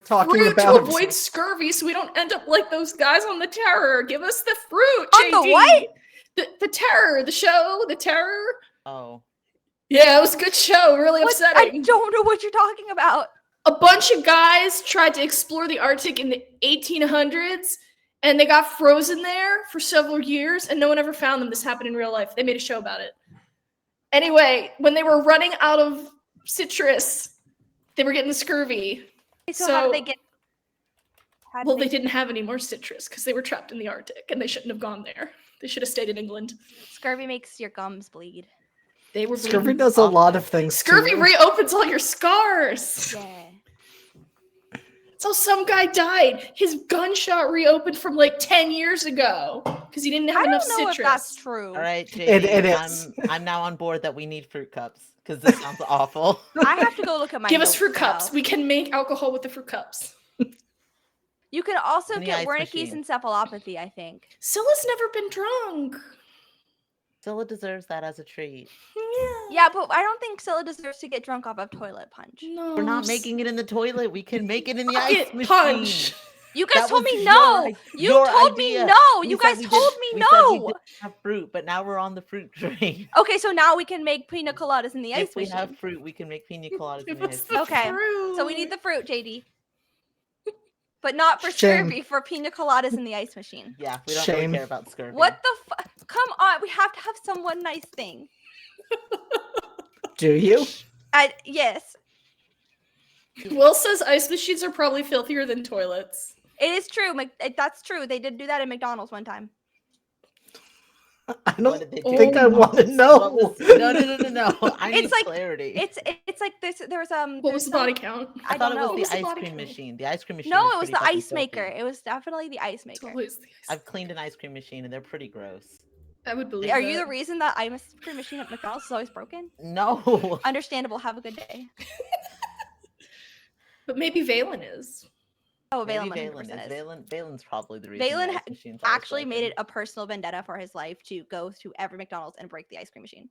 talking fruit about. to avoid scurvy so we don't end up like those guys on The Terror. Give us the fruit, On JD. the what? The Terror, the show, The Terror. Oh. Yeah, it was a good show. Really What? upsetting. I don't know what you're talking about. A bunch of guys tried to explore the Arctic in the 1800s, and they got frozen there for several years, and no one ever found them. This happened in real life. They made a show about it. Anyway, when they were running out of citrus, they were getting the scurvy. So how did they get? Well, they didn't have any more citrus because they were trapped in the Arctic, and they shouldn't have gone there. They should have stayed in England. Scurvy makes your gums bleed. They were Scurvy bleeding. does a lot of things. Scurvy reopens all your scars. Yeah. So some guy died. His gunshot reopened from like 10 years ago because he didn't have enough I don't know citrus. if that's true. All right, JD, It is. I'm now on board that we need fruit cups because this sounds awful. I have to go look at my. Give us notes fruit now. cups. We can make alcohol with the fruit cups. You can also In the get ice Wernicke's machine. encephalopathy, I think. Scylla's never been drunk. Scylla deserves that as a treat. Yeah, but I don't think Scylla deserves to get drunk off of toilet punch. No. We're not making it in the toilet. We can make it in the Bucket ice machine. punch. You guys That told was me no. You your told me idea. no. We You said guys we told didn't- me we said we no. didn't have fruit, but now we're on the fruit train. Okay, so now we can make pina coladas in the ice If we machine. have fruit, we can make pina coladas in Give the us ice the machine. Okay, fruit. So we need the fruit, JD. But not for Shame. scurvy, for pina coladas in the ice machine. Yeah, we don't Shame. really care about scurvy. What the fuck? Come on, we have to have some one nice thing. Do you? Yes, Will says ice machines are probably filthier than toilets. it is true. That's true. They did do that at McDonald's one time. I What don't did they Oh think I want to know. What was- No. I need It's like- clarity. It's like this. There was What was the body count? I thought don't it know. was was the the ice body cream count? machine. The ice cream machine. No, is it was pretty the fucking ice maker. filthy. It was definitely the ice It's maker. always the ice. I've cleaned an ice cream machine and they're pretty gross. I would believe Are you the that. reason that ice cream machine at McDonald's is always broken? No. Understandable. Have a good day. But maybe Valen is. Oh, Maybe Valen 100% Valen is. is. Valen's probably the reason. Valen the ice ha- machine's always Actually made broken. it a personal vendetta for his life to go to every McDonald's and break the ice cream machine.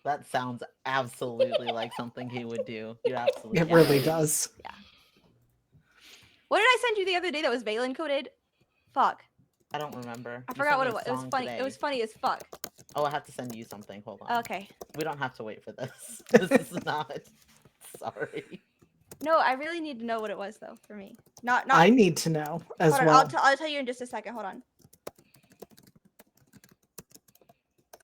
That sounds absolutely like something he would do. You're absolutely. It really right. does. What did I send you the other day that was Valen coded? Fuck. I don't remember. I You forgot sent what me it a was. It was song funny. today. It was funny as fuck. Oh, I have to send you something. Hold on. Okay. We don't have to wait for this. This is not. Sorry. No, I really need to know what it was though. For me, not. I need to know as Hold on, well. I'll tell you in just a second. Hold on.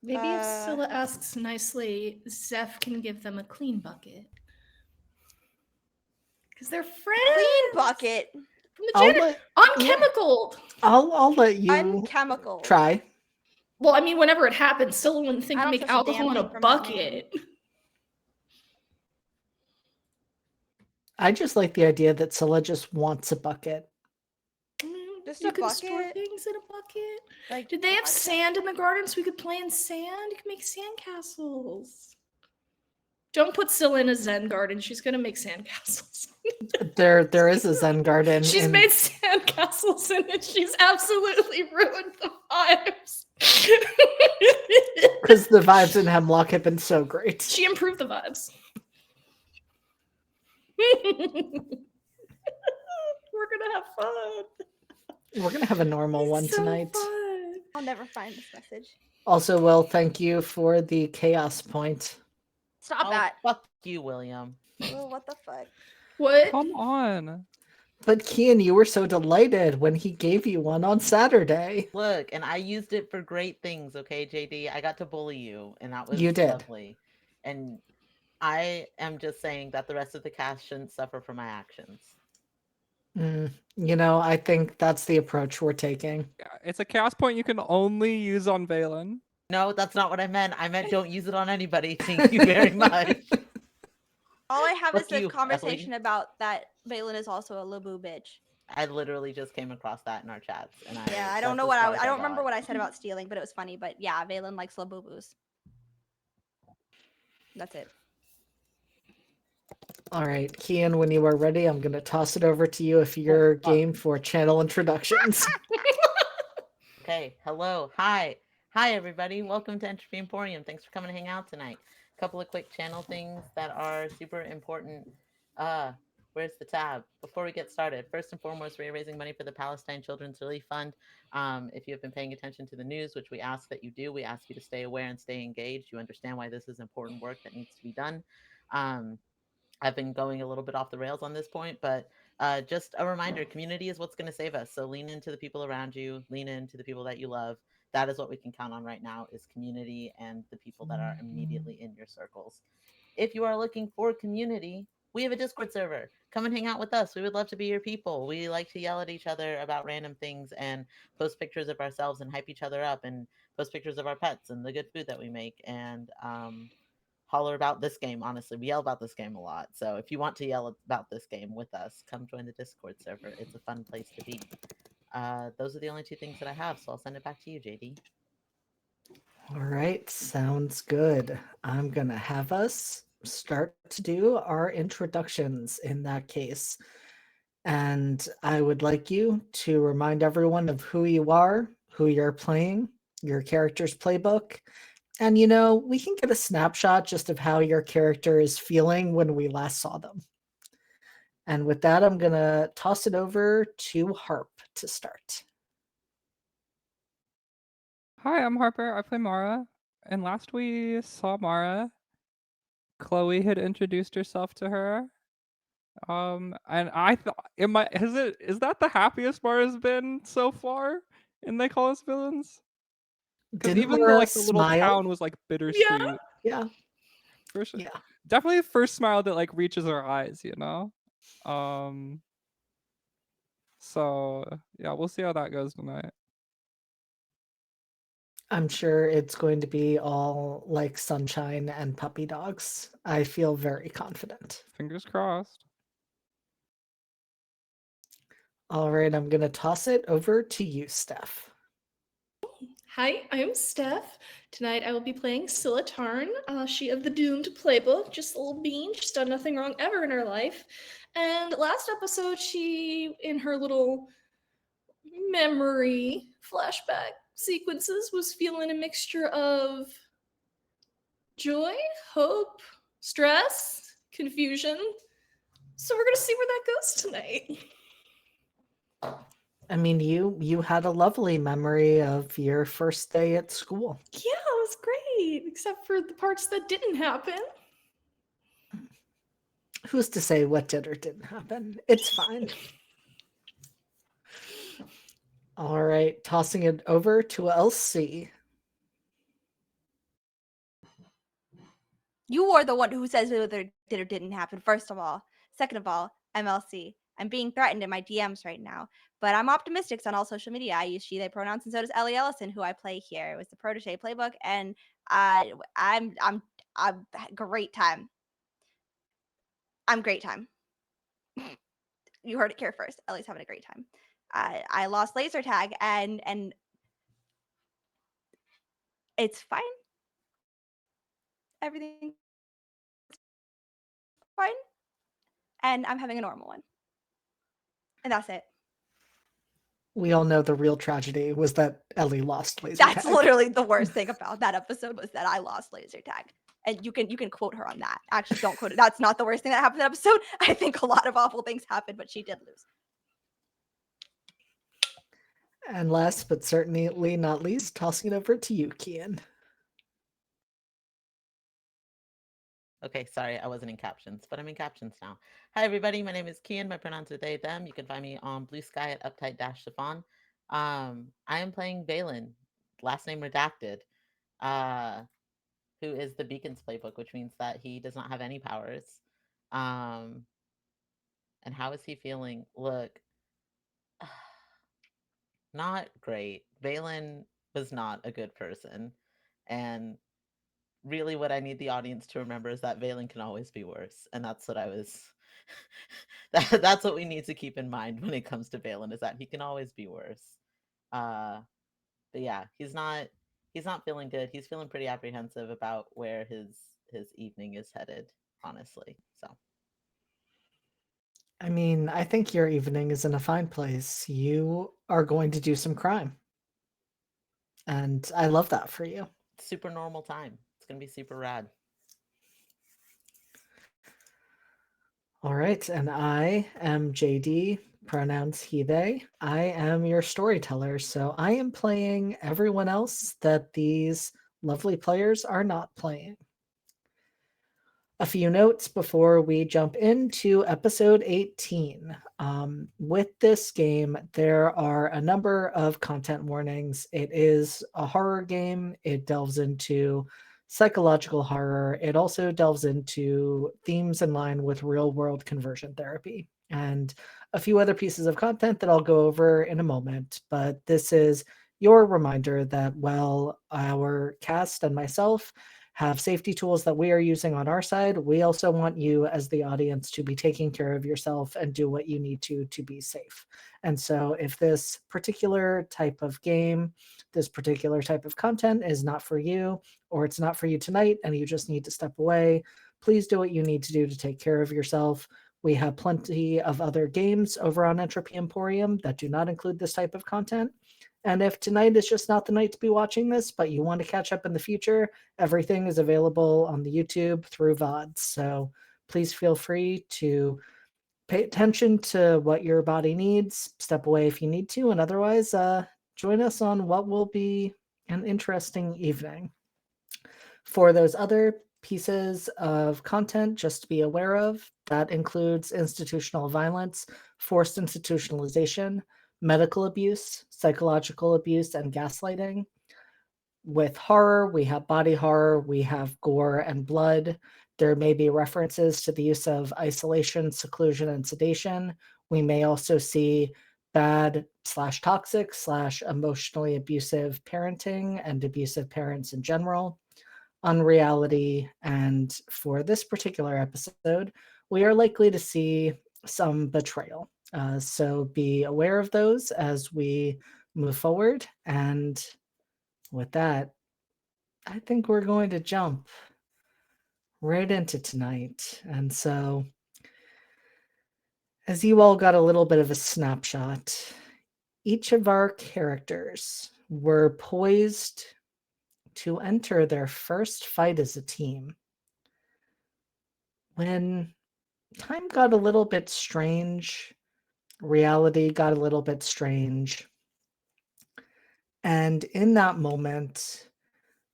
Maybe if Scylla asks nicely, Zeph can give them a clean bucket. Because they're friends. Clean bucket. From the I'll janitor. let, Unchemicaled. I'll let you Unchemical. try. Well, I mean, whenever it happens, Scylla wouldn't think I to don't make trust a damn alcohol in a thing from that man. bucket. I just like the idea that Scylla just wants a bucket. Just you a can store bucket? things in a bucket. Like, Did they have what? sand in the garden so we could play in sand? You can make sand castles. Don't put Scylla in a Zen garden. She's gonna make sand castles. There is a Zen garden. She's in- made sand castles in it. She's absolutely ruined the vibes. because the vibes in Hemlock have been so great. She improved the vibes. We're gonna have fun. We're gonna have a normal one So tonight. fun. I'll never find this message. Also, Will, thank you for the chaos point. Stop Oh, that. fuck you, William. Oh, what the fuck? What? Come on. But Kian, you were so delighted when he gave you one on Saturday. Look, and I used it for great things, okay, JD? I got to bully you, and that was You did. lovely. And I am just saying that the rest of the cast shouldn't suffer for my actions. You know, I think that's the approach we're taking. Yeah, it's a chaos point you can only use on Valen. No, that's not what I meant. I meant don't use it on anybody. Thank you very much. All I have is Fuck the you, conversation Emily. about that Valen is also a Labu bitch. I literally just came across that in our chats, and Yeah, I don't know what I don't remember what I said about stealing, but it was funny. But yeah, Valen likes Labubus. That's it. All right, Kian, when you are ready, I'm going to toss it over to you if you're fuck. game for channel introductions. Okay, hello, hi, everybody. Welcome to Entropy Emporium. Thanks for coming to hang out tonight. A couple of quick channel things that are super important. Where's the tab? Before we get started, first and foremost, we are raising money for the Palestine Children's Relief Fund. If you have been paying attention to the news, which we ask that you do, we ask you to stay aware and stay engaged. You understand why this is important work that needs to be done. I've been going a little bit off the rails on this point, but just a reminder, community is what's going to save us. So lean into the people around you, lean into the people that you love. That is what we can count on right now, is community and the people that are immediately in your circles. If you are looking for community, we have a Discord server. Come and hang out with us. We would love to be your people. We like to yell at each other about random things and post pictures of ourselves and hype each other up and post pictures of our pets and the good food that we make and holler about this game. Honestly, we yell about this game a lot. So if you want to yell about this game with us, come join the Discord server. It's a fun place to be. Those are the only two things that I have, so I'll send it back to you, JD. All right, sounds good. I'm going to have us start to do our introductions in that case. And I would like you to remind everyone of who you are, who you're playing, your character's playbook. And, we can get a snapshot just of how your character is feeling when we last saw them. And with that, I'm going to toss it over to Harp to start. Hi, I'm Harper. I play Mara. And last we saw Mara, Chloe had introduced herself to her. And I thought, is that the happiest Mara's been so far in They Call Us Villains? Because Didn't even Mara the little smile? town was bittersweet. Yeah. For sure. Yeah. Definitely the first smile that reaches our eyes, So yeah, we'll see how that goes tonight. I'm sure it's going to be all like sunshine and puppy dogs. I feel very confident. Fingers crossed. All right, I'm going to toss it over to you, Steph. Hi, I'm Steph. Tonight I will be playing Scylla Tarn, she of the Doomed playbook, just a little bean. She's done nothing wrong ever in her life. And last episode, she, in her little memory flashback sequences, was feeling a mixture of joy, hope, stress, confusion. So we're gonna see where that goes tonight. I mean, you had a lovely memory of your first day at school. Yeah, it was great, except for the parts that didn't happen. Who's to say what did or didn't happen? It's fine. All right, tossing it over to LC. You are the one who says whether it did or didn't happen, first of all. Second of all, MLC. I'm being threatened in my DMs right now, but I'm optimistic on all social media. I use she, they pronouns, and so does Ellie Ellison, who I play here. It was the Protege playbook, and I'm great time. I'm great time. You heard it here first. Ellie's having a great time. I lost laser tag, and it's fine. Everything's fine, and I'm having a normal one, and that's it. We all know the real tragedy was that Ellie lost laser That's tag. literally the worst thing about that episode was that I lost laser tag. And you can quote her on that. Actually, don't quote it. That's not the worst thing that happened in that episode. I think a lot of awful things happened, but she did lose. And last but certainly not least, tossing it over to you, Kian. Okay, sorry, I wasn't in captions, but I'm in captions now. Hi, everybody. My name is Kian. My pronouns are they, them. You can find me on Blue Sky at Uptight-Chiffon. I am playing Valen, last name redacted, who is the Beacon's playbook, which means that he does not have any powers. And how is he feeling? Look, not great. Valen was not a good person. And really what I need the audience to remember is that Valen can always be worse. And that's what I was that's what we need to keep in mind when it comes to Valen, is that he can always be worse. But yeah, he's not feeling good. He's feeling pretty apprehensive about where his evening is headed, honestly. So I mean, I think your evening is in a fine place. You are going to do some crime. And I love that for you. super normal time. It's gonna be super rad. All right, and I am JD, pronouns he, they. I am your storyteller, so I am playing everyone else that these lovely players are not playing. A few notes before we jump into episode 18. With this game, there are a number of content warnings. It is a horror game, it delves into psychological horror, it also delves into themes in line with real world conversion therapy, and a few other pieces of content that I'll go over in a moment. But this is your reminder that while our cast and myself have safety tools that we are using on our side, we also want you as the audience to be taking care of yourself and do what you need to be safe. And so if this particular type of game, this particular type of content is not for you, or it's not for you tonight and you just need to step away, please do what you need to do to take care of yourself. We have plenty of other games over on Entropy Emporium that do not include this type of content. And if tonight is just not the night to be watching this, but you want to catch up in the future, everything is available on the YouTube through VODs. So please feel free to pay attention to what your body needs, step away if you need to, and otherwise join us on what will be an interesting evening. For those other pieces of content just to be aware of, that includes institutional violence, forced institutionalization, medical abuse, psychological abuse, and gaslighting. With horror, we have body horror, we have gore and blood. There may be references to the use of isolation, seclusion, and sedation. We may also see bad/toxic/emotionally abusive parenting and abusive parents in general, unreality, and for this particular episode, we are likely to see some betrayal. So be aware of those as we move forward. And with that, I think we're going to jump right into tonight. And so, as you all got a little bit of a snapshot, each of our characters were poised to enter their first fight as a team when time got a little bit strange, reality got a little bit strange. And in that moment,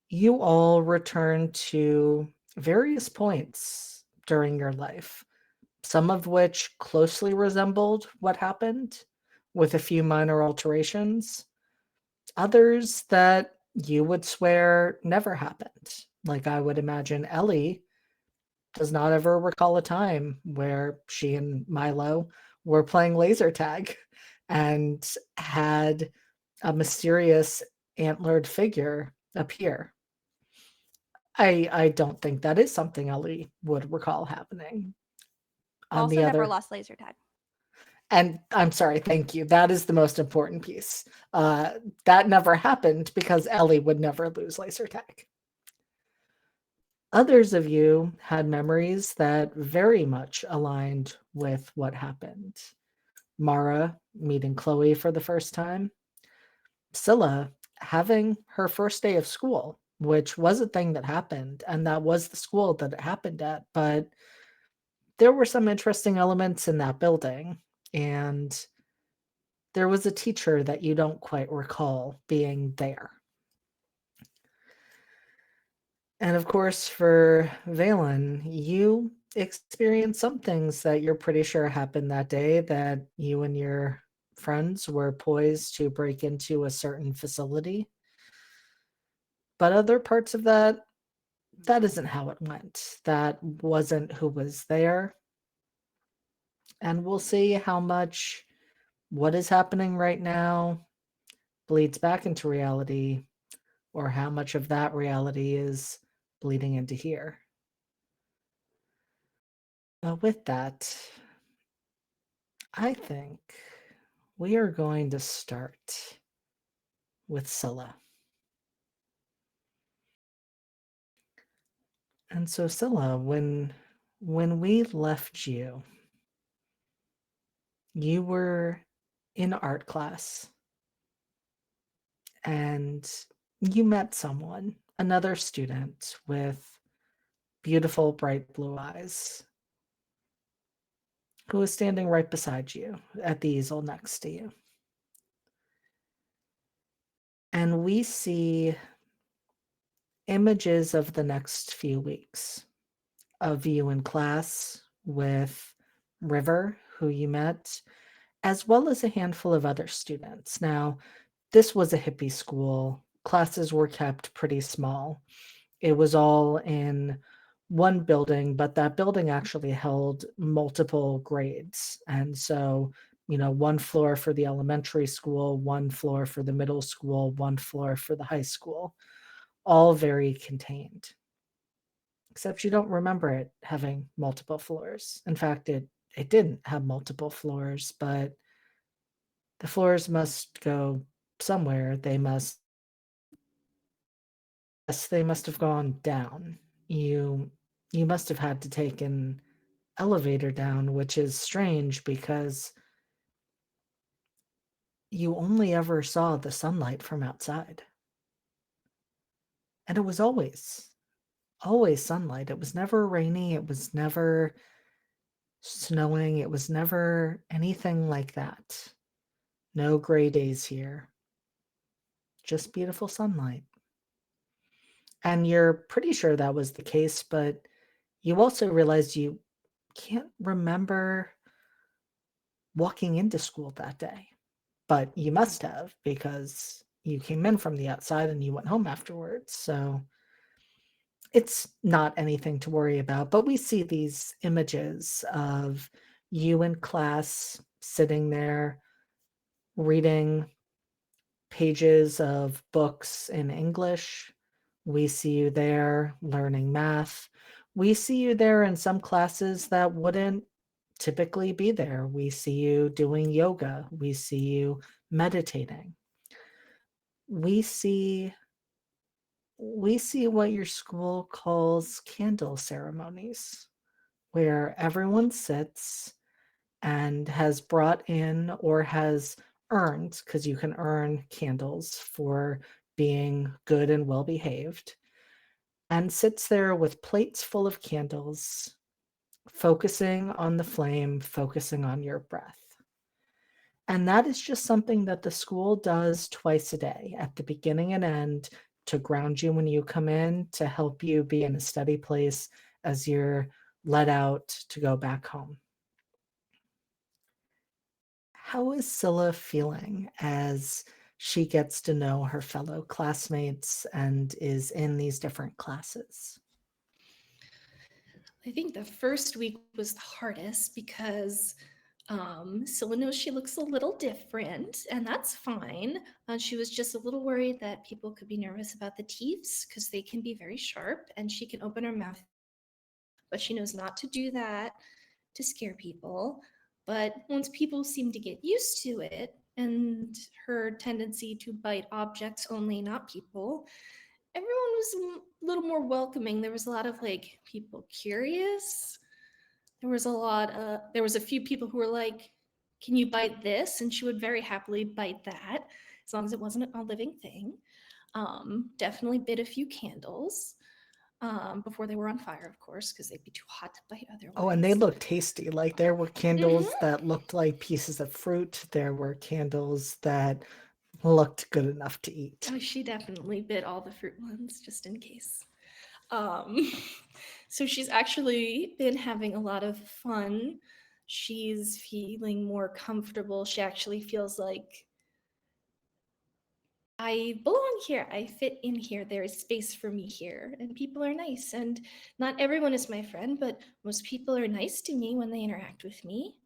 you all returned to various points during your life, some of which closely resembled what happened with a few minor alterations, others that you would swear never happened. Like I would imagine Ellie does not ever recall a time where she and Milo were playing laser tag and had a mysterious antlered figure appear. I don't think that is something Ellie would recall happening. On Also, the never other, lost laser tag. and I'm sorry, thank you. That is the most important piece. That never happened because Ellie would never lose laser tag. Others of you had memories that very much aligned with what happened. Mara meeting Chloe for the first time, Scylla having her first day of school, which was a thing that happened, and that was the school that it happened at. But there were some interesting elements in that building, and there was a teacher that you don't quite recall being there. And of course, for Valen, you experienced some things that you're pretty sure happened that day, that you and your friends were poised to break into a certain facility. But other parts of that, that isn't how it went. That wasn't who was there. And we'll see how much what is happening right now bleeds back into reality, or how much of that reality is bleeding into here. But with that, I think we are going to start with Scylla. And so Scylla, when we left you, you were in art class and you met someone, another student with beautiful bright blue eyes. who is standing right beside you at the easel next to you. And we see images of the next few weeks of you in class with River, who you met, as well as a handful of other students. Now, this was a hippie school. Classes were kept pretty small. It was all in one building, but that building actually held multiple grades. And so, one floor for the elementary school, one floor for the middle school, one floor for the high school, all very contained. Except you don't remember it having multiple floors. In fact, it didn't have multiple floors, but the floors must go somewhere. They must have gone down. You must have had to take an elevator down, which is strange because you only ever saw the sunlight from outside. And it was always sunlight. It was never rainy, it was never snowing, it was never anything like that. No gray days here. Just beautiful sunlight. And you're pretty sure that was the case, but you also realize you can't remember walking into school that day. But you must have, because you came in from the outside and you went home afterwards. So it's not anything to worry about. But we see these images of you in class sitting there reading pages of books in English. We see you there learning math. We see you there in some classes that wouldn't typically be there. We see you doing yoga. We see you meditating. We see what your school calls candle ceremonies, where everyone sits and has brought in or has earned, because you can earn candles for being good and well behaved, and sits there with plates full of candles, focusing on the flame, focusing on your breath. And that is just something that the school does twice a day at the beginning and end to ground you when you come in, to help you be in a steady place as you're let out to go back home. How is Scylla feeling as she gets to know her fellow classmates and is in these different classes? I think the first week was the hardest because Scylla knows she looks a little different, and that's fine. She was just a little worried that people could be nervous about the teeths because they can be very sharp, and she can open her mouth, but she knows not to do that to scare people. But once people seem to get used to it and her tendency to bite objects only, not people, everyone was a little more welcoming. There was a lot of like people curious. There was a few people who were like, can you bite this? And she would very happily bite that as long as it wasn't a living thing. Definitely bit a few candles before they were on fire, of course, because they'd be too hot to bite otherwise. Oh, and they looked tasty. Like, there were candles Mhm. that looked like pieces of fruit. There were candles that looked good enough to eat. Oh, she definitely bit all the fruit ones just in case. Um, so she's actually been having a lot of fun. She's feeling more comfortable. She actually feels like I belong here. I fit in here. There is space for me here. And people are nice. And not everyone is my friend, but most people are nice to me when they interact with me.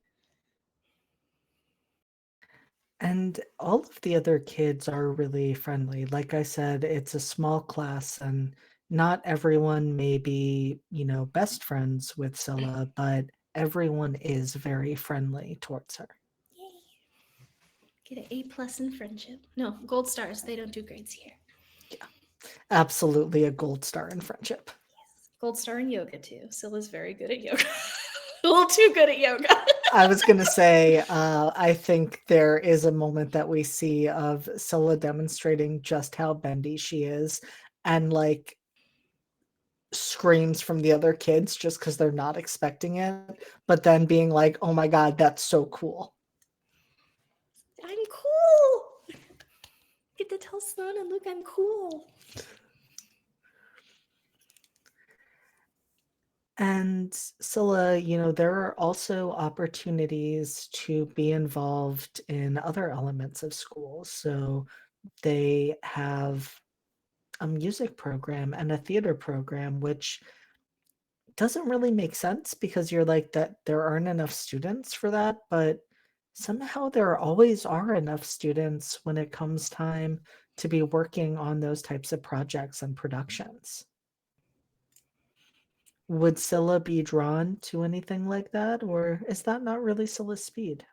And all of the other kids are really friendly. Like I said, it's a small class, and not everyone may be, best friends with Scylla, but everyone is very friendly towards her. Yay. Get an A+ in friendship. No, gold stars. They don't do grades here. Absolutely a gold star in friendship. Yes. Gold star in yoga too. Scylla's very good at yoga. A little too good at yoga. I was going to say, I think there is a moment that we see of Scylla demonstrating just how bendy she is. And like, screams from the other kids just because they're not expecting it, but then being like, oh my God, that's so cool. I'm cool. Get to tell Sloan and Luke I'm cool. And Scylla, there are also opportunities to be involved in other elements of school. So they have a music program and a theater program, which doesn't really make sense because you're like that there aren't enough students for that, but somehow there always are enough students when it comes time to be working on those types of projects and productions. Would Scylla be drawn to anything like that, or is that not really Scylla's speed?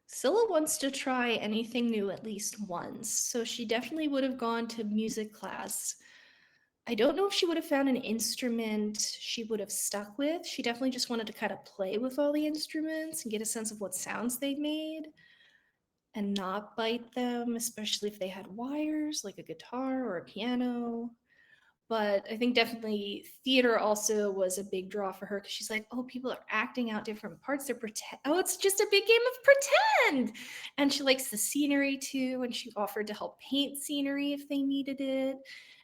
Scylla wants to try anything new at least once, so she definitely would have gone to music class. I don't know if she would have found an instrument she would have stuck with. She definitely just wanted to kind of play with all the instruments and get a sense of what sounds they made and not bite them, especially if they had wires like a guitar or a piano. But I think definitely theater also was a big draw for her because she's like, oh, people are acting out different parts. They're pretend. Oh, it's just a big game of pretend. And she likes the scenery too. And she offered to help paint scenery if they needed it.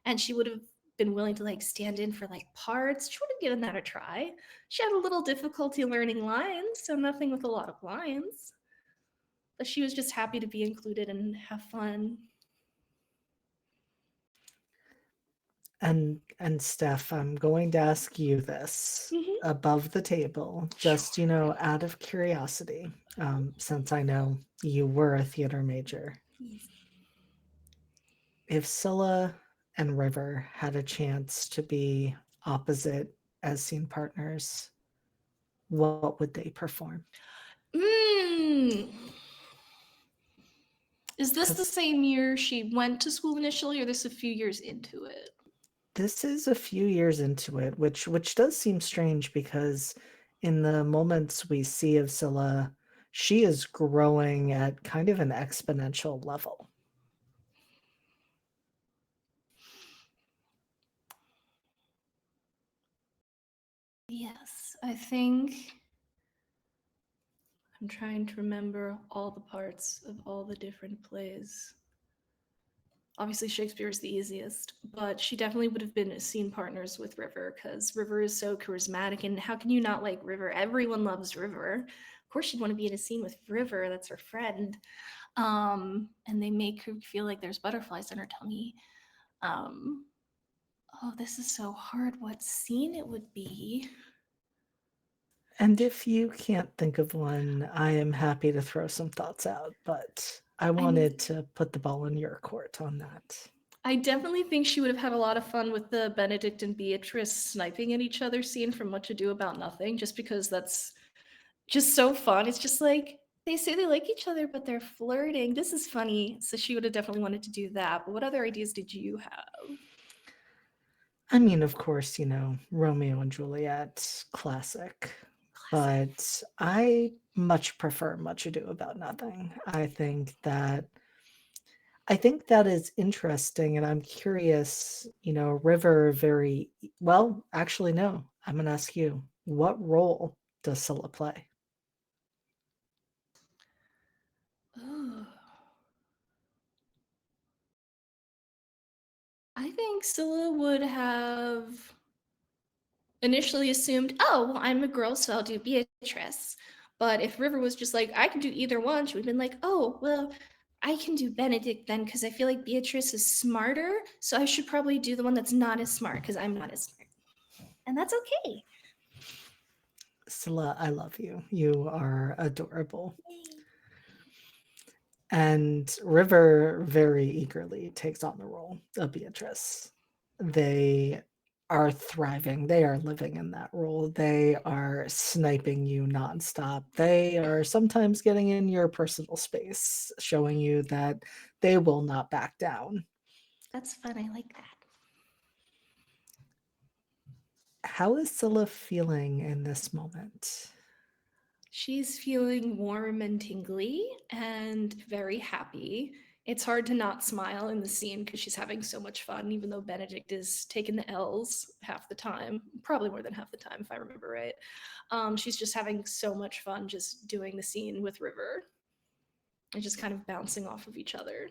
And she would have been willing to like stand in for like parts. She would have given that a try. She had a little difficulty learning lines, so nothing with a lot of lines. But she was just happy to be included and have fun. And Steph, I'm going to ask you this above the table, just out of curiosity, since I know you were a theater major. If Scylla and River had a chance to be opposite as scene partners, what would they perform? Is this the same year she went to school initially, or this a few years into it? This is a few years into it, which does seem strange because in the moments we see of Scylla, she is growing at kind of an exponential level. Yes, I think I'm trying to remember all the parts of all the different plays. Obviously, Shakespeare is the easiest, but she definitely would have been scene partners with River because River is so charismatic. And how can you not like River? Everyone loves River. Of course, she'd want to be in a scene with River. That's her friend. And they make her feel like there's butterflies in her tummy. Oh, this is so hard. What scene it would be? And if you can't think of one, I am happy to throw some thoughts out, but I wanted to put the ball in your court on that. I definitely think she would have had a lot of fun with the Benedict and Beatrice sniping at each other scene from Much Ado About Nothing, just because that's just so fun. It's just like they say they like each other, but they're flirting. This is funny. So she would have definitely wanted to do that. But what other ideas did you have? I mean, of course, Romeo and Juliet, classic. But I much prefer Much Ado About Nothing. I think that is interesting, and I'm curious, River well, actually, no, I'm going to ask you, what role does Scylla play? Oh. I think Scylla would have initially assumed, oh, well, I'm a girl, so I'll do Beatrice. But if River was just like, I can do either one, she would have been like, oh, well, I can do Benedict then because I feel like Beatrice is smarter. So I should probably do the one that's not as smart because I'm not as smart. And that's okay. Scylla, I love you. You are adorable. And River very eagerly takes on the role of Beatrice. They are thriving. They are living in that role. They are sniping you nonstop. They are sometimes getting in your personal space, showing you that they will not back down. That's fun. I like that. How is Scylla feeling in this moment? She's feeling warm and tingly and very happy. It's hard to not smile in the scene because she's having so much fun, even though Benedict is taking the L's half the time, probably more than half the time, if I remember right. She's just having so much fun just doing the scene with River and just kind of bouncing off of each other.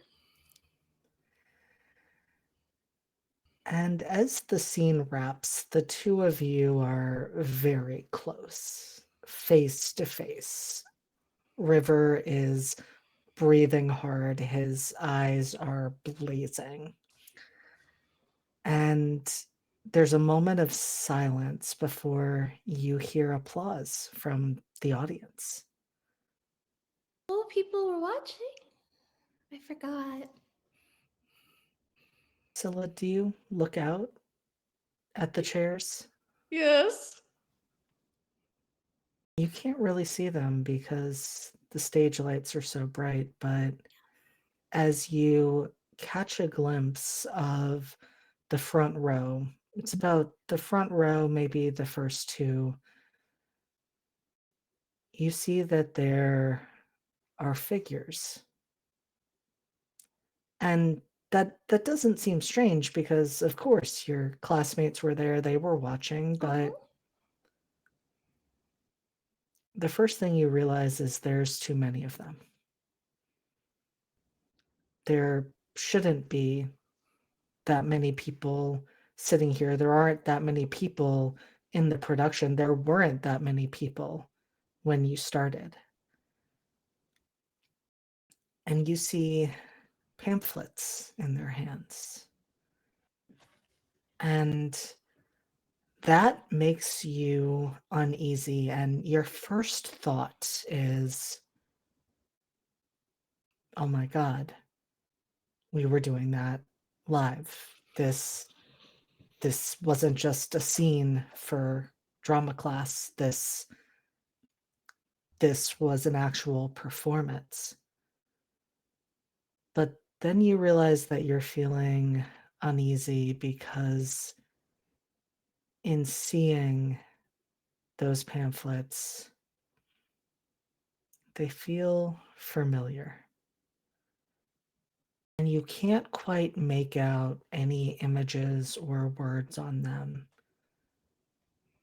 And as the scene wraps, the two of you are very close, face to face. River is breathing hard, his eyes are blazing. And there's a moment of silence before you hear applause from the audience. Oh, people were watching? I forgot. Scylla, do you look out at the chairs? Yes. You can't really see them because the stage lights are so bright, but as you catch a glimpse of the front row, it's about the front row, maybe the first two, you see that there are figures. And that doesn't seem strange because, of course, your classmates were there, they were watching, but the first thing you realize is there's too many of them. There shouldn't be that many people sitting here. There aren't that many people in the production. There weren't that many people when you started. And you see pamphlets in their hands. And that makes you uneasy. And your first thought is, oh my God, we were doing that live. This wasn't just a scene for drama class. This was an actual performance. But then you realize that you're feeling uneasy because in seeing those pamphlets, they feel familiar. And you can't quite make out any images or words on them.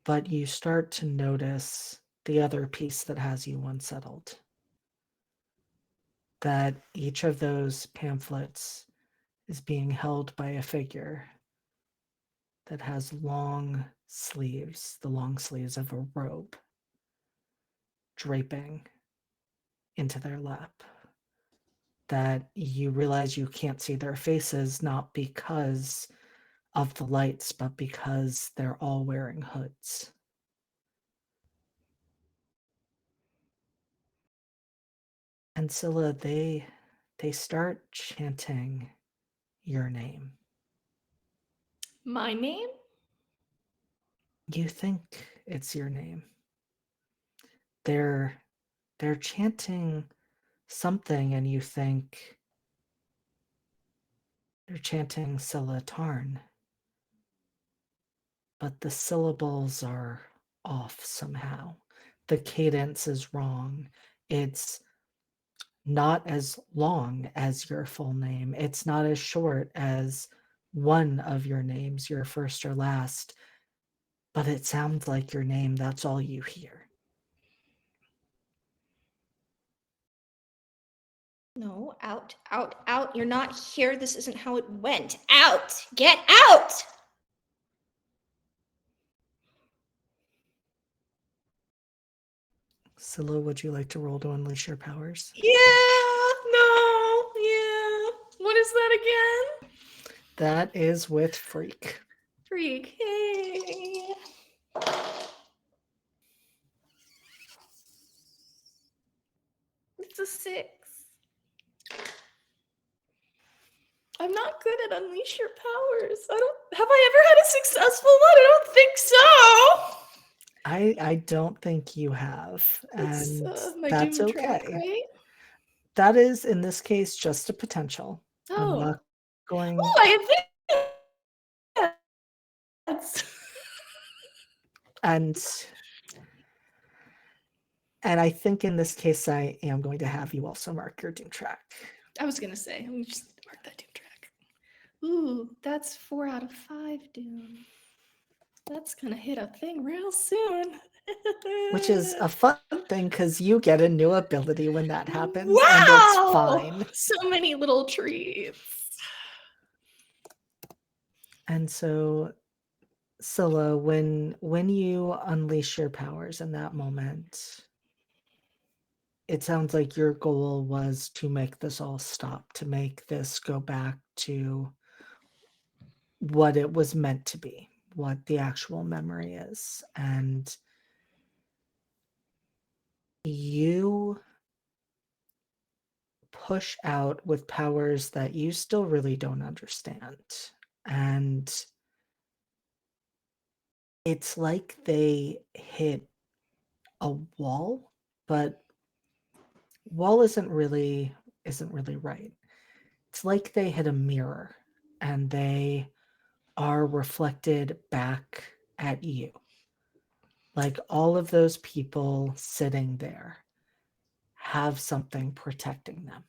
But you start to notice the other piece that has you unsettled. That each of those pamphlets is being held by a figure that has long sleeves, the long sleeves of a robe, draping into their lap. That you realize you can't see their faces, not because of the lights, but because they're all wearing hoods. And Scylla, they start chanting your name. My name? You think it's your name. They're chanting something, and you think they're chanting Scylla Tarn. But the syllables are off somehow. The cadence is wrong. It's not as long as your full name. It's not as short as one of your names, your first or last, but it sounds like your name. That's all you hear. No, out, out, out. You're not here. This isn't how it went. Out! Get out! Scylla, would you like to roll to unleash your powers? Yeah, no, yeah. What is that again? That is with Freak. Freak. Hey. It's a 6. I'm not good at unleash your powers. Have I ever had a successful one? I don't think so. I don't think you have, It's and my that's doom okay. track, right? That is, in this case, just a potential. I'm Oh. not going. Oh, I think that's And I think in this case, I am going to have you also mark your doom track. I was gonna say, let me just mark that Doom track. Ooh, that's 4 out of 5 Doom. That's gonna hit a thing real soon. Which is a fun thing because you get a new ability when that happens, wow! and it's fine. So many little treats. And so, Scylla, when you unleash your powers in that moment, it sounds like your goal was to make this all stop, to make this go back to what it was meant to be, what the actual memory is. And you push out with powers that you still really don't understand. And it's like they hit a wall, but wall isn't really right. It's like they hit a mirror and they are reflected back at you. Like all of those people sitting there have something protecting them.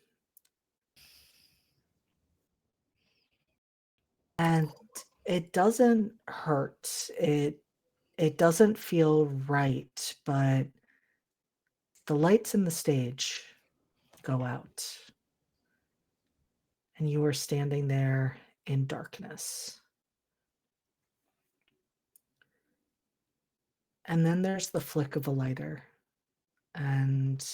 And it doesn't hurt. It doesn't feel right, but the lights in the stage go out. And you are standing there in darkness. And then there's the flick of a lighter, and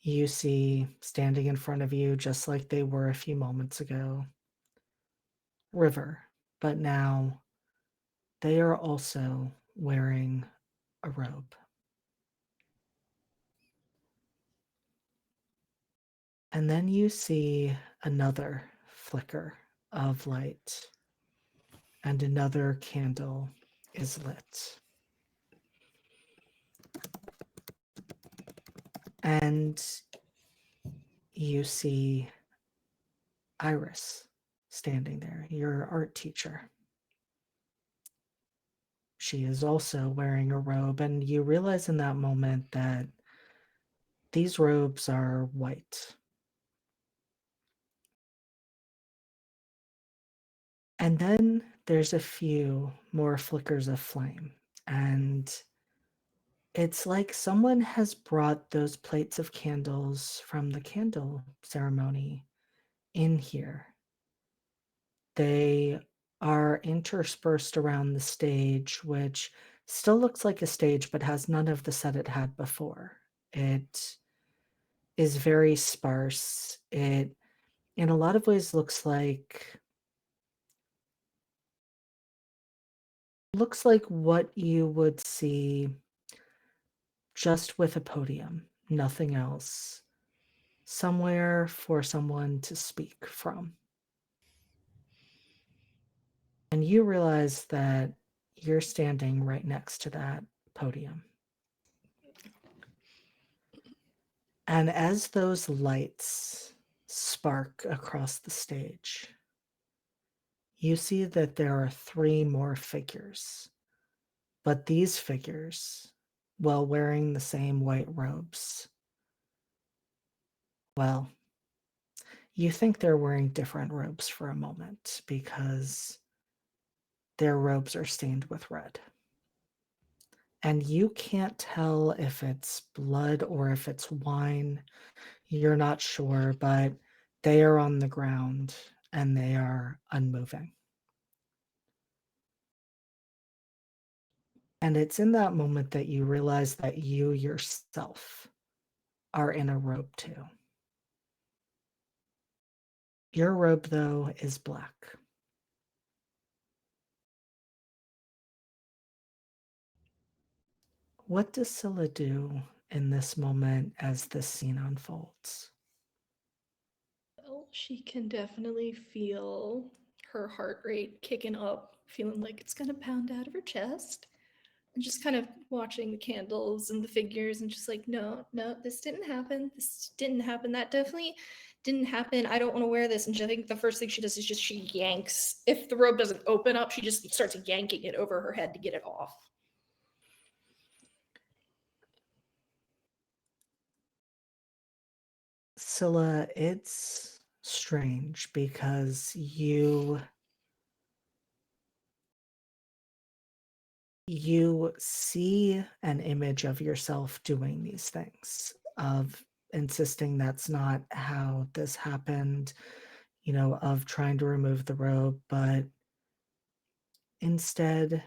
you see standing in front of you, just like they were a few moments ago, River, but now they are also wearing a robe. And then you see another flicker of light, and another candle is lit. And you see Iris standing there, your art teacher. She is also wearing a robe, and you realize in that moment that these robes are white. And then there's a few more flickers of flame, and it's like someone has brought those plates of candles from the candle ceremony in here. They are interspersed around the stage, which still looks like a stage, but has none of the set it had before. It is very sparse. It, in a lot of ways, looks like what you would see just with a podium, nothing else. Somewhere for someone to speak from. And you realize that you're standing right next to that podium. And as those lights spark across the stage, you see that there are 3 more figures. But these figures, while wearing the same white robes, well, you think they're wearing different robes for a moment because their robes are stained with red. And you can't tell if it's blood or if it's wine. You're not sure, but they are on the ground and they are unmoving. And it's in that moment that you realize that you yourself are in a robe too. Your robe, though, is black. What does Scylla do in this moment as this scene unfolds? Well, she can definitely feel her heart rate kicking up, feeling like it's gonna pound out of her chest. And just kind of watching the candles and the figures and just like, no, no, this didn't happen. This didn't happen. That definitely didn't happen. I don't want to wear this. And I think the first thing she does is just she yanks. If the robe doesn't open up, she just starts yanking it over her head to get it off. Scylla, it's strange because you see an image of yourself doing these things, of insisting that's not how this happened, of trying to remove the robe, but instead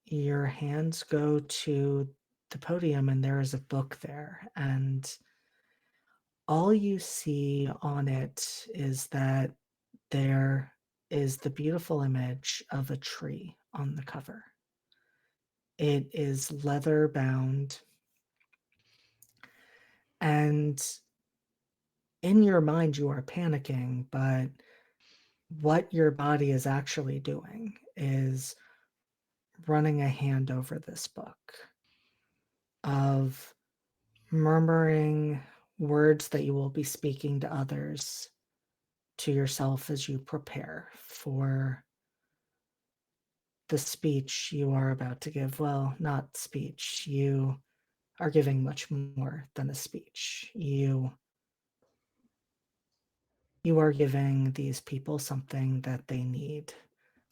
your hands go to the podium and there is a book there, and all you see on it is that there is the beautiful image of a tree on the cover. It is leather bound, and in your mind you are panicking, but what your body is actually doing is running a hand over this book, of murmuring words that you will be speaking to others, to yourself as you prepare for the speech you are about to give. Well, not speech. You are giving much more than a speech. You are giving these people something that they need,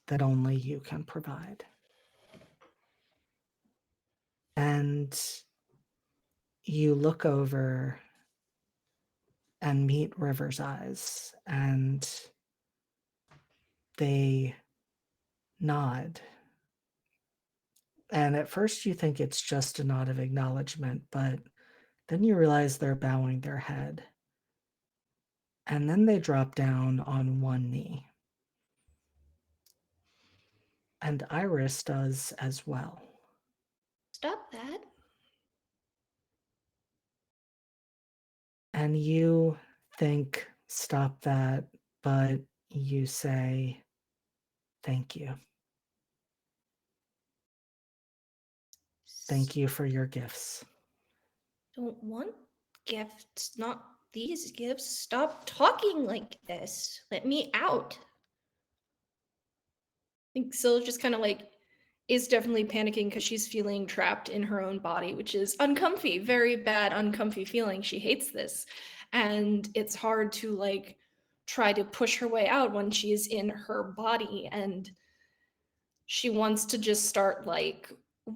that only you can provide. And you look over and meet River's eyes, and they nod. And at first you think it's just a nod of acknowledgement, but then you realize they're bowing their head. And then they drop down on one knee. And Iris does as well. Stop that. And you think, stop that, but you say, thank you. Thank you for your gifts. Don't want gifts, not these gifts. Stop talking like this. Let me out. I think Syl just kind of like is definitely panicking because she's feeling trapped in her own body, which is uncomfy, very bad, uncomfy feeling. She hates this. And it's hard to like try to push her way out when she is in her body. And she wants to just start like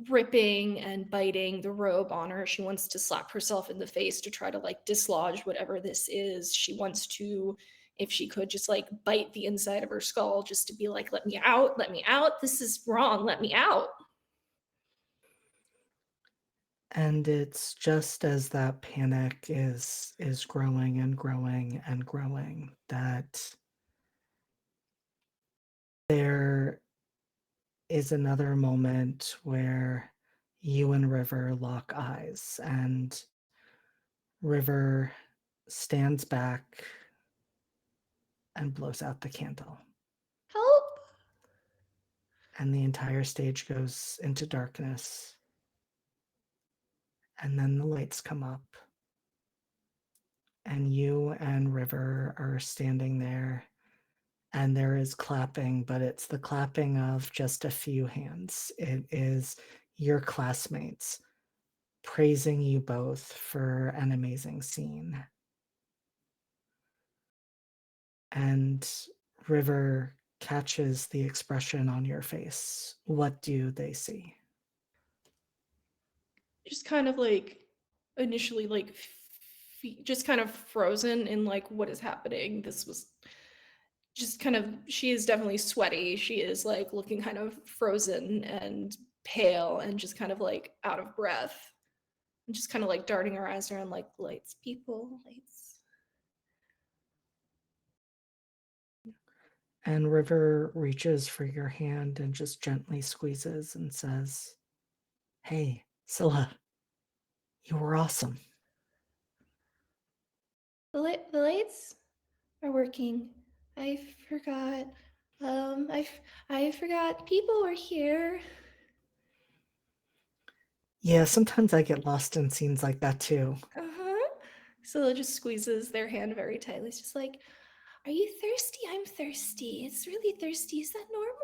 ripping and biting the robe on her. She wants to slap herself in the face to try to like dislodge whatever this is. She wants to, if she could, just like bite the inside of her skull just to be like, let me out, let me out. This is wrong, let me out. And it's just as that panic is growing and growing and growing that there is another moment where you and River lock eyes, and River stands back and blows out the candle. Help. And the entire stage goes into darkness. And then the lights come up. And you and River are standing there. And there is clapping, but it's the clapping of just a few hands. It is your classmates praising you both for an amazing scene. And River catches the expression on your face. What do they see? Just kind of like initially like just kind of frozen in like what is happening. This was just kind of, she is definitely sweaty. She is like looking kind of frozen and pale and just kind of like out of breath. And just kind of like darting her eyes around like, lights, people, lights. And River reaches for your hand and just gently squeezes and says, "Hey, Scylla, you were awesome." The lights are working. I forgot. I forgot people were here. Yeah, sometimes I get lost in scenes like that too. Uh-huh. Scylla just squeezes their hand very tightly. It's just like, are you thirsty? I'm thirsty. It's really thirsty. Is that normal?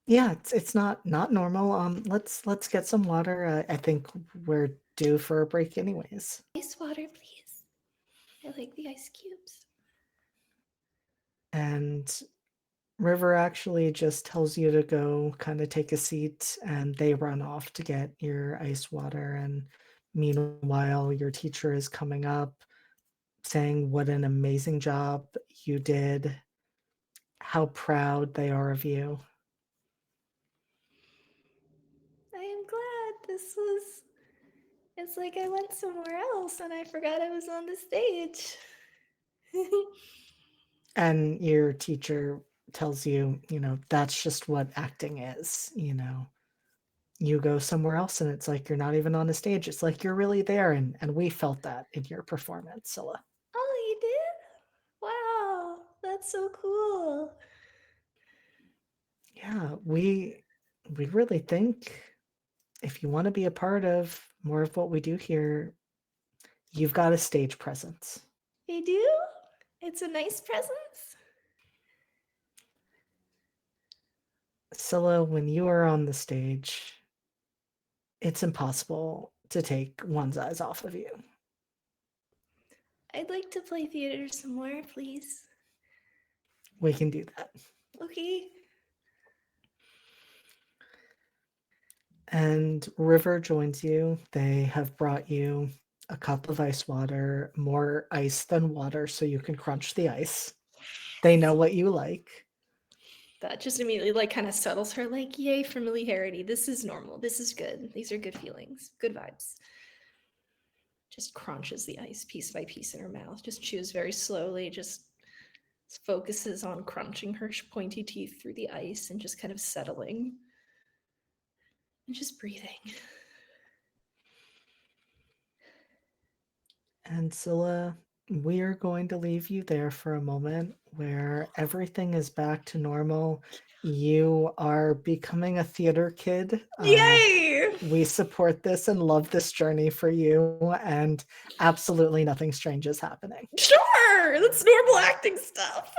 Yeah, it's not normal. Let's get some water. I think we're due for a break anyways. Ice water, please. I like the ice cubes. And River actually just tells you to go kind of take a seat, and they run off to get your ice water. And meanwhile, your teacher is coming up saying what an amazing job you did, how proud they are of you. I am glad this was. It's like I went somewhere else and I forgot I was on the stage. And your teacher tells you, that's just what acting is, You go somewhere else and it's like you're not even on the stage. It's like you're really there, and we felt that in your performance, Scylla. Oh, you did? Wow, that's so cool. Yeah, we really think if you want to be a part of more of what we do here, you've got a stage presence. You do? It's a nice presence? Scylla, when you are on the stage, it's impossible to take one's eyes off of you. I'd like to play theater some more, please. We can do that. Okay. And River joins you. They have brought you a cup of ice water, more ice than water, so you can crunch the ice. They know what you like. That just immediately like kind of settles her, like, yay, familiarity. This is normal. This is good. These are good feelings, good vibes. Just crunches the ice piece by piece in her mouth, just chews very slowly, just focuses on crunching her pointy teeth through the ice and just kind of settling and just breathing. And Scylla, we are going to leave you there for a moment where everything is back to normal. You are becoming a theater kid. Yay! We support this and love this journey for you, and absolutely nothing strange is happening. Sure! That's normal acting stuff.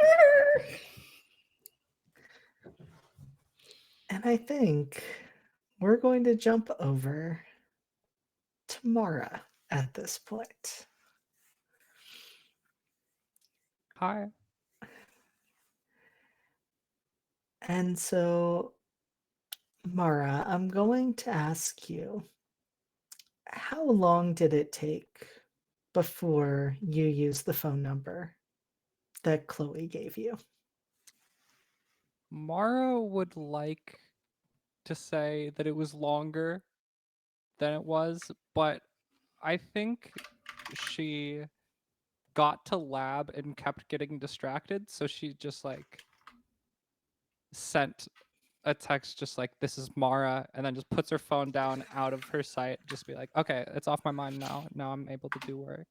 And I think we're going to jump over to Mara at this point. Hi. And so, Mara, I'm going to ask you, how long did it take before you used the phone number that Chloe gave you? Mara would like to say that it was longer than it was, but I think she got to lab and kept getting distracted, so she just like sent a text just like, this is Mara, and then just puts her phone down out of her sight, just be like, okay, it's off my mind now. Now I'm able to do work.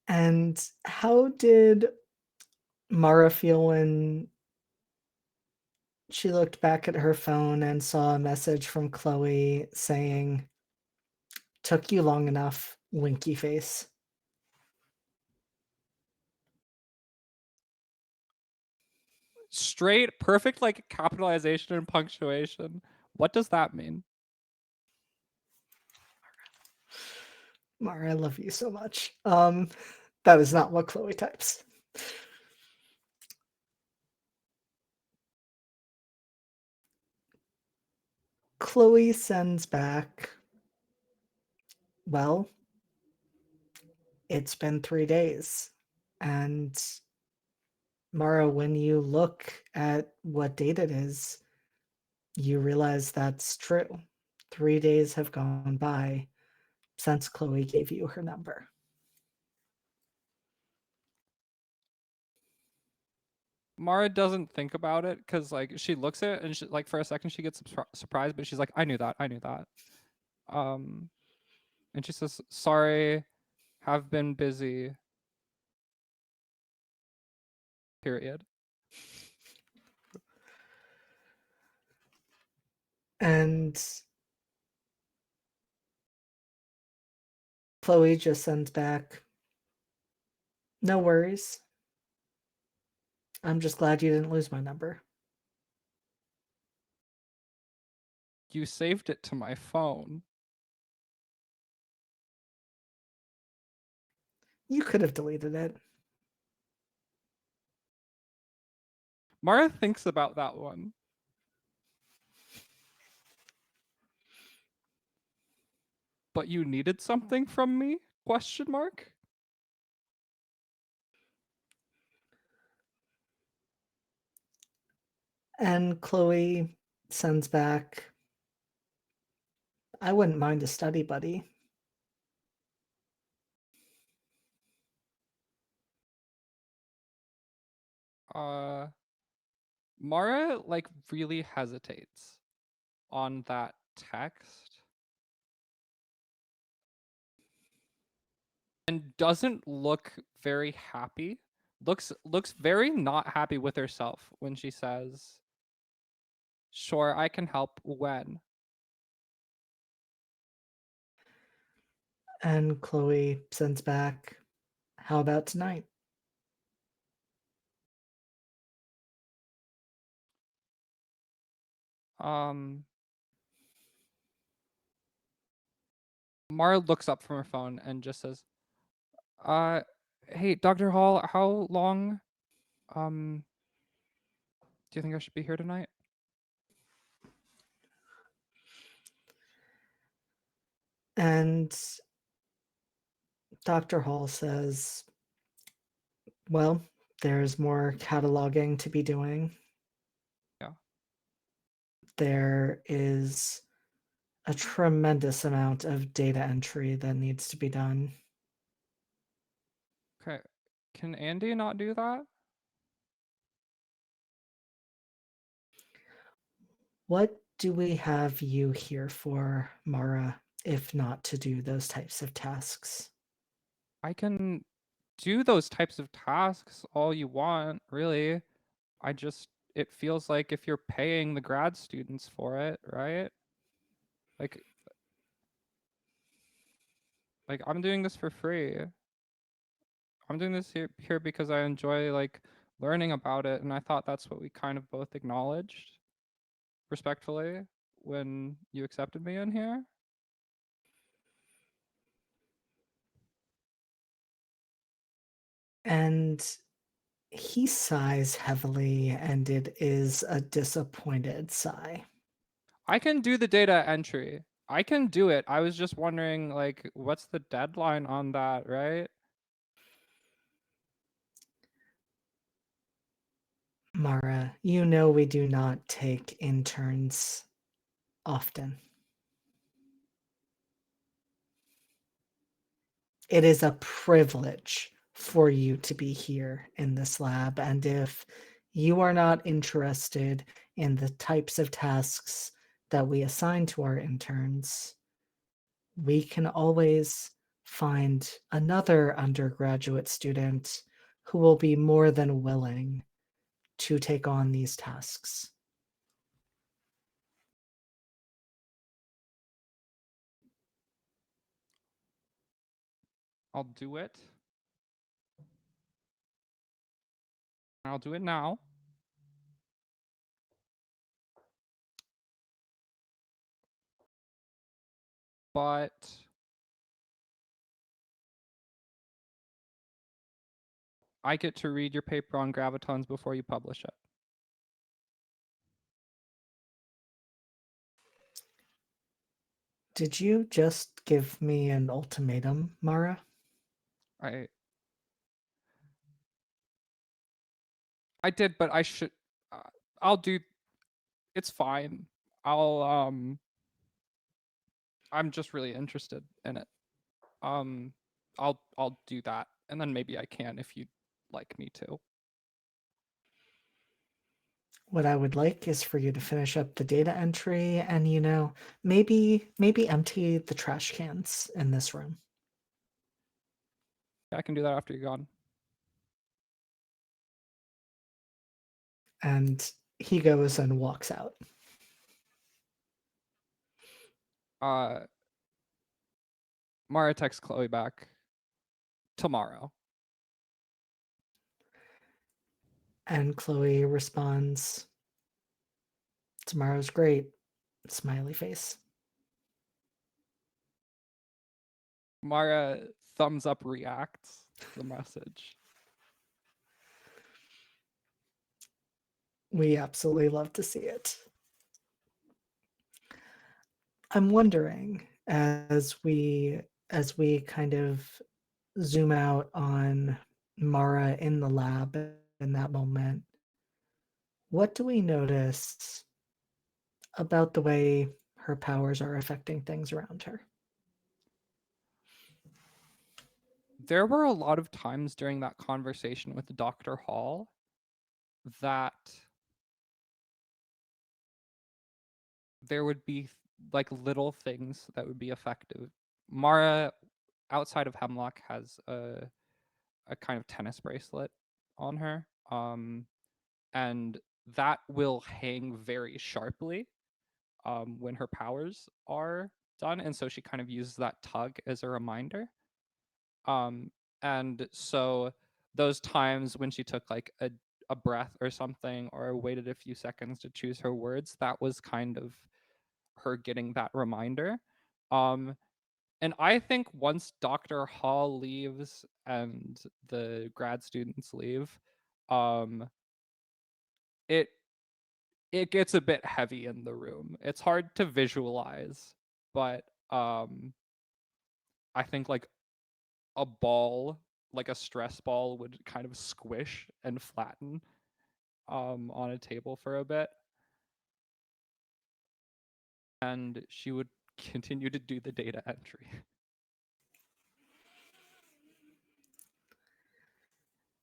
And how did Mara feel when she looked back at her phone and saw a message from Chloe saying, "Took you long enough, winky face"? Straight, perfect, like capitalization and punctuation. What does that mean? Mara, I love you so much. That is not what Chloe types. Chloe sends back, well, it's been 3 days. And Mara, when you look at what date it is, you realize that's true. 3 days have gone by since Chloe gave you her number. Mara doesn't think about it because like she looks at it and she, like for a second she gets surprised, but she's like, I knew that. And she says, sorry, have been busy. Period. And Chloe just sends back, no worries. I'm just glad you didn't lose my number. You saved it to my phone. You could have deleted it. Mara thinks about that one. But you needed something from me? Question mark? And Chloe sends back, I wouldn't mind a study buddy. Mara like really hesitates on that text and doesn't look very happy. Looks very not happy with herself when she says, "Sure, I can help when." And Chloe sends back, how about tonight? Mara looks up from her phone and just says, "Uh, hey, Dr. Hall, how long do you think I should be here tonight?" And Dr. Hall says, well, there's more cataloging to be doing. Yeah. There is a tremendous amount of data entry that needs to be done. Okay. Can Andy not do that? What do we have you here for, Mara, if not to do those types of tasks? I can do those types of tasks all you want, really. It feels like if you're paying the grad students for it, right? Like I'm doing this for free. I'm doing this here because I enjoy like learning about it, and I thought that's what we kind of both acknowledged respectfully when you accepted me in here. And he sighs heavily, and it is a disappointed sigh. I can do the data entry. I can do it. I was just wondering, like, what's the deadline on that, right? Mara, you know we do not take interns often. It is a privilege for you to be here in this lab, and if you are not interested in the types of tasks that we assign to our interns, we can always find another undergraduate student who will be more than willing to take on these tasks. I'll do it. I'll do it now. But I get to read your paper on gravitons before you publish it. Did you just give me an ultimatum, Mara? I did, but I should. I'll do. It's fine. I'm just really interested in it. I'll do that, and then maybe I can if you'd like me to. What I would like is for you to finish up the data entry and, maybe empty the trash cans in this room. I can do that after you're gone. And he goes and walks out. Mara texts Chloe back tomorrow. And Chloe responds, tomorrow's great, smiley face. Mara thumbs up reacts to the message. We absolutely love to see it. I'm wondering as we kind of zoom out on Mara in the lab in that moment, what do we notice about the way her powers are affecting things around her? There were a lot of times during that conversation with Dr. Hall that there would be like little things that would be effective. Mara, outside of Hemlock, has a kind of tennis bracelet on her, and that will hang very sharply when her powers are done, and so she kind of uses that tug as a reminder. Um, and so those times when she took like a breath or something, or waited a few seconds to choose her words, that was kind of her getting that reminder. Um, and I think once Dr. Hall leaves and the grad students leave, um, it it gets a bit heavy in the room. It's hard to visualize, but I think like a ball, like a stress ball, would kind of squish and flatten on a table for a bit, and she would continue to do the data entry.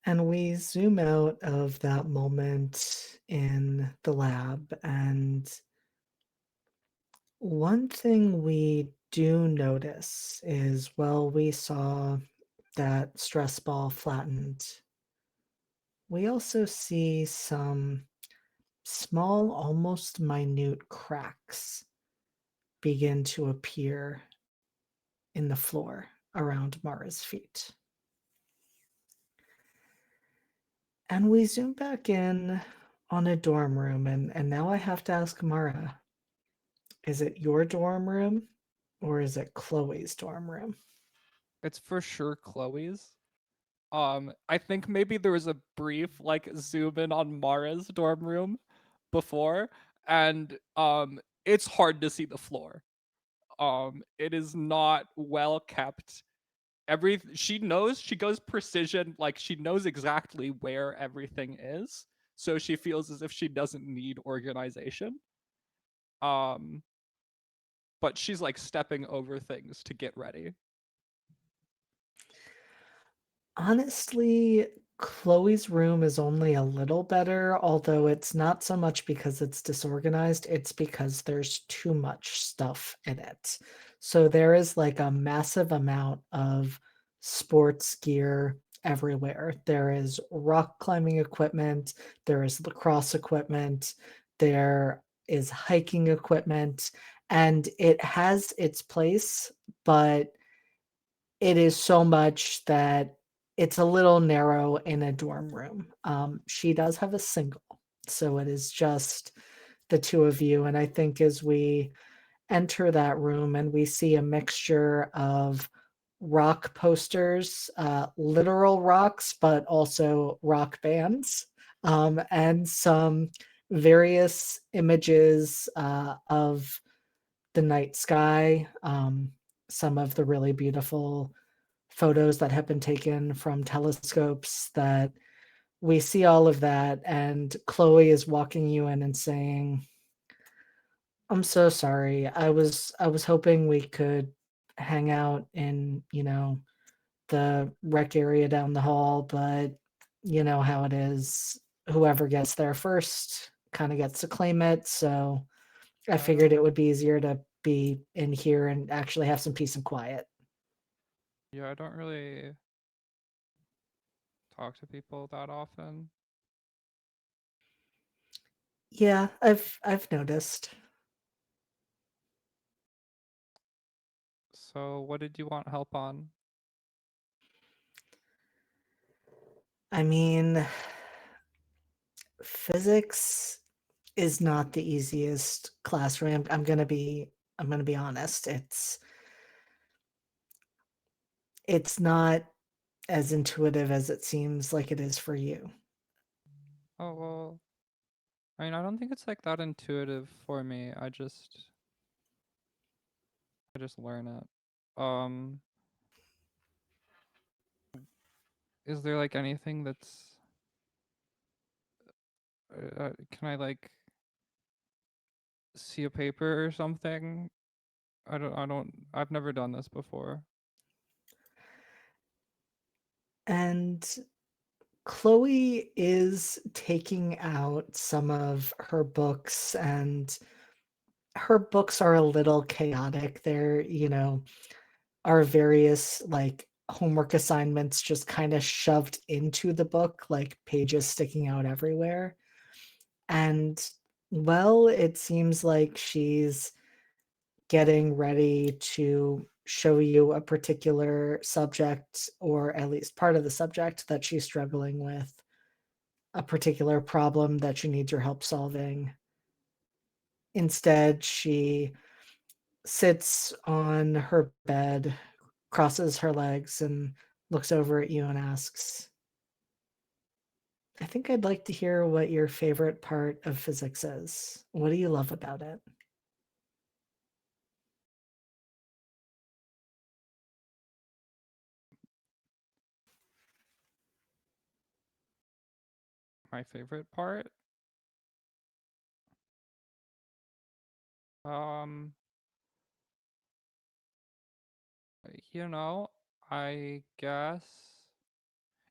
And we zoom out of that moment in the lab, and one thing we do notice is, well, we saw that stress ball flattened. We also see some small, almost minute cracks begin to appear in the floor around Mara's feet. And we zoom back in on a dorm room, and now I have to ask Mara, is it your dorm room or is it Chloe's dorm room? It's for sure Chloe's. I think maybe there was a brief like zoom in on Mara's dorm room before, and it's hard to see the floor. It is not well kept. She knows, she goes precision, like she knows exactly where everything is, so she feels as if she doesn't need organization. Um, but she's like stepping over things to get ready. Honestly, Chloe's room is only a little better, although it's not so much because it's disorganized, it's because there's too much stuff in it. So there is like a massive amount of sports gear everywhere. There is rock climbing equipment, there is lacrosse equipment, there is hiking equipment, and it has its place, but it is so much that it's a little narrow in a dorm room. She does have a single, so it is just the two of you. And I think as we enter that room and we see a mixture of rock posters, literal rocks, but also rock bands, and some various images of the night sky, some of the really beautiful photos that have been taken from telescopes, that we see all of that, and Chloe is walking you in and saying, I'm so sorry. I was hoping we could hang out in, the rec area down the hall, but you know how it is. Whoever gets there first kind of gets to claim it. So I figured it would be easier to be in here and actually have some peace and quiet. Yeah, I don't really talk to people that often. Yeah, I've noticed. So, what did you want help on? I mean, physics is not the easiest classroom. I'm gonna be honest. It's not as intuitive as it seems like it is for you. Oh, well, I mean, I don't think it's like that intuitive for me. I just learn it. Um, is there like anything that's can I like see a paper or something? I've never done this before. And Chloe is taking out some of her books, and her books are a little chaotic. There, are various like homework assignments just kind of shoved into the book, like pages sticking out everywhere. And well, it seems like she's getting ready to show you a particular subject, or at least part of the subject that she's struggling with, a particular problem that she needs your help solving. Instead, she sits on her bed, crosses her legs, and looks over at you and asks, I think I'd like to hear what your favorite part of physics is. What do you love about it? My favorite part? Um, you know, I guess.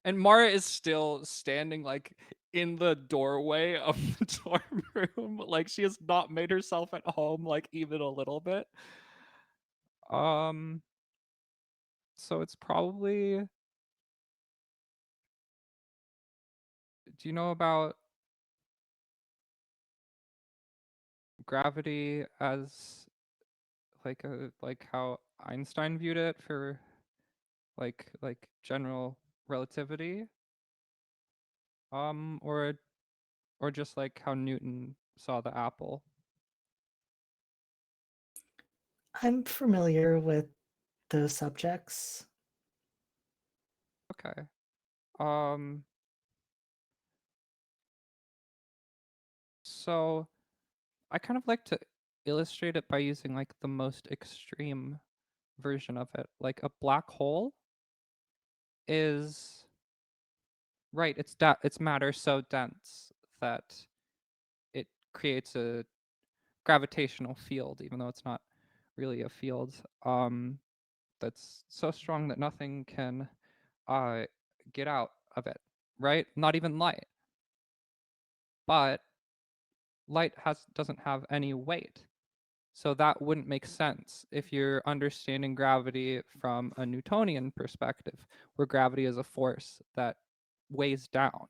And Mara is still standing like in the doorway of the dorm room. Like she has not made herself at home like even a little bit. Um, so it's probably, do you know about gravity as like how Einstein viewed it for like general relativity? Or just like how Newton saw the apple. I'm familiar with those subjects. Okay. Um, so I kind of like to illustrate it by using like the most extreme version of it. Like a black hole is right, it's matter so dense that it creates a gravitational field, even though it's not really a field. That's so strong that nothing can uh get out of it, right? Not even light. But light doesn't have any weight. So that wouldn't make sense if you're understanding gravity from a Newtonian perspective, where gravity is a force that weighs down,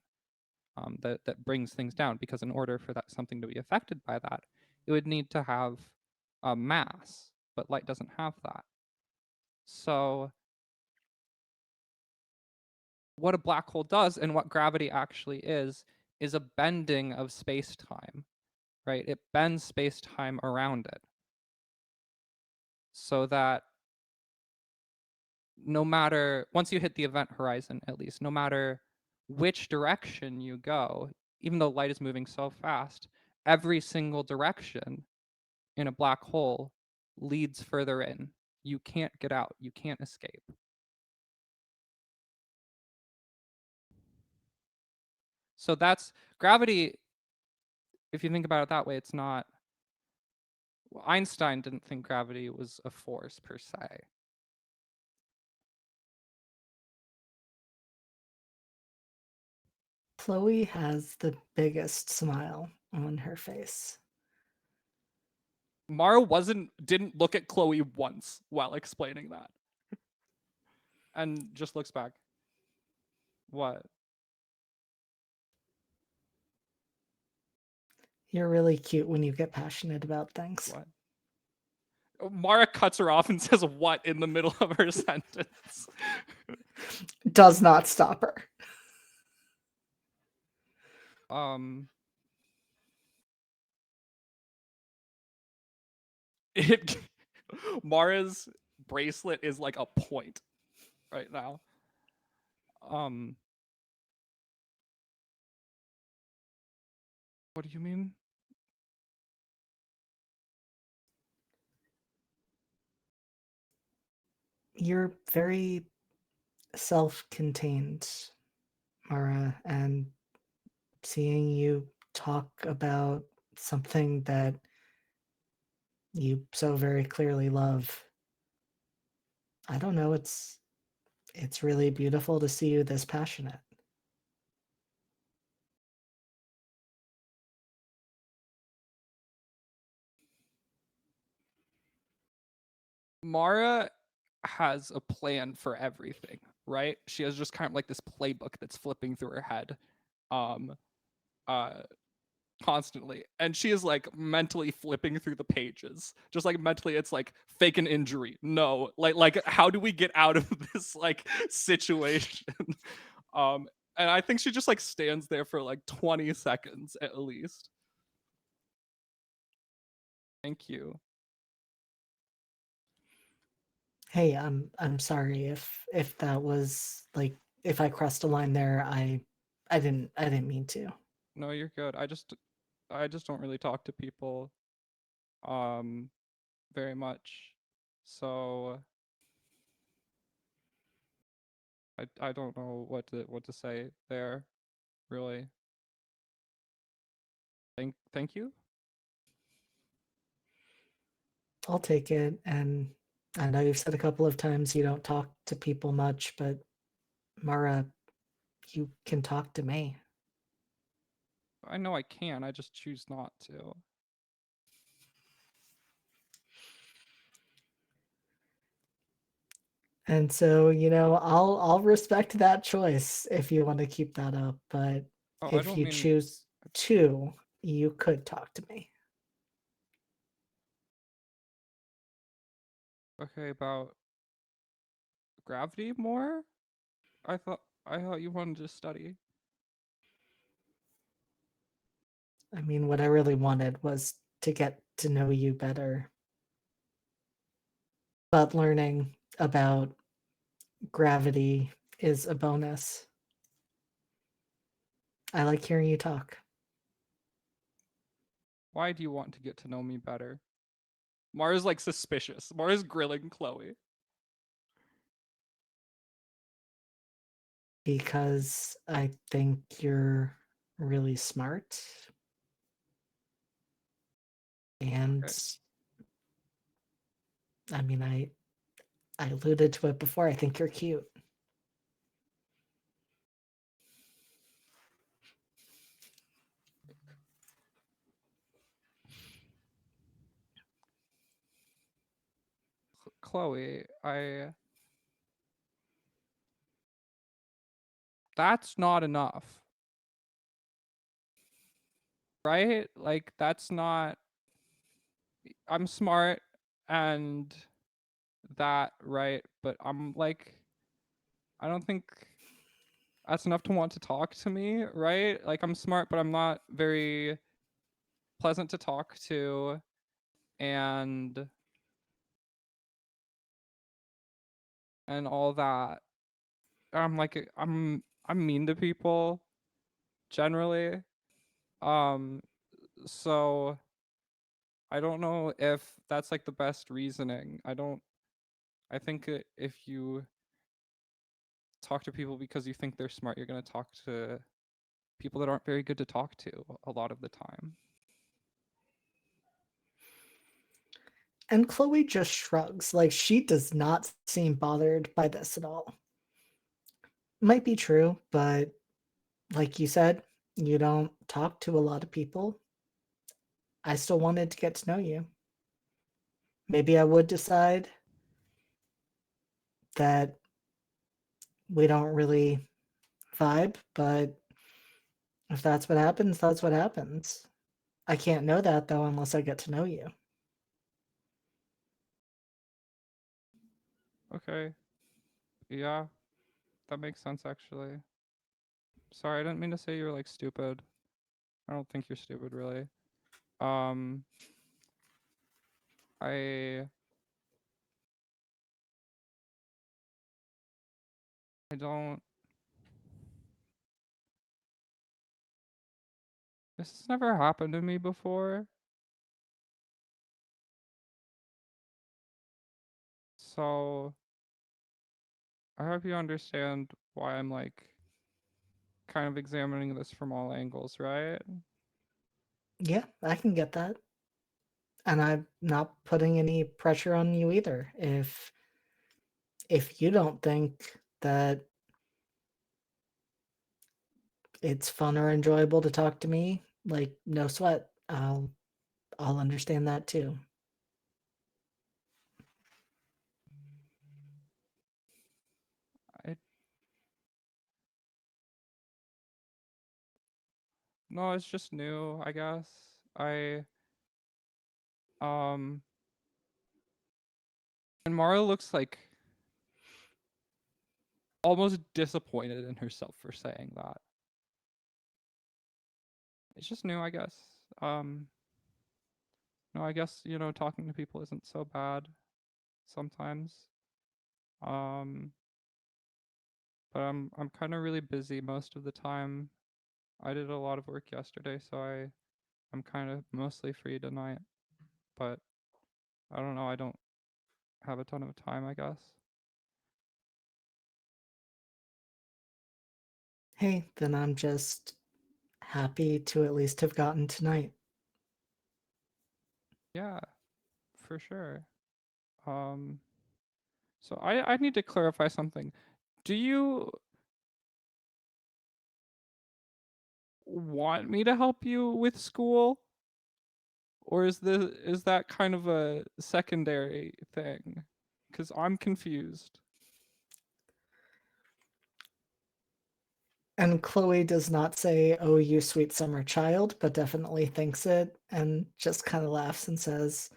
that brings things down. Because in order for that something to be affected by that, it would need to have a mass, but light doesn't have that. So what a black hole does and what gravity actually is a bending of space-time, right? It bends space-time around it so that no matter, once you hit the event horizon, at least, no matter which direction you go, even though light is moving so fast, every single direction in a black hole leads further in. You can't get out, you can't escape. So that's gravity. If you think about it that way, it's not, well, Einstein didn't think gravity was a force per se. Chloe has the biggest smile on her face. Mara didn't look at Chloe once while explaining that. And just looks back. What? You're really cute when you get passionate about things. What? Mara cuts her off and says what in the middle of her sentence. Does not stop her. It Mara's bracelet is like a point right now. What do you mean? You're very self-contained, Mara, and seeing you talk about something that you so very clearly love, I don't know, it's really beautiful to see you this passionate. Mara has a plan for everything, right? She has just kind of like this playbook that's flipping through her head um uh constantly, and she is like mentally flipping through the pages, just like mentally. It's like fake an injury, no, like how do we get out of this like situation? um and I think she just like stands there for like 20 seconds at least. Thank you. Hey, I'm sorry if that was like if I crossed a line there. I didn't mean to. No, you're good. I just don't really talk to people um very much, so I don't know what to say there, really. Thank you. I'll take it. And I know you've said a couple of times you don't talk to people much, but Mara, you can talk to me. I know I can, I just choose not to. And so, I'll respect that choice if you want to keep that up, but Oh, I if don't you mean choose to, you could talk to me. okay about gravity more? I thought you wanted to study. I mean, what I really wanted was to get to know you better. But learning about gravity is a bonus. I like hearing you talk. Why do you want to get to know me better? Mara's like suspicious. Mara's grilling Chloe. Because I think you're really smart. And Okay. I mean, I alluded to it before. I think you're cute. Chloe, I that's not enough. Right? Like that's not I'm smart and that, right? But I'm like I don't think that's enough to want to talk to me, right? Like I'm smart, but I'm not very pleasant to talk to, and all that. I'm like I'm mean to people generally. Um so I don't know if that's like the best reasoning. I think if you talk to people because you think they're smart, you're going to talk to people that aren't very good to talk to a lot of the time. And Chloe just shrugs, like she does not seem bothered by this at all. Might be true, but like you said, you don't talk to a lot of people. I still wanted to get to know you. Maybe I would decide that we don't really vibe, but if that's what happens, that's what happens. I can't know that though unless I get to know you. Okay. Yeah, that makes sense actually. Sorry, I didn't mean to say you were like stupid. I don't think you're stupid really. Um I I don't This has never happened to me before. So I hope you understand why I'm like kind of examining this from all angles, right? Yeah, I can get that. And I'm not putting any pressure on you either. If you don't think that it's fun or enjoyable to talk to me, like no sweat. I'll understand that too. I No, it's just new, I guess. Um and Mara looks like almost disappointed in herself for saying that. It's just new, I guess. Um no, I guess, talking to people isn't so bad sometimes. Um but I'm kind of really busy most of the time. I did a lot of work yesterday, so I'm kind of mostly free tonight. But I don't know, I don't have a ton of time, I guess. Hey, then I'm just happy to at least have gotten tonight. Yeah, for sure. Um so I need to clarify something. Do you want me to help you with school? Or is that kind of a secondary thing? Cuz I'm confused. And Chloe does not say, "Oh, you sweet summer child," but definitely thinks it and just kind of laughs and says,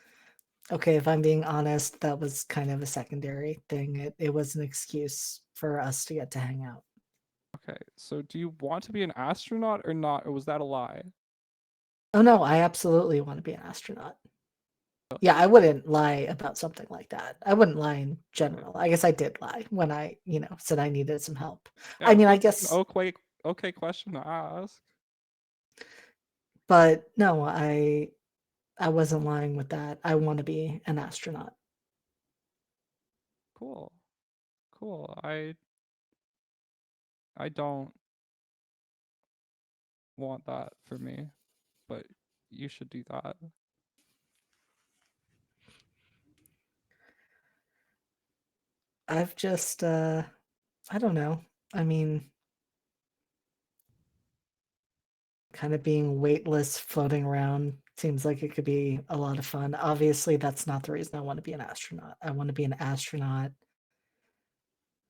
"Okay, if I'm being honest, that was kind of a secondary thing. It was an excuse for us to get to hang out." Okay, so do you want to be an astronaut or not, or was that a lie? Oh no, I absolutely want to be an astronaut. Yeah, I wouldn't lie about something like that. I wouldn't lie in general. I guess I did lie when I, said I needed some help. Yeah, I mean, I that's an guess, okay question to ask. but no, I wasn't lying with that. I want to be an astronaut. Cool. Cool. I don't want that for me, but you should do that. I've just I don't know. I mean, kind of being weightless floating around seems like it could be a lot of fun. Obviously, that's not the reason I want to be an astronaut. I want to be an astronaut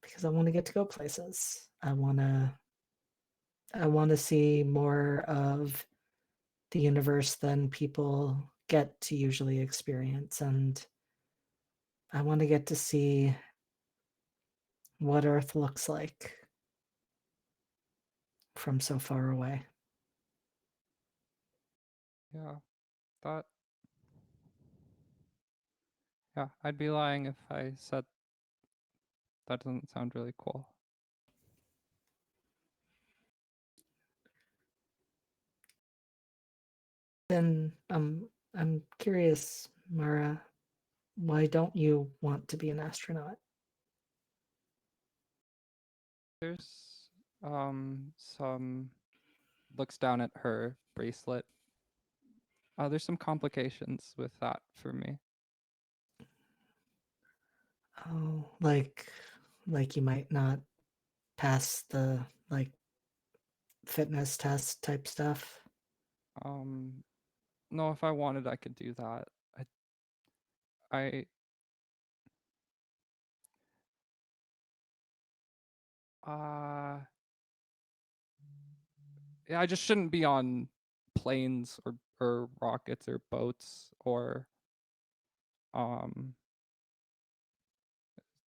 because I want to get to go places. I want to see more of the universe than people get to usually experience, and I want to get to see what Earth looks like from so far away. Yeah. That Yeah, I'd be lying if I said that doesn't sound really cool. Then I'm curious, Mara, why don't you want to be an astronaut? There's some looks down at her bracelet. There's some complications with that for me. Oh, like you might not pass the like fitness test type stuff. Um no, if I wanted I could do that. I uh yeah, I just shouldn't be on planes or rockets or boats or um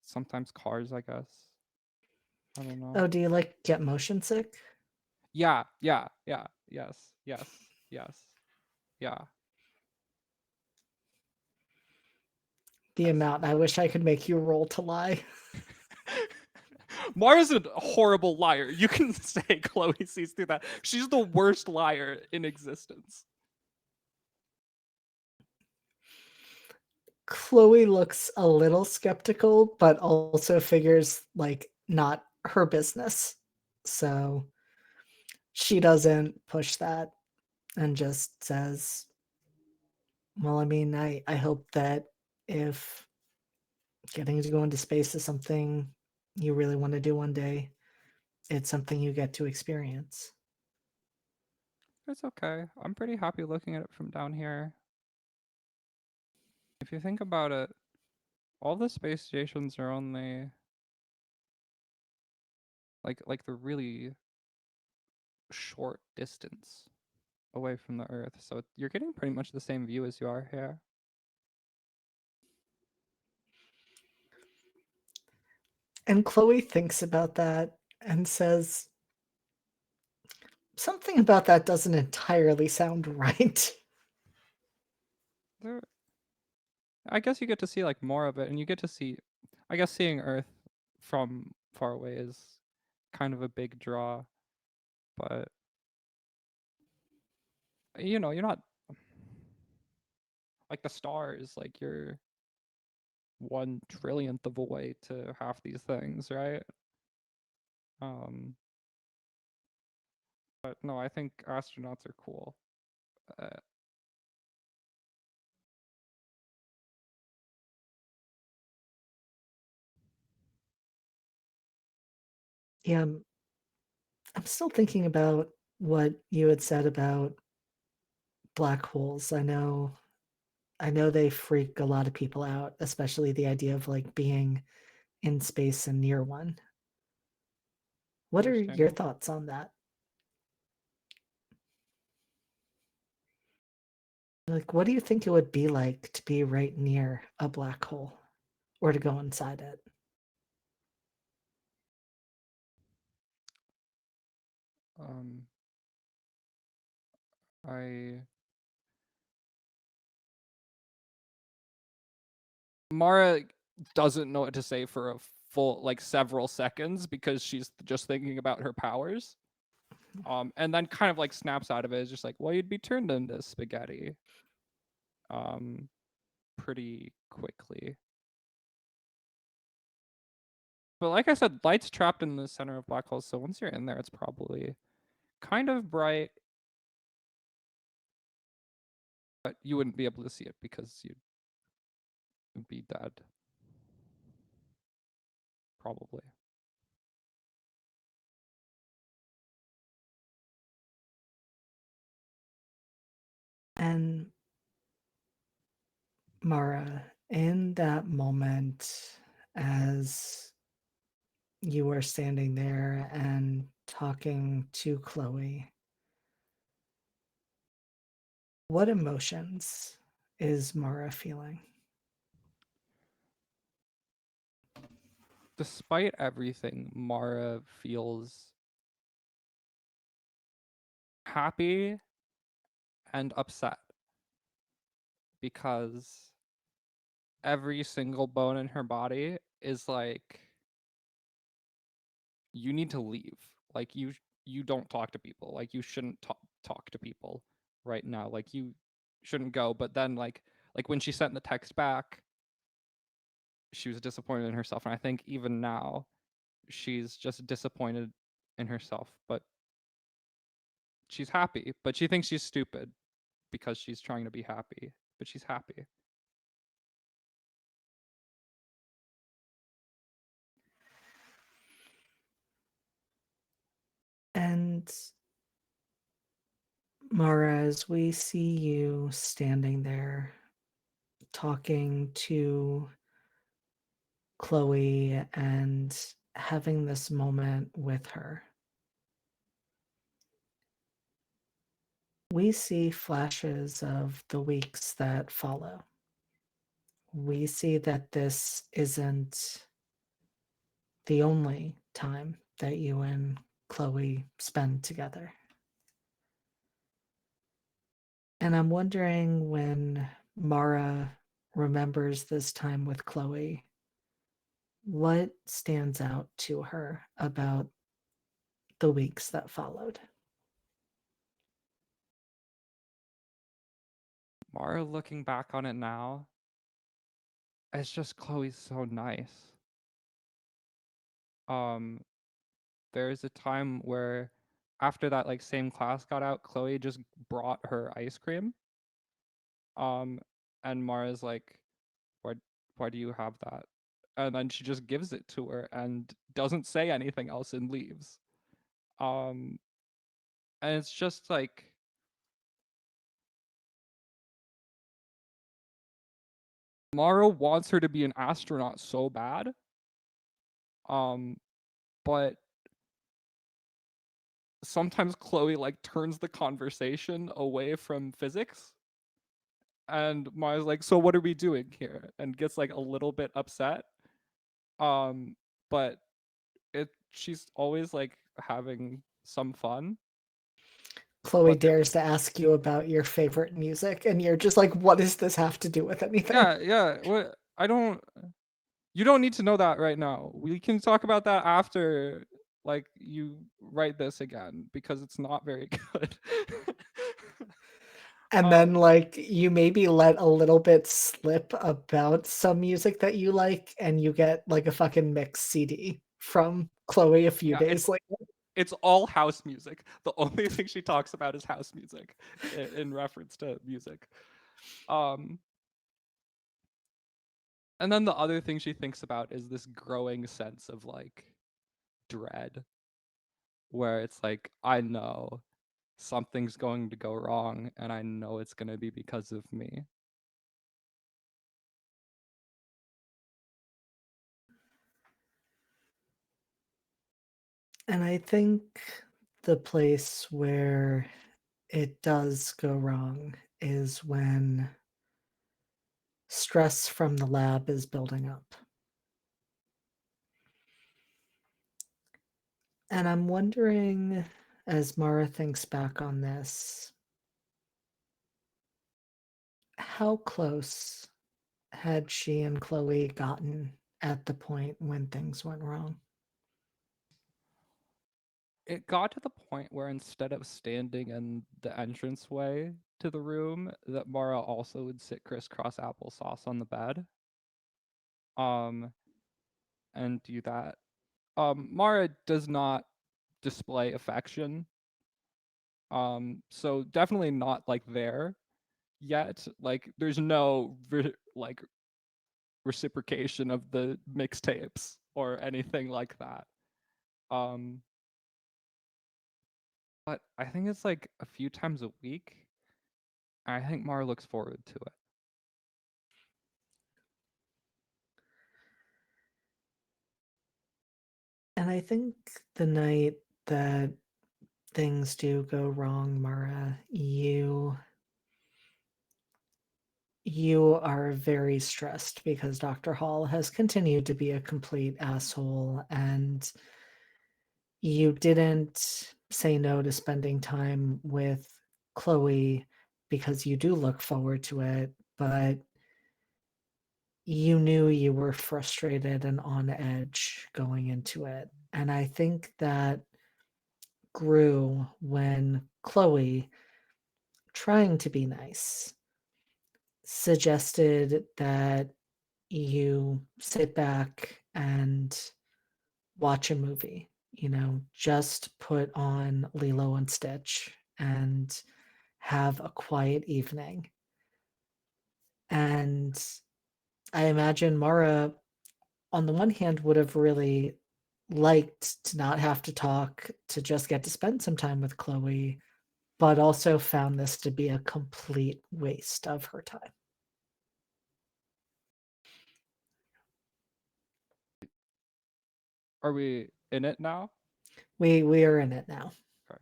sometimes cars, I guess. I don't know. Oh, do you like get motion sick? Yeah, yeah, yeah, yes, yes, yes, yeah, The yes. amount I wish I could make you roll to lie. Mara's a horrible liar. You can say Chloe sees through that. She's the worst liar in existence. Chloe looks a little skeptical, but also figures like not her business. So she doesn't push that and just says, well, I mean, I hope that if getting to go into space is something you really want to do one day, it's something you get to experience. It's okay. I'm pretty happy looking at it from down here. If you think about it, all the space stations are only like the really short distance away from the Earth, so you're getting pretty much the same view as you are here. And Chloe thinks about that and says, something about that doesn't entirely sound right. There, I guess you get to see like more of it, and you get to see, I guess seeing Earth from far away is kind of a big draw, but you're not like the stars, like you're 1/trillionth of a way to half these things, right? Um, but no, I think astronauts are cool. Uh, Yeah, I'm still thinking about what you had said about black holes. I know they freak a lot of people out, especially the idea of like being in space and near one. What are your Understandable. thoughts on that? Like, what do you think it would be like to be right near a black hole or to go inside it? Um, I Mara doesn't know what to say for a full like several seconds because she's just thinking about her powers. And then kind of like snaps out of it. Is just like, well, you'd be turned into spaghetti. Um, pretty quickly. But like I said, light's trapped in the center of black holes, so once you're in there, it's probably kind of bright, but you wouldn't be able to see it because you'd be dead. Probably. And Mara, in that moment, as you were standing there and talking to Chloe, what emotions is Mara feeling? Despite everything, Mara feels happy and upset because every single bone in her body is like, you need to leave. Like you don't talk to people. Like you shouldn't talk to people right now. Like you shouldn't go. But then like when she sent the text back, she was disappointed in herself, and I think even now she's just disappointed in herself, but she's happy, but she thinks she's stupid because she's trying to be happy, but she's happy. And Mara, as we see you standing there talking to Chloe and having this moment with her, we see flashes of the weeks that follow. We see that this isn't the only time that you and Chloe spend together. And I'm wondering, when Mara remembers this time with Chloe, what stands out to her about the weeks that followed? Mara looking back on it now, it's just Chloe's so nice. Um, there's a time where after that like same class got out, Chloe just brought her ice cream. Um, and Mara's like, why why do you have that? And then she just gives it to her and doesn't say anything else and leaves. Um, and it's just like Mara wants her to be an astronaut so bad. Um, but sometimes Chloe like turns the conversation away from physics, and Mara's like, "So what are we doing here?" and gets like a little bit upset. Um, but she's always like having some fun. Chloe But dares to ask you about your favorite music, and you're just like, what does this have to do with anything? yeah, what I don't you don't need to know that right now. We can talk about that after like you write this again because it's not very good. And then, like, you maybe let a little bit slip about some music that you like, and you get like a fucking mix CD from Chloe a few Yeah, days later. it's all house music. The only thing she talks about is house music in reference to music. Um, and then the other thing she thinks about is this growing sense of like dread, where it's like, I know something's going to go wrong, and I know it's going to be because of me. And I think the place where it does go wrong is when stress from the lab is building up. And I'm wondering, as Mara thinks back on this, how close had she and Chloe gotten at the point when things went wrong? It got to the point where instead of standing in the entranceway to the room, that Mara also would sit crisscross applesauce on the bed. Um, and do that. Mara does not display affection. So definitely not like there yet. Like there's no like reciprocation of the mixtapes or anything like that. Um, but I think it's like a few times a week. I think Mara looks forward to it. And I think the night that things do go wrong, Mara, you are very stressed because Dr. Hall has continued to be a complete asshole, and you didn't say no to spending time with Chloe because you do look forward to it, but you knew you were frustrated and on edge going into it. And I think that grew when Chloe, trying to be nice, suggested that you sit back and watch a movie, just put on Lilo and Stitch and have a quiet evening. And I imagine Mara, on the one hand, would have really liked to not have to talk, to just get to spend some time with Chloe, but also found this to be a complete waste of her time. Are we in it now? We are in it now. Okay.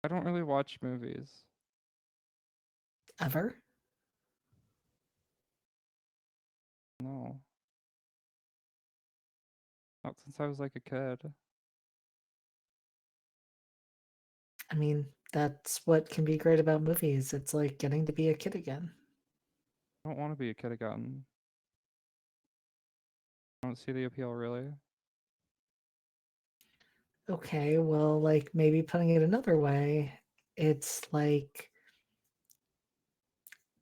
I don't really watch movies. Ever? No. Not since I was like a kid. I mean, that's what can be great about movies. It's like getting to be a kid again. I don't want to be a kid again. I don't see the appeal really. Okay, well, like maybe putting it another way, it's like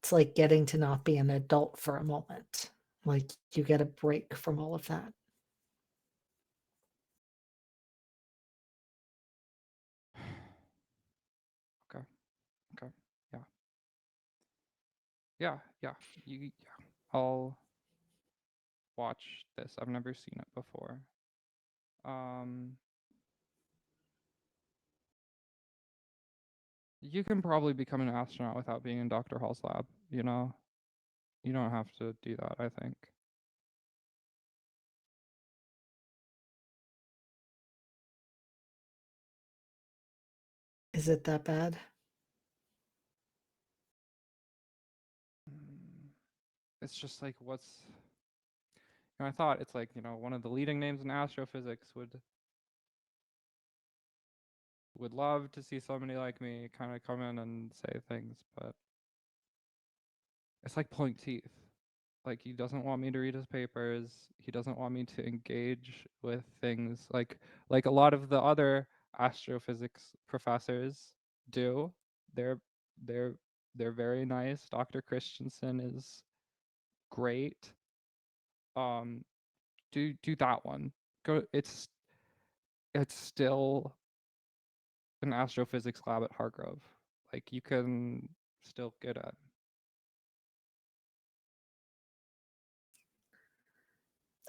it's like getting to not be an adult for a moment. Like you get a break from all of that. Okay. Okay. Yeah. Yeah. Yeah. Yeah. I'll watch this. I've never seen it before. You can probably become an astronaut without being in Dr. Hall's lab, you know? You don't have to do that, I think. Is it that bad? It's just like I thought it's like, one of the leading names in astrophysics would love to see somebody like me kind of come in and say things, but it's like pulling teeth. Like he doesn't want me to read his papers. He doesn't want me to engage with things like a lot of the other astrophysics professors do. They're they're they're very nice. Dr. Christensen is great. Um do that one. Go it's still an astrophysics lab at Hargrove. Like you can still get at.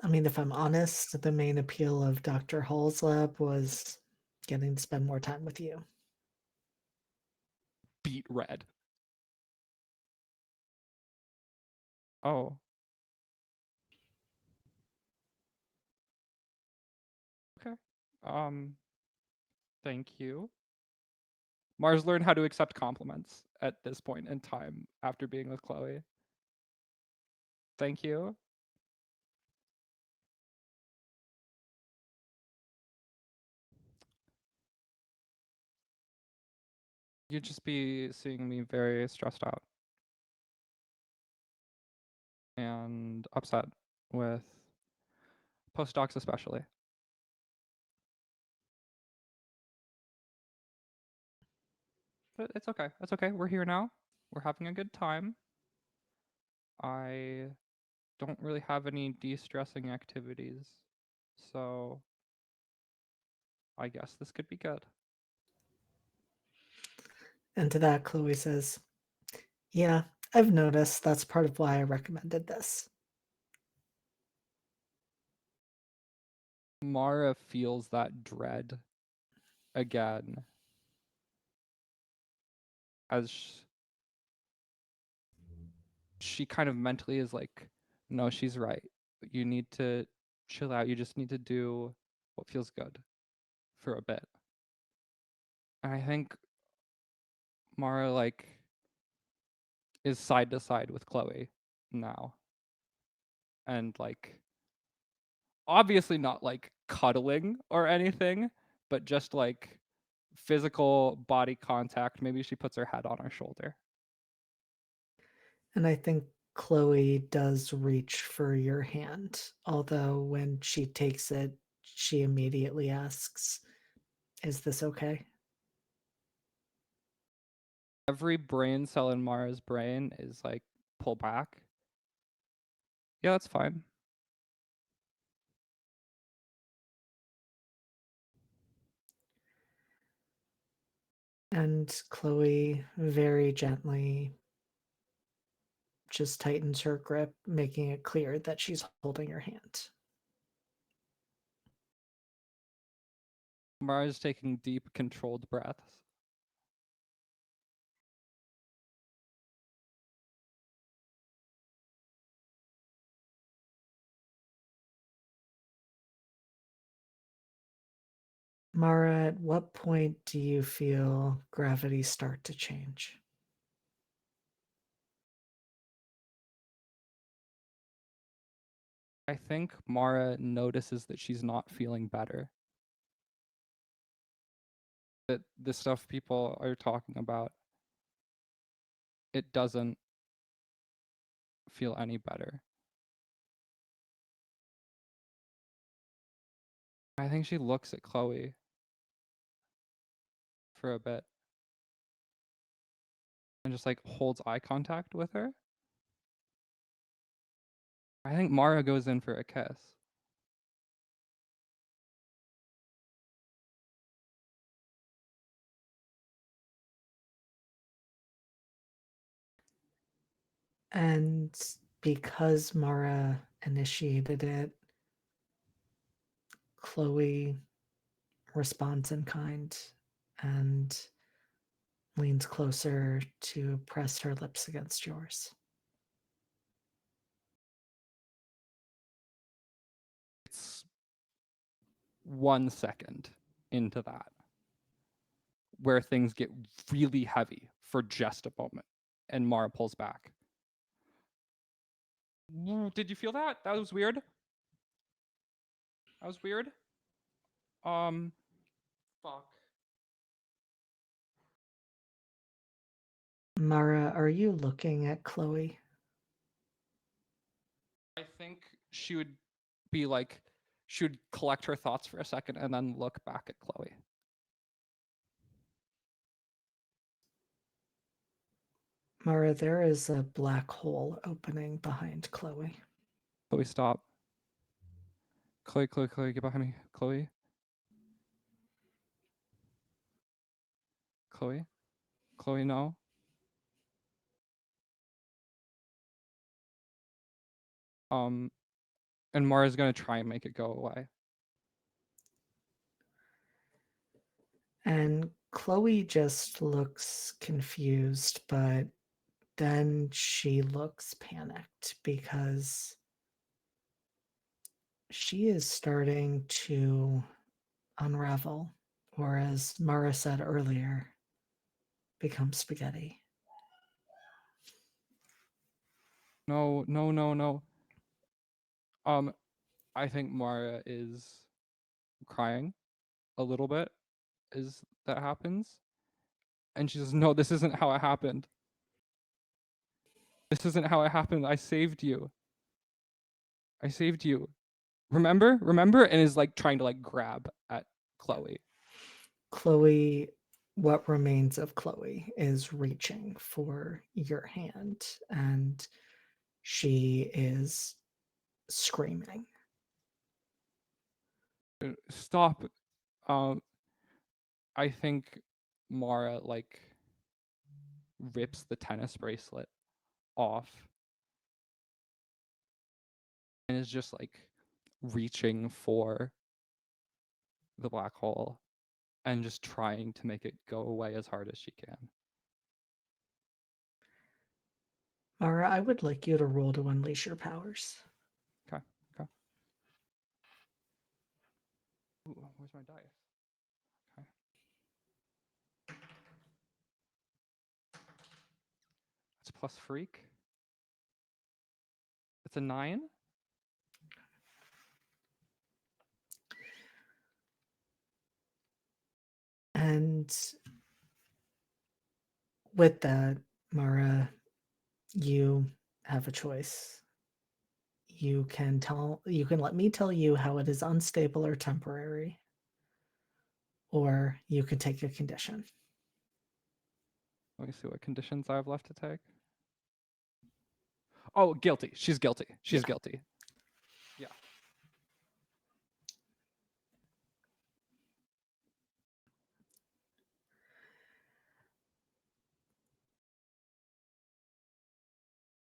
I mean, if I'm honest, the main appeal of Dr. Hall's lab was getting to spend more time with you. Beat red. Oh. Okay. Thank you. Mars learned how to accept compliments at this point in time after being with Chloe. Thank you. You'd just be seeing me very stressed out and upset with postdocs especially. But it's okay. It's okay. We're here now. We're having a good time. I don't really have any de-stressing activities. So I guess this could be good. And to that, Chloe says, yeah, I've noticed that's part of why I recommended this. Mara feels that dread again as she kind of mentally is like, no, she's right. You need to chill out. You just need to do what feels good for a bit. And I think Mara like is side to side with Chloe now. And like obviously not like cuddling or anything, but just like physical body contact. Maybe she puts her head on her shoulder. And I think Chloe does reach for your hand, although when she takes it, she immediately asks, is this okay? Every brain cell in Mara's brain is like, pull back. Yeah, that's fine. And Chloe very gently just tightens her grip, making it clear that she's holding your hand. Mara's taking deep, controlled breaths. Mara, at what point do you feel gravity start to change? I think Mara notices that she's not feeling better. That the stuff people are talking about, it doesn't feel any better. I think she looks at Chloe for a bit and just like holds eye contact with her. I think Mara goes in for a kiss. And because Mara initiated it, Chloe responds in kind and leans closer to press her lips against yours. It's 1 second into that where things get really heavy for just a moment and Mara pulls back. Did you feel that? That was weird. That was weird. Fuck. Mara, are you looking at Chloe? I think she would be like, she would collect her thoughts for a second and then look back at Chloe. Mara, there is a black hole opening behind Chloe. Chloe, stop. Chloe, get behind me. Chloe. Chloe, no. And Mara's gonna try and make it go away. And Chloe just looks confused, but then she looks panicked because she is starting to unravel, or as Mara said earlier, become spaghetti. No. I think Mara is crying a little bit as that happens. And she says, no, this isn't how it happened. This isn't how it happened. I saved you. Remember? And is like trying to like grab at Chloe. Chloe, what remains of Chloe is reaching for your hand, and she is screaming. Stop. I think Mara like rips the tennis bracelet off and is just like reaching for the black hole and just trying to make it go away as hard as she can. Mara, I would like you to roll to unleash your powers. Okay. Ooh, where's my dice? Okay. It's plus freak. It's a 9. And with that, Mara, you have a choice. You can let me tell you how it is unstable or temporary, or you could take a condition. Let me see what conditions I have left to take. Oh, guilty. She's guilty. She's guilty. Yeah.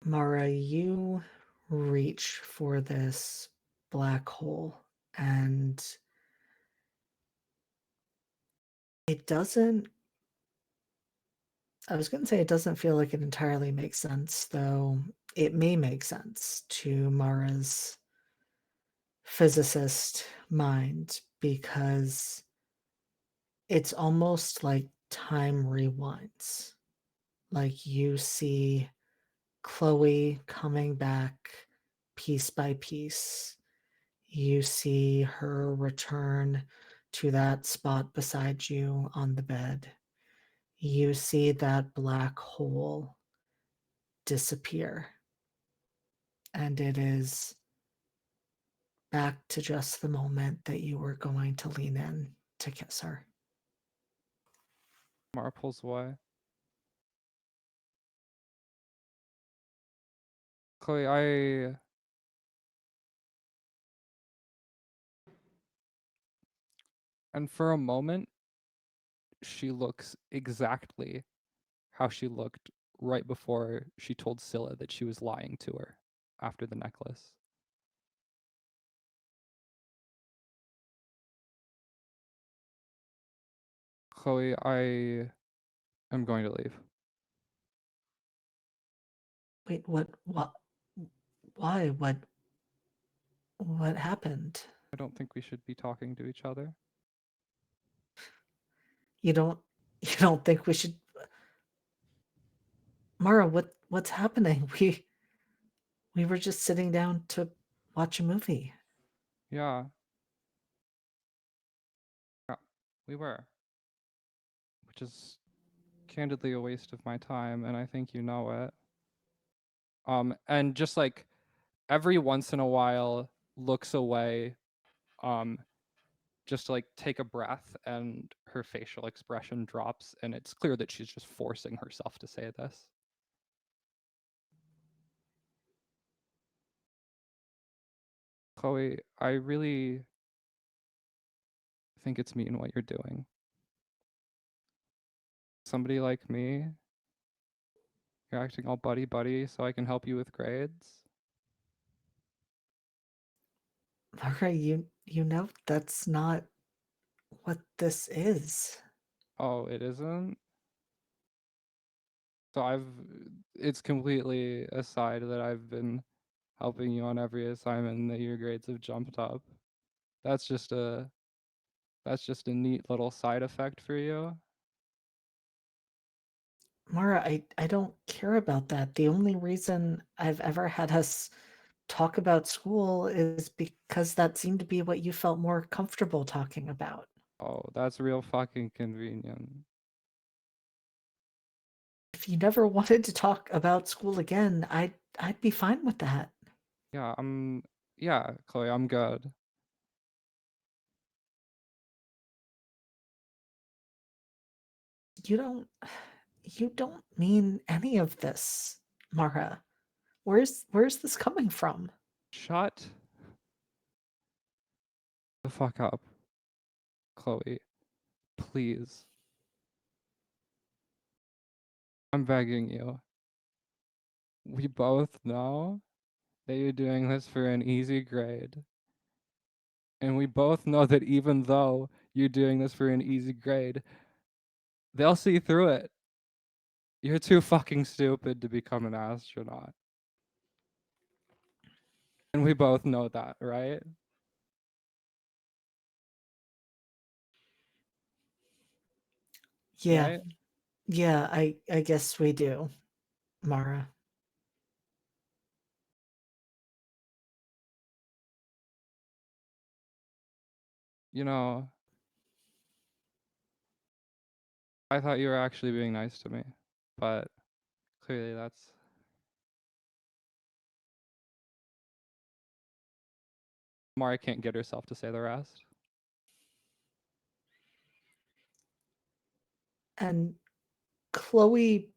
Mara, you reach for this black hole, and it doesn't. I was going to say it doesn't feel like it entirely makes sense, though it may make sense to Mara's physicist mind, because it's almost like time rewinds. Like you see Chloe coming back piece by piece. You see her return to that spot beside you on the bed. You see that black hole disappear. And it is back to just the moment that you were going to lean in to kiss her. Mara pulls away. Chloe, and for a moment, she looks exactly how she looked right before she told Scylla that she was lying to her after the necklace. Chloe, I am going to leave. Wait, what, why, what happened? I don't think we should be talking to each other. You don't, you don't think we should, Mara, what's happening? We were just sitting down to watch a movie. Yeah. Yeah, we were. Which is candidly a waste of my time, and I think you know it. And just like every once in a while looks away, just to like take a breath, and her facial expression drops, and it's clear that she's just forcing herself to say this. Chloe, I really think it's mean what you're doing. Somebody like me, you're acting all buddy buddy so I can help you with grades. Mara, you know that's not what this is. Oh, it isn't? So it's completely aside that I've been helping you on every assignment and that your grades have jumped up. That's just a neat little side effect for you. Mara, I don't care about that. The only reason I've ever had us talk about school is because that seemed to be what you felt more comfortable talking about. Oh, that's real fucking convenient. If you never wanted to talk about school again, I'd be fine with that. Yeah, yeah, Chloe, I'm good. You don't you don't mean any of this, Mara. Where's this coming from? Shut the fuck up, Chloe. Please. I'm begging you. We both know that you're doing this for an easy grade. And we both know that even though you're doing this for an easy grade, they'll see through it. You're too fucking stupid to become an astronaut. And we both know that, right? Yeah. Right? Yeah, I guess we do, Mara. You know, I thought you were actually being nice to me, but clearly that's Mara can't get herself to say the rest. And Chloe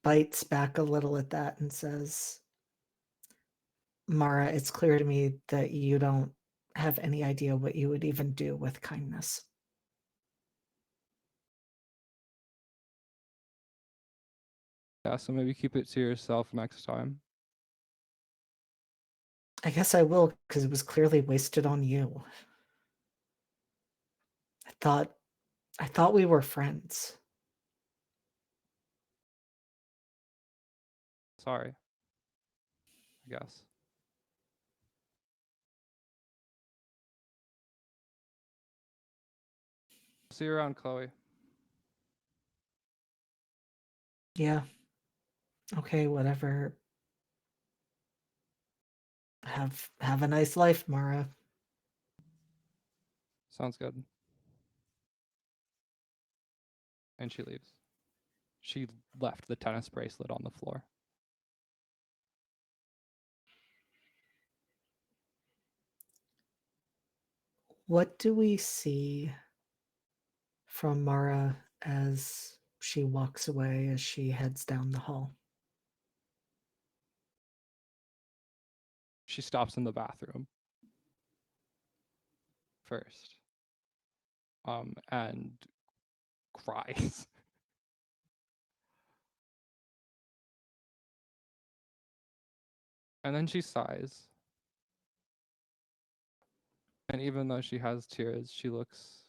bites back a little at that and says, Mara, it's clear to me that you don't have any idea what you would even do with kindness. Yeah, so maybe keep it to yourself next time. I guess I will, because it was clearly wasted on you. I thought we were friends. Sorry, I guess. See you around, Chloe. Yeah. Okay, whatever. Have a nice life, Mara. Sounds good. And she leaves. She left the tennis bracelet on the floor. What do we see from Mara as she walks away, as she heads down the hall? She stops in the bathroom first. And cries. And then she sighs. And even though she has tears, she looks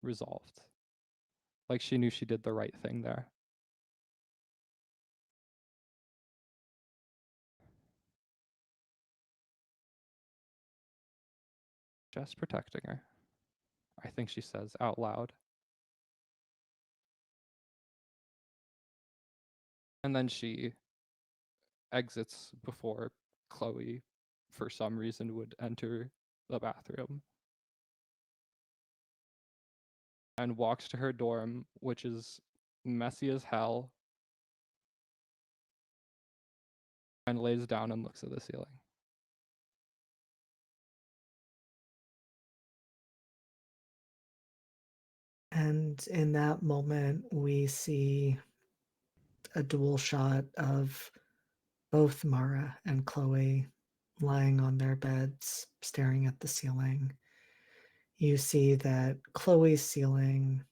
resolved. Like she knew she did the right thing there. Just protecting her, I think she says out loud. And then she exits before Chloe, for some reason, would enter the bathroom and walks to her dorm, which is messy as hell, and lays down and looks at the ceiling. And in that moment, we see a dual shot of both Mara and Chloe lying on their beds, staring at the ceiling. You see that Chloe's ceiling,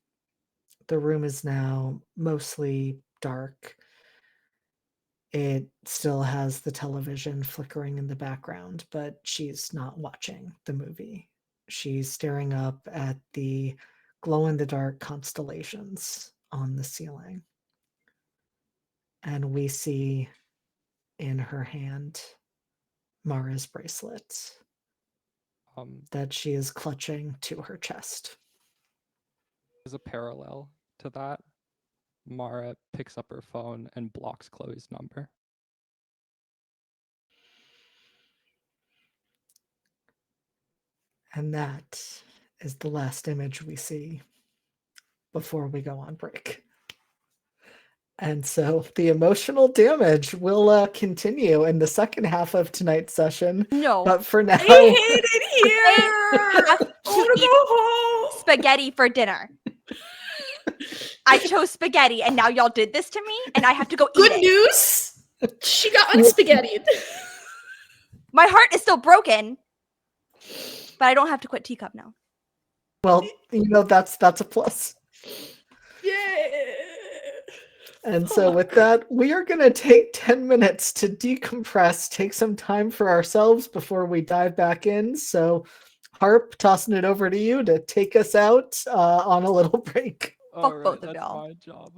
the room is now mostly dark. It still has the television flickering in the background, but she's not watching the movie. She's staring up at the glow in the dark constellations on the ceiling. And we see in her hand Mara's bracelet that she is clutching to her chest. As a parallel to that, Mara picks up her phone and blocks Chloe's number. And that is the last image we see before we go on break. And so the emotional damage will continue in the second half of tonight's session. No. But for now, I hate it here. have I want to eat go home. spaghetti for dinner. I chose spaghetti, and now y'all did this to me, and I have to go eat Good it. news. She got unspaghettied. My heart is still broken, but I don't have to quit Teacup now. well, that's a plus. Yeah. And so with that, we are going to take 10 minutes to decompress, take some time for ourselves before we dive back in. So Harp, tossing it over to you to take us out on a little break. Fuck both of y'all. That's my job.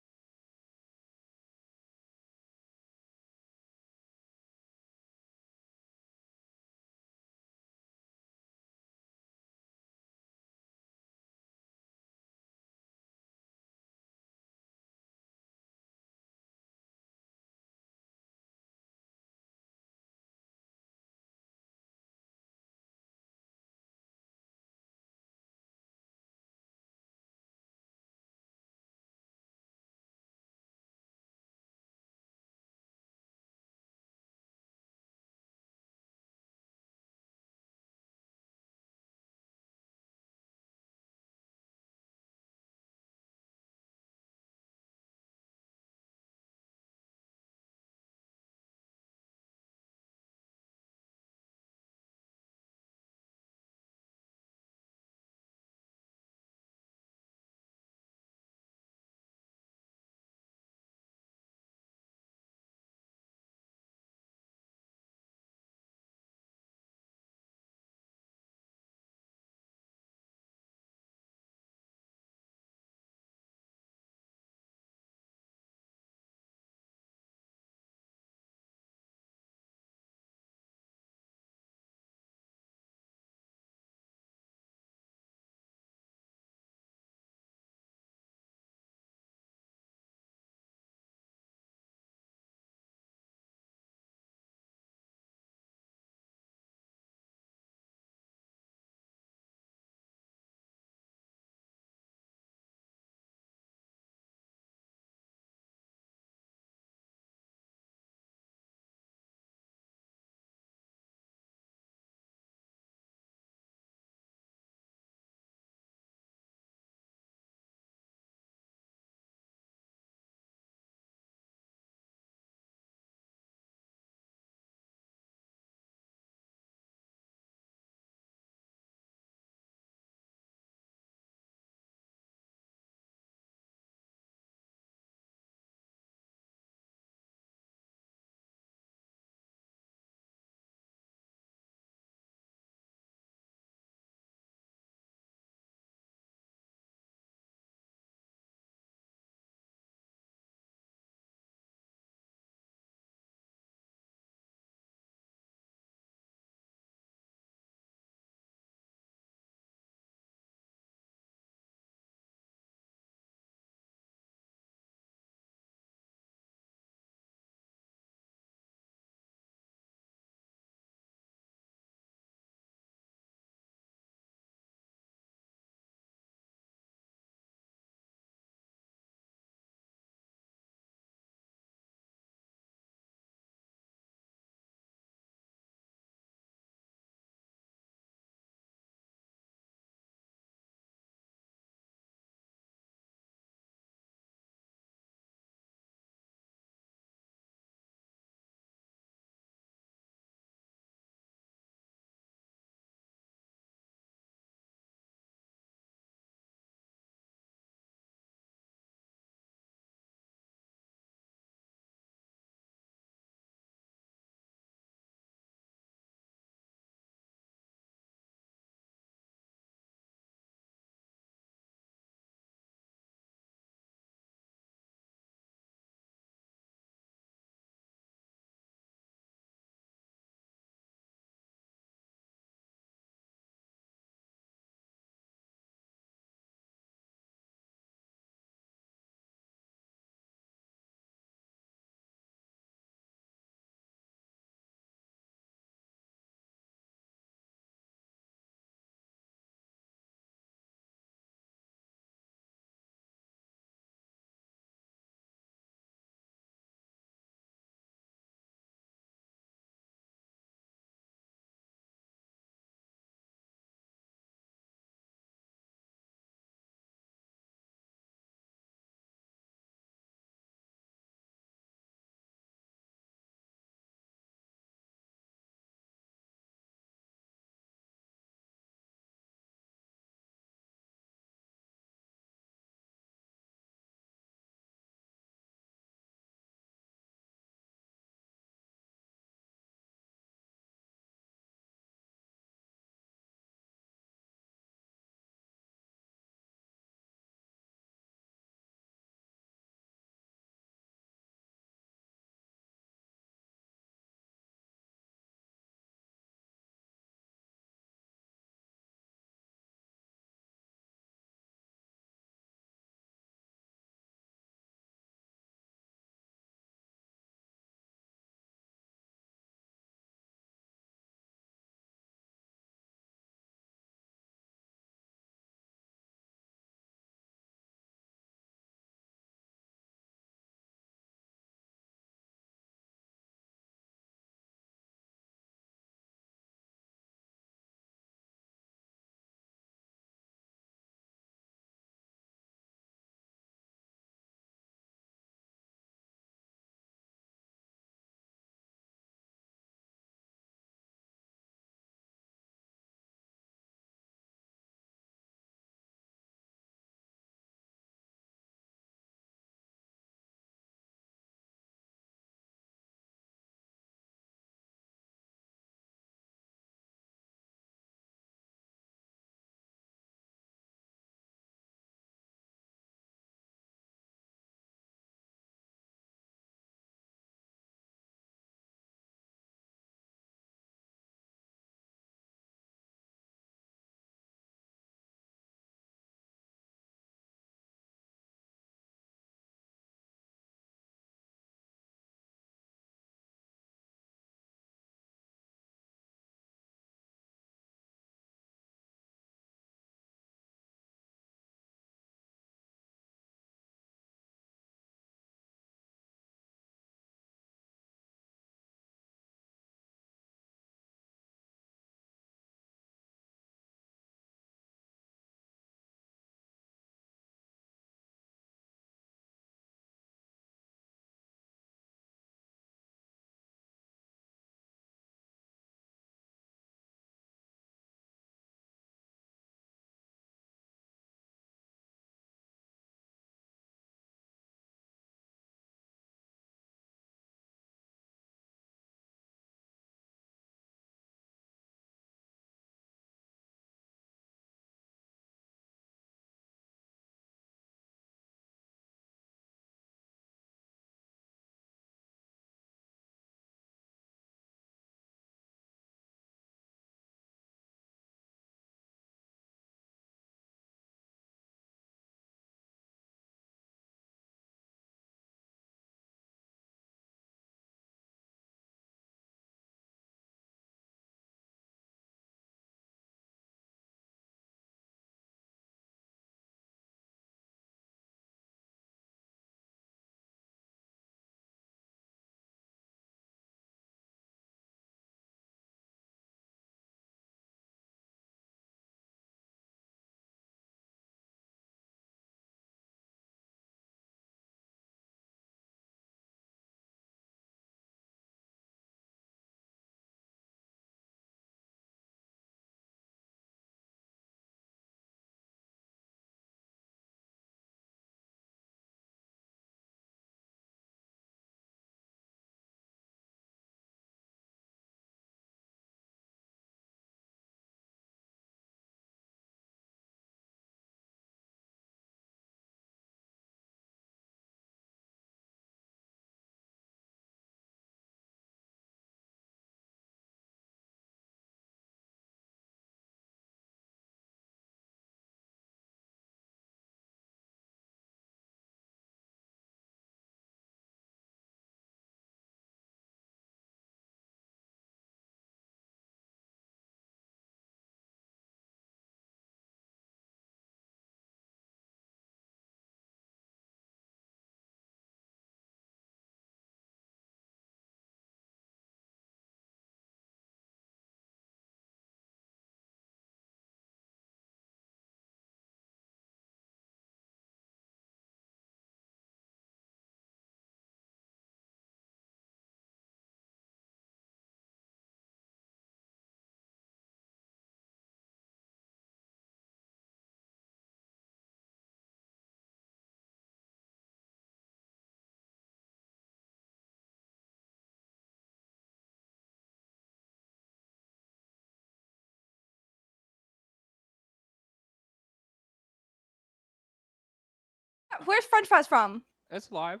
Where's French fries from? It's live.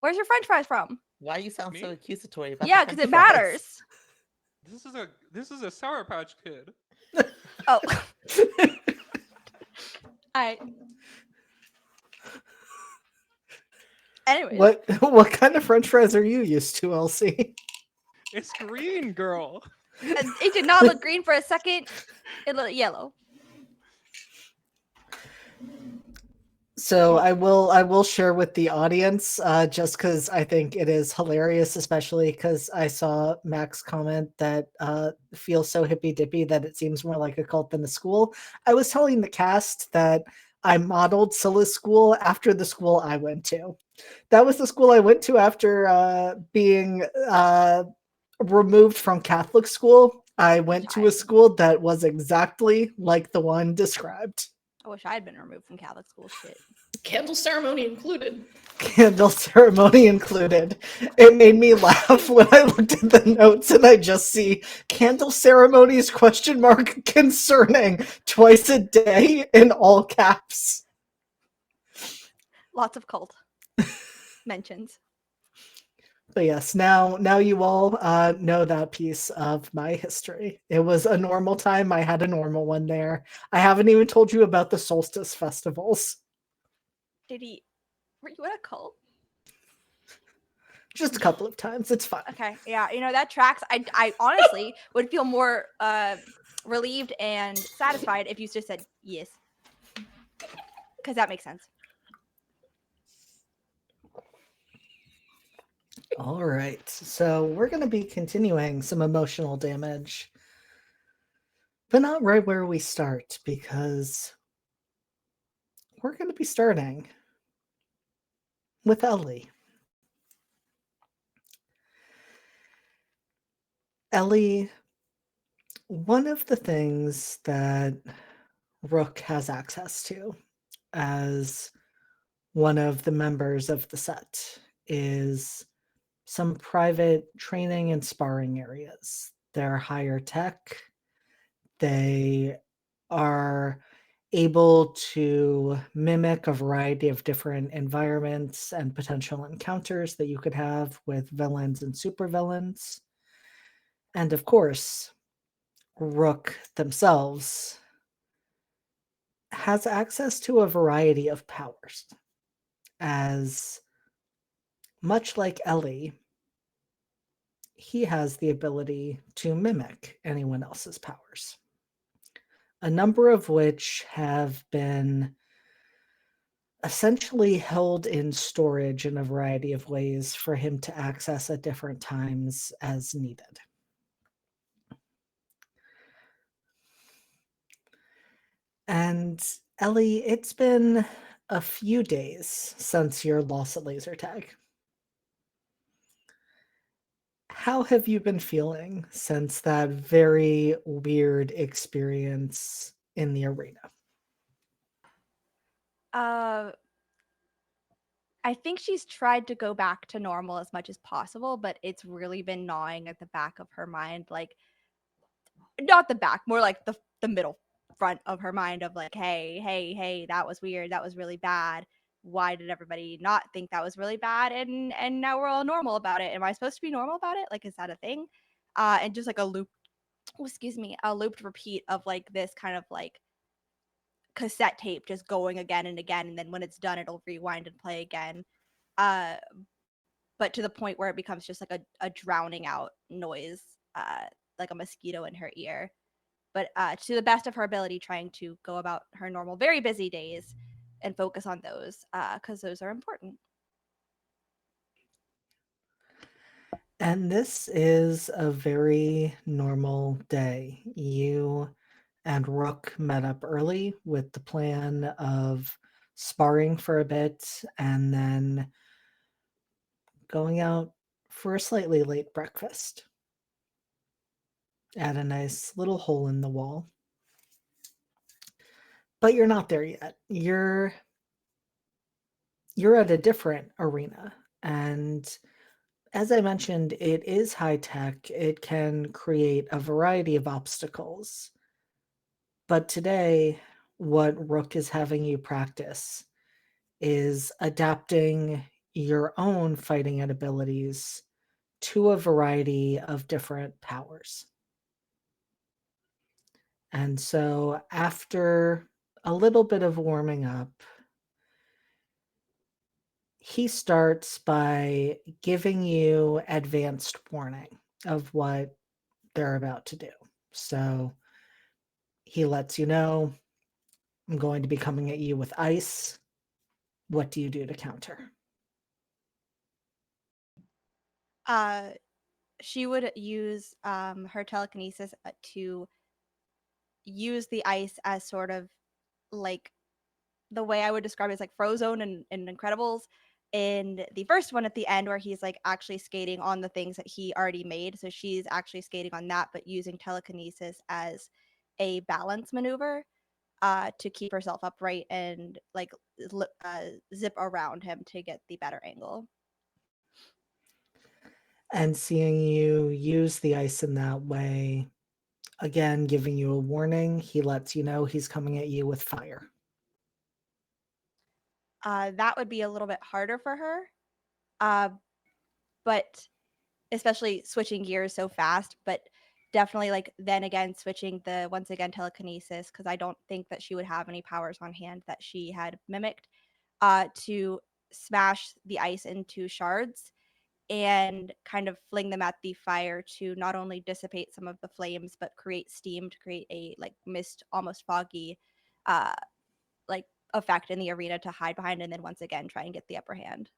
Where's your French fries from? Why you sound so Me? accusatory about Yeah, the because French it fries? matters. This is a Sour Patch Kid. Oh. I. Anyways, what kind of French fries are you used to, Elsie? It's green, girl. it did not look green for a second. It looked yellow. So I will share with the audience, just because I think it is hilarious, especially because I saw Max comment that feels so hippy dippy that it seems more like a cult than a school. I was telling the cast that I modeled Scylla's school after the school I went to. That was the school I went to after being removed from Catholic school. I went to a school that was exactly like the one described. I wish I had been removed from Catholic school. Shit. Candle ceremony included. Candle ceremony included. It made me laugh when I looked at the notes and I just see candle ceremonies question mark concerning twice a day in all caps. Lots of cult mentions. But yes, now you all know that piece of my history. It was a normal time. I had a normal one there. I haven't even told you about the solstice festivals. Did he? Were you in a cult? Just a couple of times. It's fine. Okay, yeah, that tracks. I honestly would feel more relieved and satisfied if you just said yes, because that makes sense. All right. So we're going to be continuing some emotional damage, but not right where we start, because we're going to be starting with Ellie. Ellie, one of the things that Rook has access to as one of the members of the set is some private training and sparring areas. They're higher tech. They are able to mimic a variety of different environments and potential encounters that you could have with villains and supervillains. And of course, Rook themselves has access to a variety of powers, as much like Ellie, he has the ability to mimic anyone else's powers, a number of which have been essentially held in storage in a variety of ways for him to access at different times as needed. And Ellie, it's been a few days since your loss at laser tag. How have you been feeling since that very weird experience in the arena? I think she's tried to go back to normal as much as possible, but it's really been gnawing at the back of her mind, like not the back, more like the middle front of her mind of like, hey, that was weird, that was really bad. Why did everybody not think that was really bad? And now we're all normal about it. Am I supposed to be normal about it? Like, is that a thing? And just like a loop, a looped repeat of like this kind of like cassette tape just going again and again, and then when it's done it'll rewind and play again, uh but to the point where it becomes just like a drowning out noise, like a mosquito in her ear. But to the best of her ability, trying to go about her normal very busy days and focus on those, because those are important. And this is a very normal day. You and Rook met up early with the plan of sparring for a bit and then going out for a slightly late breakfast at a nice little hole in the wall. But you're not there yet. You're at a different arena, and as I mentioned, it is high tech. It can create a variety of obstacles. But today, what Rook is having you practice is adapting your own fighting abilities to a variety of different powers. And so, after a little bit of warming up, he starts by giving you advanced warning of what they're about to do. So, he lets you know, I'm going to be coming at you with ice. What do you do to counter? She would use her telekinesis to use the ice as sort of like the way I would describe it is like Frozone and Incredibles. In the first one at the end, where he's like actually skating on the things that he already made. So she's actually skating on that, but using telekinesis as a balance maneuver to keep herself upright and like zip around him to get the better angle. And seeing you use the ice in that way, again, giving you a warning, he lets you know he's coming at you with fire. That would be a little bit harder for her. But especially switching gears so fast, but definitely like then again switching the once again telekinesis because I don't think that she would have any powers on hand that she had mimicked to smash the ice into shards and kind of fling them at the fire to not only dissipate some of the flames but create steam to create a like mist almost foggy uh like effect in the arena to hide behind and then once again try and get the upper hand.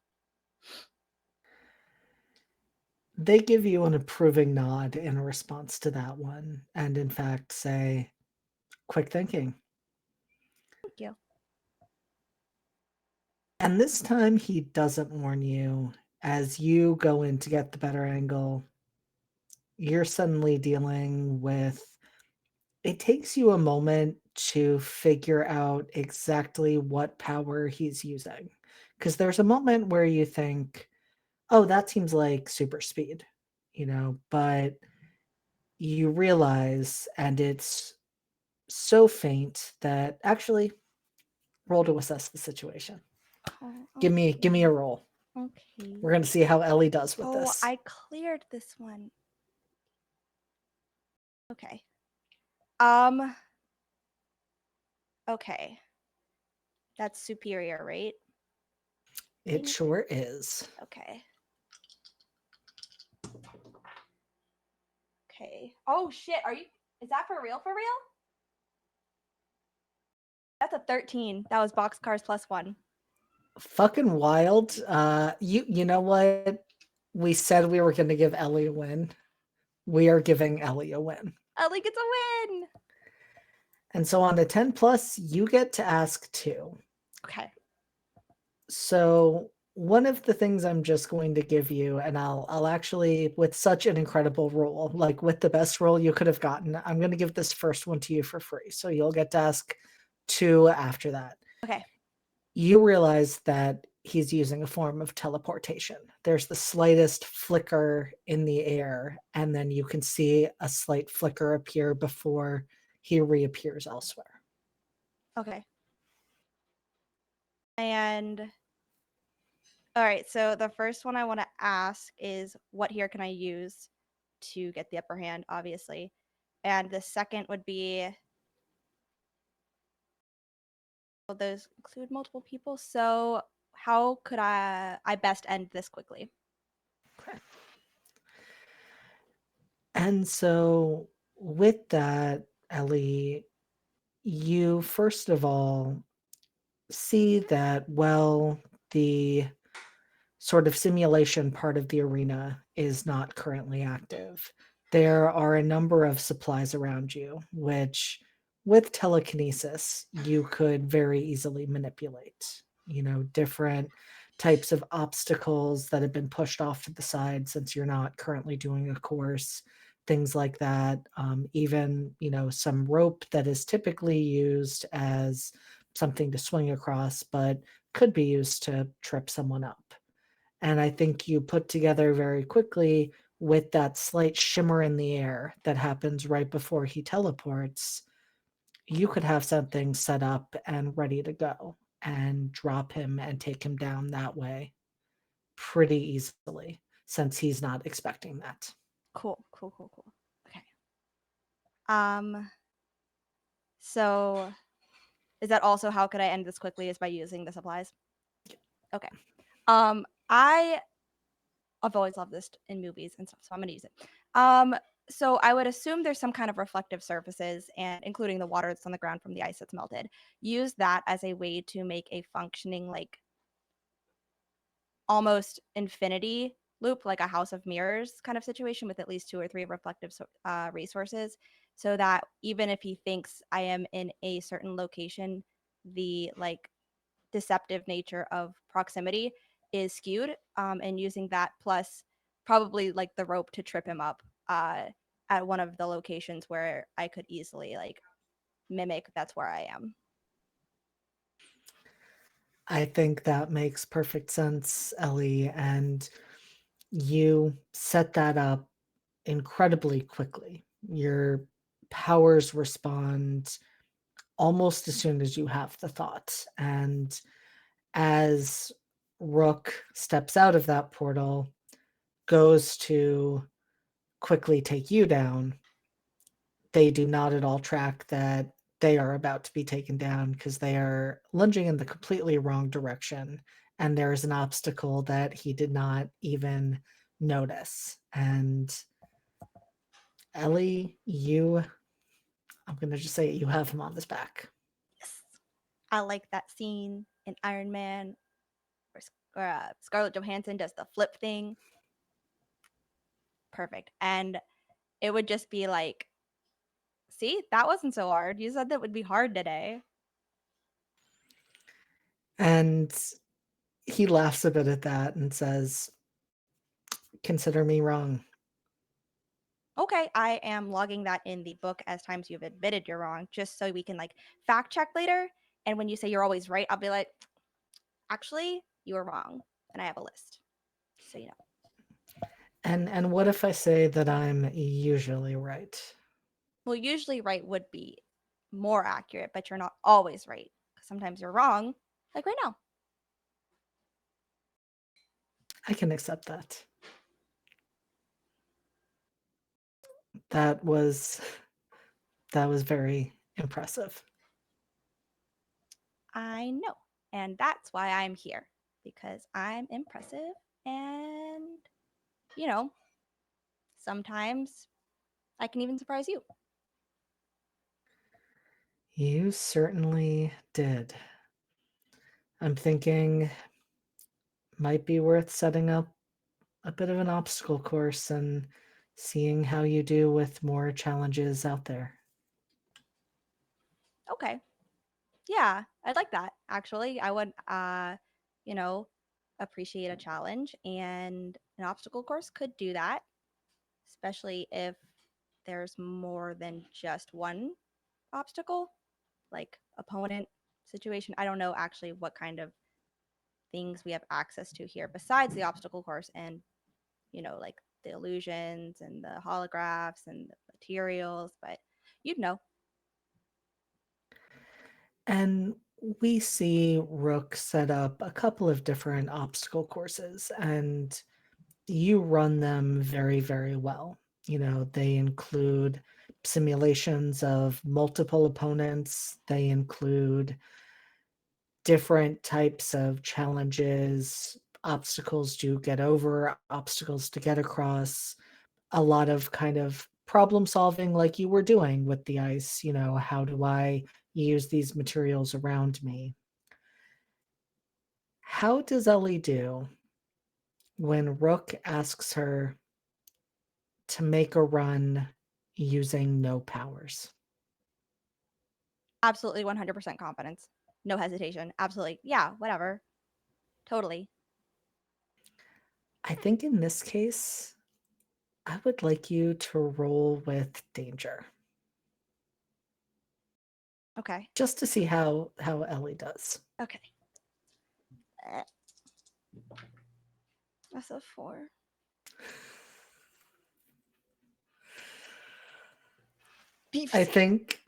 They give you an approving nod in response to that one, and in fact say, quick thinking. Thank you. And this time he doesn't warn you. As you go in to get the better angle, you're suddenly dealing with, it takes you a moment to figure out exactly what power he's using. Because there's a moment where you think, oh, that seems like super speed, but you realize, and it's so faint that actually roll to assess the situation. Oh, Give me okay. a roll. Okay. We're gonna see how Ellie does with Oh, this. I cleared this one. Okay. Um. Okay. That's superior, right? It sure is. Okay. Okay. Oh shit! Are you? Is that for real? For real? That's a 13. That was boxcars plus 1. Fucking wild. You know what? We said we were gonna give Ellie a win. We are giving Ellie a win. Ellie gets a win. And so on a 10 plus, you get to ask 2. Okay. So one of the things I'm just going to give you, and I'll actually, with such an incredible roll, like with the best roll you could have gotten, I'm going to give this first one to you for free. So you'll get to ask 2 after that. Okay. You realize that he's using a form of teleportation. There's the slightest flicker in the air, and then you can see a slight flicker appear before he reappears elsewhere. Okay. And all right, so the first one I want to ask is what here can I use to get the upper hand, obviously. And the second would be will those include multiple people? So how could I best end this quickly? And so with that, Ellie, you first of all see that, well, the sort of simulation part of the arena is not currently active. There are a number of supplies around you, which with telekinesis, you could very easily manipulate. Different types of obstacles that have been pushed off to the side since you're not currently doing a course, things like that. Even, some rope that is typically used as something to swing across, but could be used to trip someone up. And I think you put together very quickly with that slight shimmer in the air that happens right before he teleports, you could have something set up and ready to go. and drop him and take him down that way pretty easily, since he's not expecting that. Cool. Okay. Um. So, is that also how could I end this quickly? Is by using the supplies? Okay. I've always loved this in movies and stuff, so I'm gonna use it. So I would assume there's some kind of reflective surfaces, and including the water that's on the ground from the ice that's melted. Use that as a way to make a functioning, like, almost infinity loop, like a house of mirrors kind of situation with at least 2 or 3 reflective resources, so that even if he thinks I am in a certain location, the like deceptive nature of proximity is skewed, and using that plus probably like the rope to trip him up at one of the locations where I could easily like mimic that's where I am. I think that makes perfect sense, Ellie, and you set that up incredibly quickly. Your powers respond almost as soon as you have the thought. And as Rook steps out of that portal, goes to quickly take you down, they do not at all track that they are about to be taken down because they are lunging in the completely wrong direction. And there is an obstacle that he did not even notice. And Ellie, I'm going to just say you have him on his back. Yes, I like that scene in Iron Man where Scarlett Johansson does the flip thing. Perfect. And it would just be like, see, that wasn't so hard. You said that would be hard today. And he laughs a bit at that and says, "Consider me wrong." Okay, I am logging that in the book as times you've admitted you're wrong, just so we can like fact check later. And when you say you're always right, I'll be like, actually, you were wrong. And I have a list. So you know. And what if I say that I'm usually right? Well, usually right would be more accurate, but you're not always right. Because sometimes you're wrong, like right now. I can accept that. That was very impressive. I know. And that's why I'm here. Because I'm impressive and, you know, sometimes I can even surprise you. You certainly did. I'm thinking might be worth setting up a bit of an obstacle course and seeing how you do with more challenges out there. Okay. Yeah, I'd like that actually. I would you know, appreciate a challenge, and an obstacle course could do that, especially if there's more than just one obstacle, like opponent situation. I don't know actually what kind of things we have access to here besides the obstacle course and, you know, like the illusions and the holographs and the materials, but you'd know. And we see Rook set up a couple of different obstacle courses, and you run them very, very well. You know, they include simulations of multiple opponents, they include different types of challenges, obstacles to get over, obstacles to get across, a lot of kind of problem solving like you were doing with the ice. You know, how do I use these materials around me? How does Ellie do when Rook asks her to make a run using no powers? Absolutely 100% confidence. No hesitation. Absolutely. Yeah, whatever. Totally. I think in this case, I would like you to roll with danger Okay. just to see how Ellie does. Okay. That's a 4. I think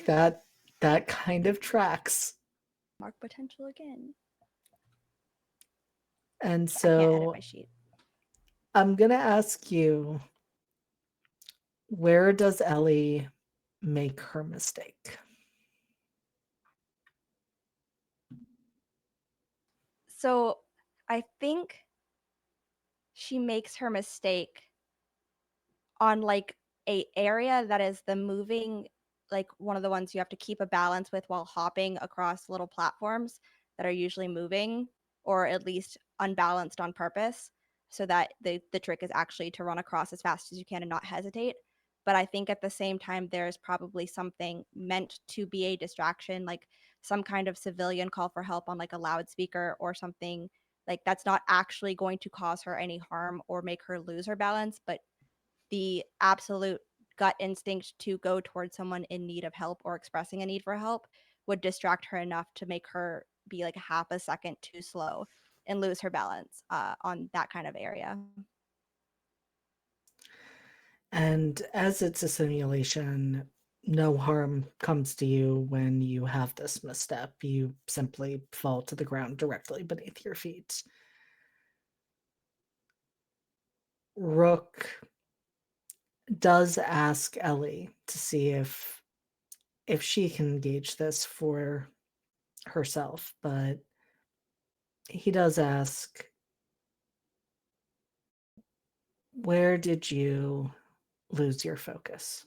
that kind of tracks. Mark potential again. And I can't edit so my sheet. I'm going to ask you, where does Ellie make her mistake? So I think she makes her mistake on like a area that is the moving, like one of the ones you have to keep a balance with while hopping across little platforms that are usually moving or at least unbalanced on purpose, so that the trick is actually to run across as fast as you can and not hesitate. But I think at the same time there's probably something meant to be a distraction, like some kind of civilian call for help on like a loudspeaker or something, like that's not actually going to cause her any harm or make her lose her balance, but the absolute gut instinct to go towards someone in need of help or expressing a need for help would distract her enough to make her be like half a second too slow and lose her balance on that kind of area. And as it's a simulation, no harm comes to you when you have this misstep. You simply fall to the ground directly beneath your feet. Rook does ask Ellie to see if she can gauge this for herself, but he does ask, where did you lose your focus?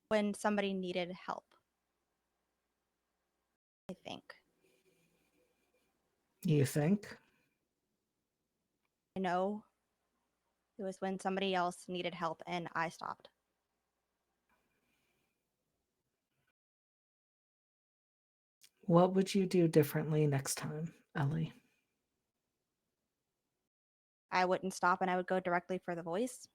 When somebody needed help, I think. You think? I know it was when somebody else needed help and I stopped. What would you do differently next time, Ellie? I wouldn't stop and I would go directly for the voice.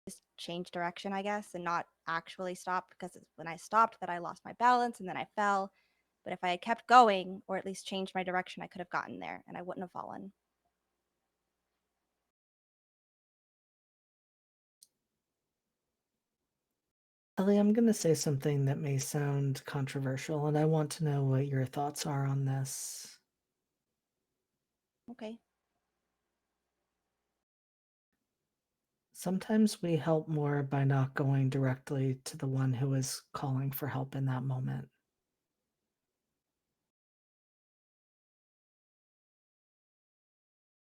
Just change direction, I guess, and not actually stop, because it's when I stopped that I lost my balance and then I fell. But if I had kept going, or at least changed my direction, I could have gotten there and I wouldn't have fallen. Ellie, I'm going to say something that may sound controversial, and I want to know what your thoughts are on this. Okay. Sometimes we help more by not going directly to the one who is calling for help in that moment.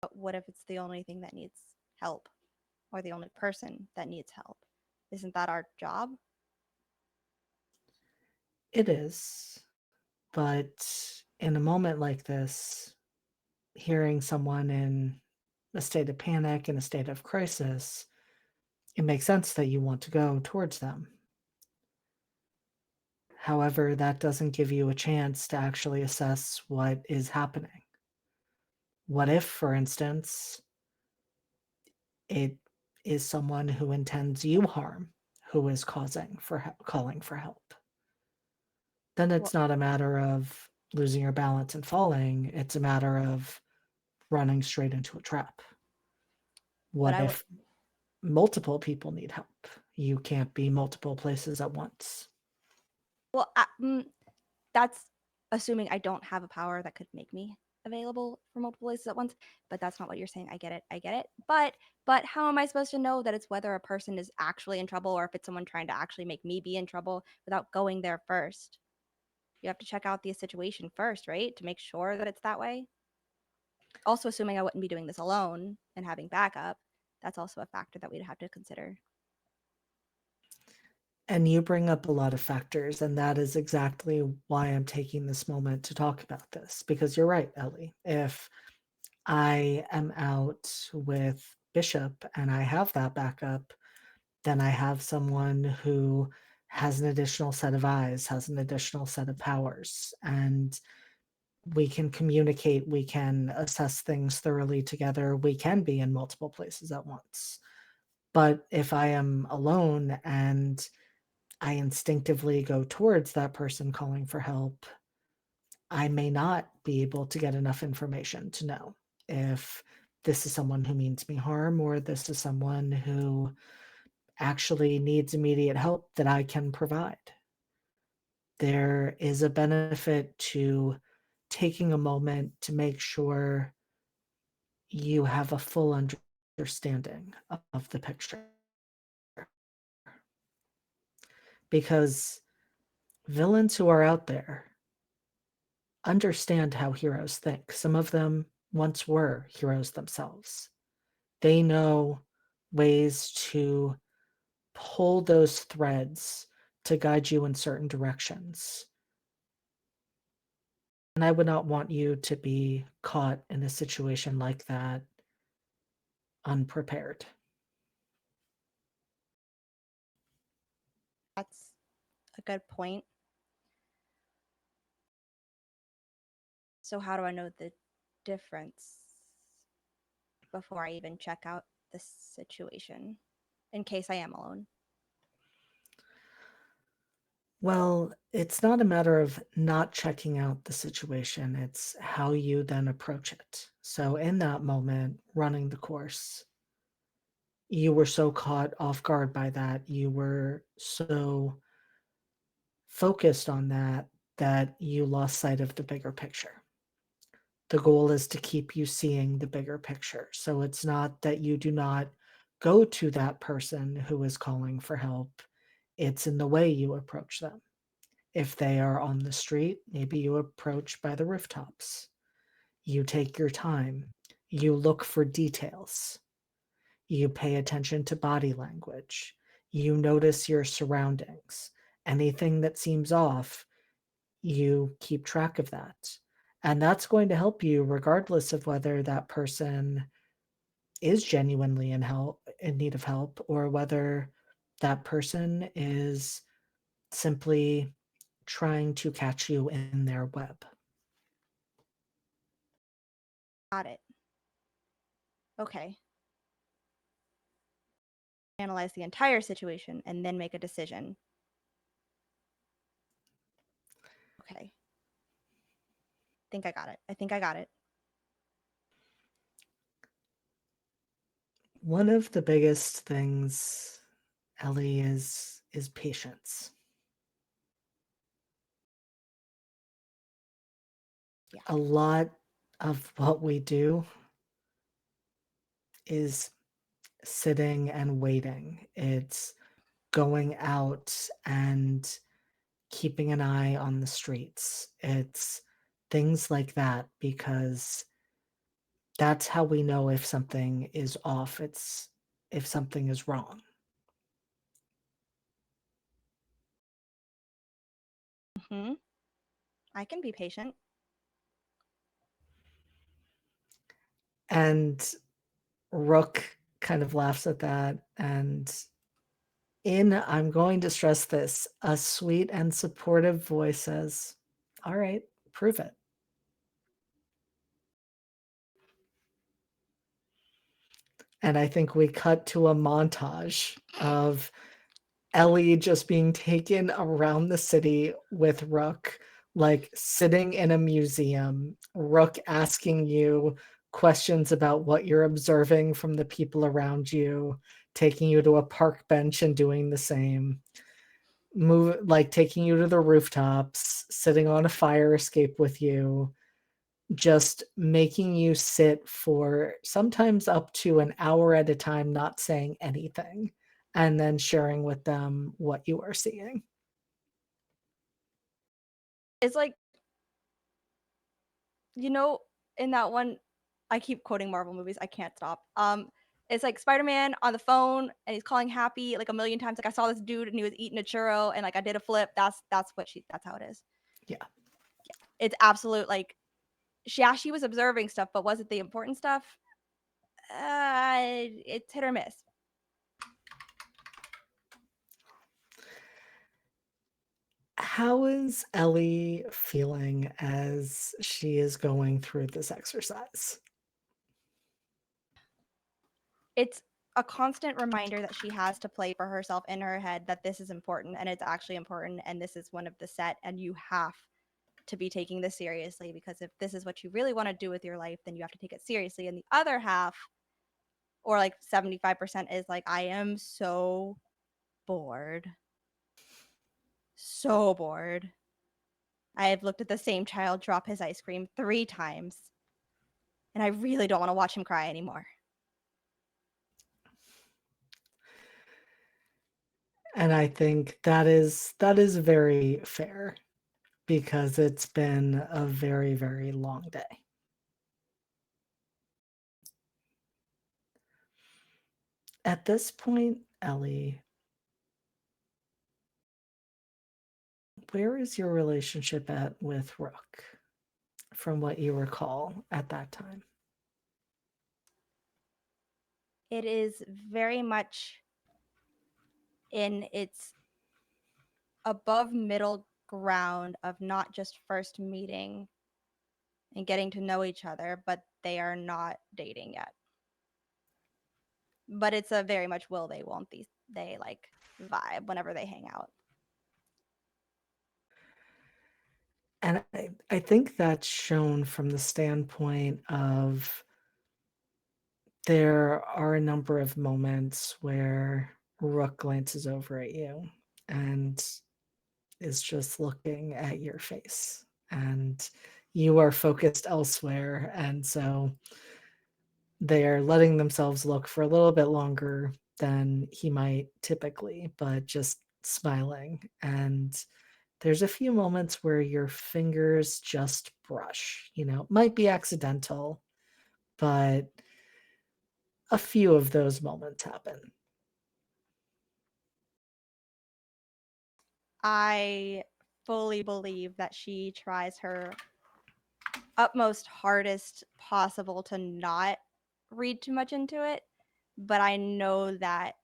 But what if it's the only thing that needs help, or the only person that needs help? Isn't that our job? It is, but in a moment like this, hearing someone in a state of panic, in a state of crisis, it makes sense that you want to go towards them. However, that doesn't give you a chance to actually assess what is happening. What if, for instance, it is someone who intends you harm who is calling for help? Then Well, it's not a matter of losing your balance and falling, it's a matter of running straight into a trap. but What I would. if multiple people need help? You can't be multiple places at once. Well, that's assuming I don't have a power that could make me available for multiple places at once. But that's not what you're saying. I get it. I get it. But how am I supposed to know that it's whether a person is actually in trouble or if it's someone trying to actually make me be in trouble without going there first? You have to check out the situation first, right? To make sure that it's that way. Also, assuming I wouldn't be doing this alone and having backup, that's also a factor that we'd have to consider. And you bring up a lot of factors, and that is exactly why I'm taking this moment to talk about this. Because you're right, Ellie. If I am out with Bishop and I have that backup, then I have someone who has an additional set of eyes, has an additional set of powers, and we can communicate, we can assess things thoroughly together, we can be in multiple places at once. But if I am alone and I instinctively go towards that person calling for help, I may not be able to get enough information to know if this is someone who means me harm or this is someone who actually needs immediate help that I can provide. There is a benefit to taking a moment to make sure you have a full understanding of the picture. Because villains who are out there understand how heroes think. Some of them once were heroes themselves. They know ways to pull those threads to guide you in certain directions. And I would not want you to be caught in a situation like that unprepared. That's a good point. So how do I know the difference before I even check out the situation in case I am alone? Well, it's not a matter of not checking out the situation, it's how you then approach it. So, in that moment, running the course, you were so caught off guard by that, you were so focused on that that you lost sight of the bigger picture. The goal is to keep you seeing the bigger picture. So, it's not that you do not go to that person who is calling for help, it's in the way you approach them. If they are on the street, maybe you approach by the rooftops. You take your time. You look for details. You pay attention to body language. You notice your surroundings. Anything that seems off, you keep track of that. And that's going to help you regardless of whether that person is genuinely in need of help or whether that person is simply trying to catch you in their web. Got it. Okay. Analyze the entire situation and then make a decision. Okay. Think I got it. I think I got it. One of the biggest things, Ellie, is patience. Yeah. A lot of what we do is sitting and waiting. It's going out and keeping an eye on the streets. It's things like that because that's how we know if something is off. It's if something is wrong. Hmm. I can be patient. And Rook kind of laughs at that. And I'm going to stress this, a sweet and supportive voice says, all right, prove it. And I think we cut to a montage of Ellie just being taken around the city with Rook, like sitting in a museum, Rook asking you questions about what you're observing from the people around you, taking you to a park bench and doing the same. Like taking you to the rooftops, sitting on a fire escape with you, just making you sit for sometimes up to an hour at a time, not saying anything, and then sharing with them what you are seeing. It's like, you know, in that one, I keep quoting Marvel movies. I can't stop. It's like Spider-Man on the phone and he's calling Happy like a million times. Like I saw this dude and he was eating a churro and like I did a flip. That's how it is. Yeah. Yeah. It's absolute like she was observing stuff, but was it the important stuff? It's hit or miss. How is Ellie feeling as she is going through this exercise? It's a constant reminder that she has to play for herself in her head that this is important and it's actually important and this is one of the set and you have to be taking this seriously because if this is what you really want to do with your life then you have to take it seriously. And the other half or like 75% is like, I am so bored. So bored. I have looked at the same child drop his ice cream 3 times, and I really don't want to watch him cry anymore. And I think that is very fair because it's been a very, very long day. At this point, Ellie, where is your relationship at with Rook from what you recall at that time? It is very much in its above middle ground of not just first meeting and getting to know each other, but they are not dating yet. But it's a very much will they, won't they like vibe whenever they hang out. And I think that's shown from the standpoint of there are a number of moments where Rook glances over at you and is just looking at your face, and you are focused elsewhere. And so they are letting themselves look for a little bit longer than he might typically, but just smiling. And there's a few moments where your fingers just brush, might be accidental, but a few of those moments happen. I fully believe that she tries her utmost hardest possible to not read too much into it, but I know that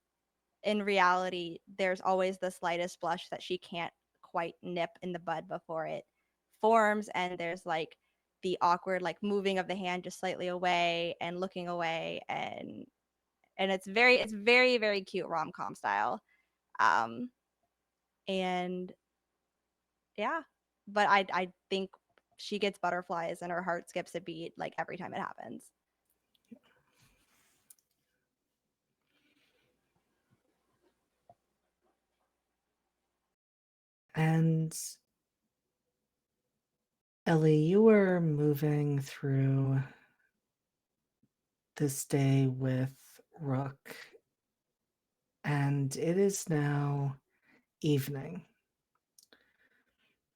in reality there's always the slightest blush that she can't quite nip in the bud before it forms, and there's like the awkward like moving of the hand just slightly away and looking away, and it's very very cute rom-com style. um and yeah, but I think she gets butterflies and her heart skips a beat like every time it happens. And Ellie, you were moving through this day with Rook, and it is now evening.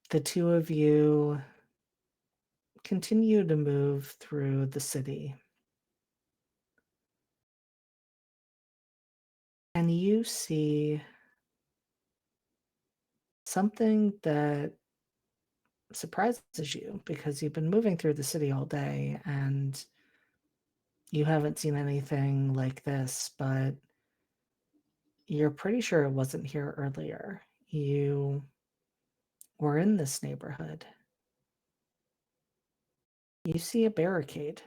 The two of you continue to move through the city, and you see something that surprises you because you've been moving through the city all day and you haven't seen anything like this, but you're pretty sure it wasn't here earlier. You were in this neighborhood. You see a barricade.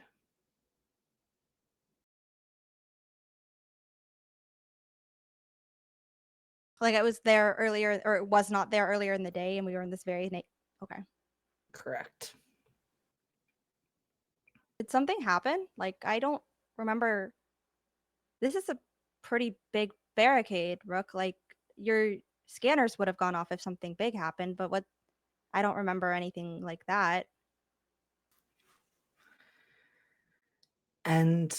Like I was there earlier, or it was not there earlier in the day, and we were in this very okay. Correct. Did something happen? Like I don't remember. This is a pretty big barricade, Rook. Like your scanners would have gone off if something big happened, but what? I don't remember anything like that. And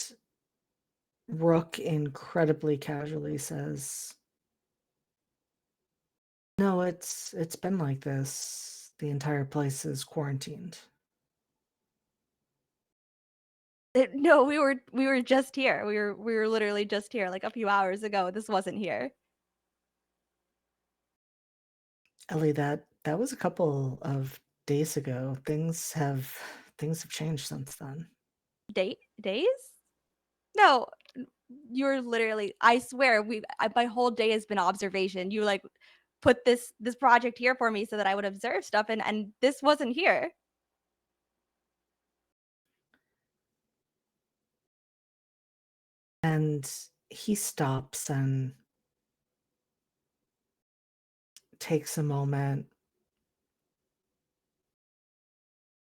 Rook incredibly casually says, "No, it's been like this. The entire place is quarantined." No, we were just here. We were literally just here like a few hours ago. This wasn't here. Ellie, that was a couple of days ago. Things have changed since then. Days? No, you're literally. I swear, my whole day has been observation. You like put this project here for me so that I would observe stuff, and this wasn't here. And he stops and takes a moment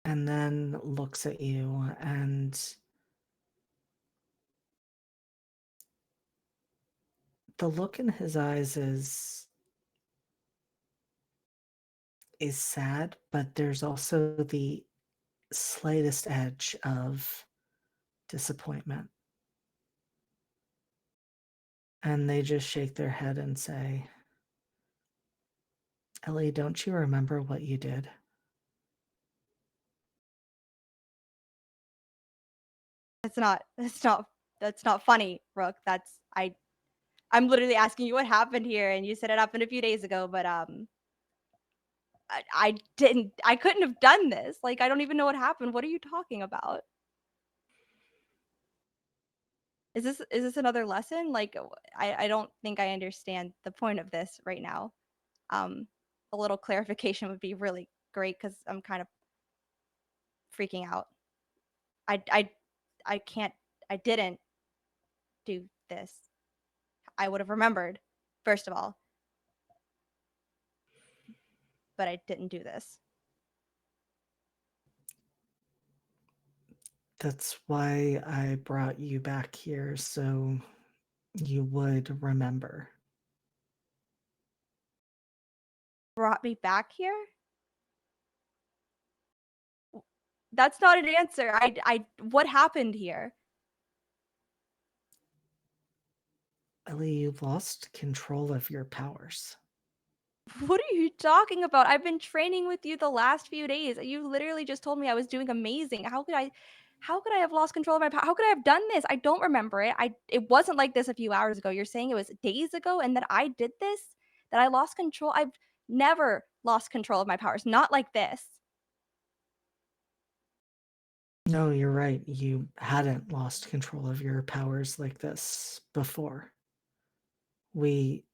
and then looks at you, and the look in his eyes is sad, but there's also the slightest edge of disappointment. And they just shake their head and say, Ellie, don't you remember what you did? That's not funny, Rook. I'm literally asking you what happened here, and you said it happened a few days ago, but I couldn't have done this. Like, I don't even know what happened. What are you talking about? Is this another lesson? Like, I don't think I understand the point of this right now. A little clarification would be really great because I'm kind of freaking out. I can't. I didn't do this. I would have remembered, first of all, but I didn't do this. That's why I brought you back here, so you would remember. Brought me back here? That's not an answer. What happened here? Ellie, you lost control of your powers. What are you talking about? I've been training with you the last few days. You literally just told me I was doing amazing. How could I have lost control of my power? How could I have done this? I don't remember it. It wasn't like this a few hours ago. You're saying it was days ago and that I did this? That I lost control? I've never lost control of my powers. Not like this. No, you're right. You hadn't lost control of your powers like this before. We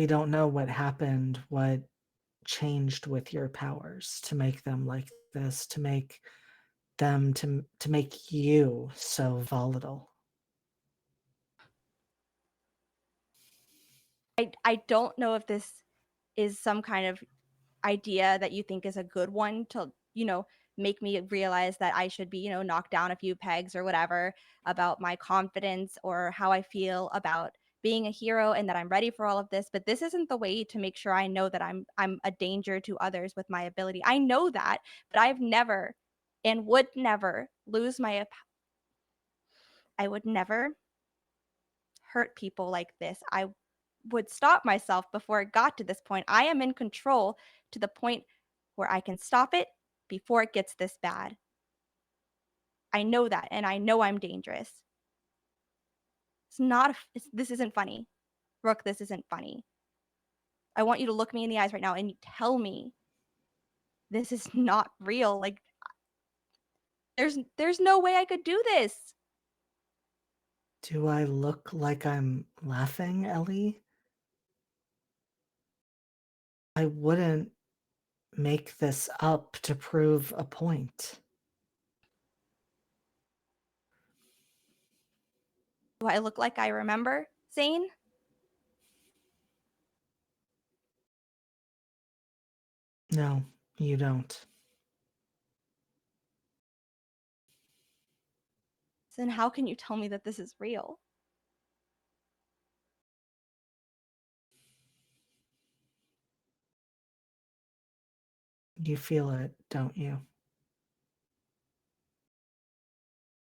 don't know what happened, what changed with your powers to make them like this, to make them to make you so volatile. I don't know if this is some kind of idea that you think is a good one to, make me realize that I should be, knocked down a few pegs or whatever about my confidence or how I feel about being a hero and that I'm ready for all of this, but this isn't the way to make sure I know that I'm a danger to others with my ability. I know that, but I've never and would never lose my I would never hurt people like this. I would stop myself before it got to this point. I am in control to the point where I can stop it before it gets this bad. I know that, and I know I'm dangerous. This isn't funny. Rook, this isn't funny. I want you to look me in the eyes right now and tell me this is not real. Like, there's no way I could do this. Do I look like I'm laughing, Ellie? I wouldn't make this up to prove a point. Do I look like I remember, Zane? No, you don't. Then how can you tell me that this is real? You feel it, don't you?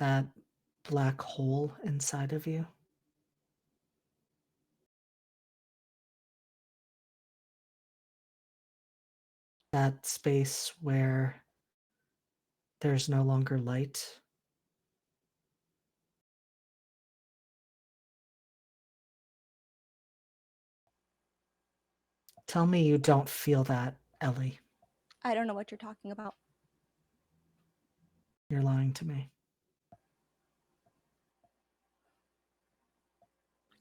That black hole inside of you? That space where there's no longer light? Tell me you don't feel that, Ellie. I don't know what you're talking about. You're lying to me.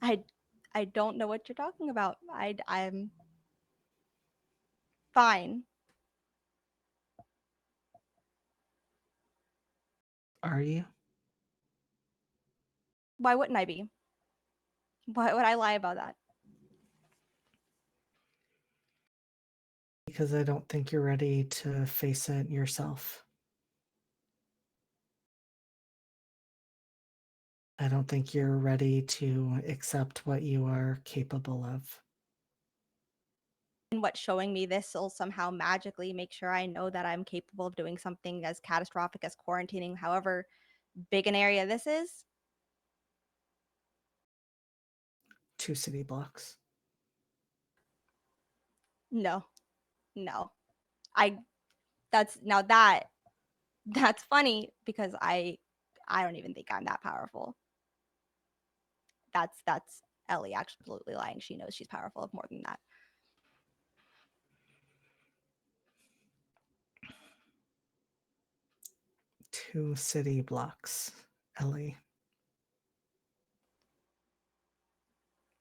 I don't know what you're talking about. I'm fine. Are you? Why wouldn't I be? Why would I lie about that? Because I don't think you're ready to face it yourself. I don't think you're ready to accept what you are capable of. And what showing me this will somehow magically make sure I know that I'm capable of doing something as catastrophic as quarantining, however big an area this is. 2 city blocks. No, no. I that's now that's funny because I don't even think I'm that powerful. That's Ellie absolutely lying. She knows she's powerful of more than that. 2 city blocks, Ellie.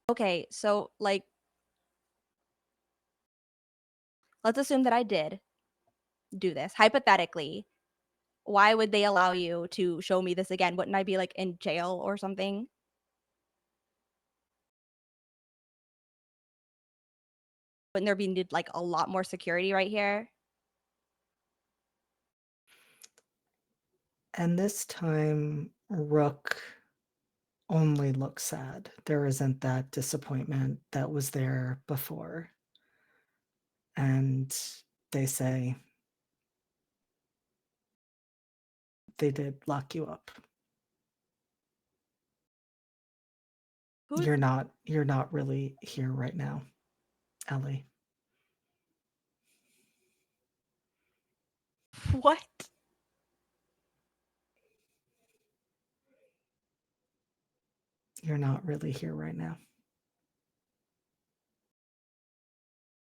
Okay, so like let's assume that I did do this. Hypothetically, why would they allow you to show me this again? Wouldn't I be like in jail or something? Wouldn't there be need like a lot more security right here? And this time, Rook only looks sad. There isn't that disappointment that was there before. And they say, they did lock you up. Who's You're not really here right now, Ellie. what? You're not really here right now.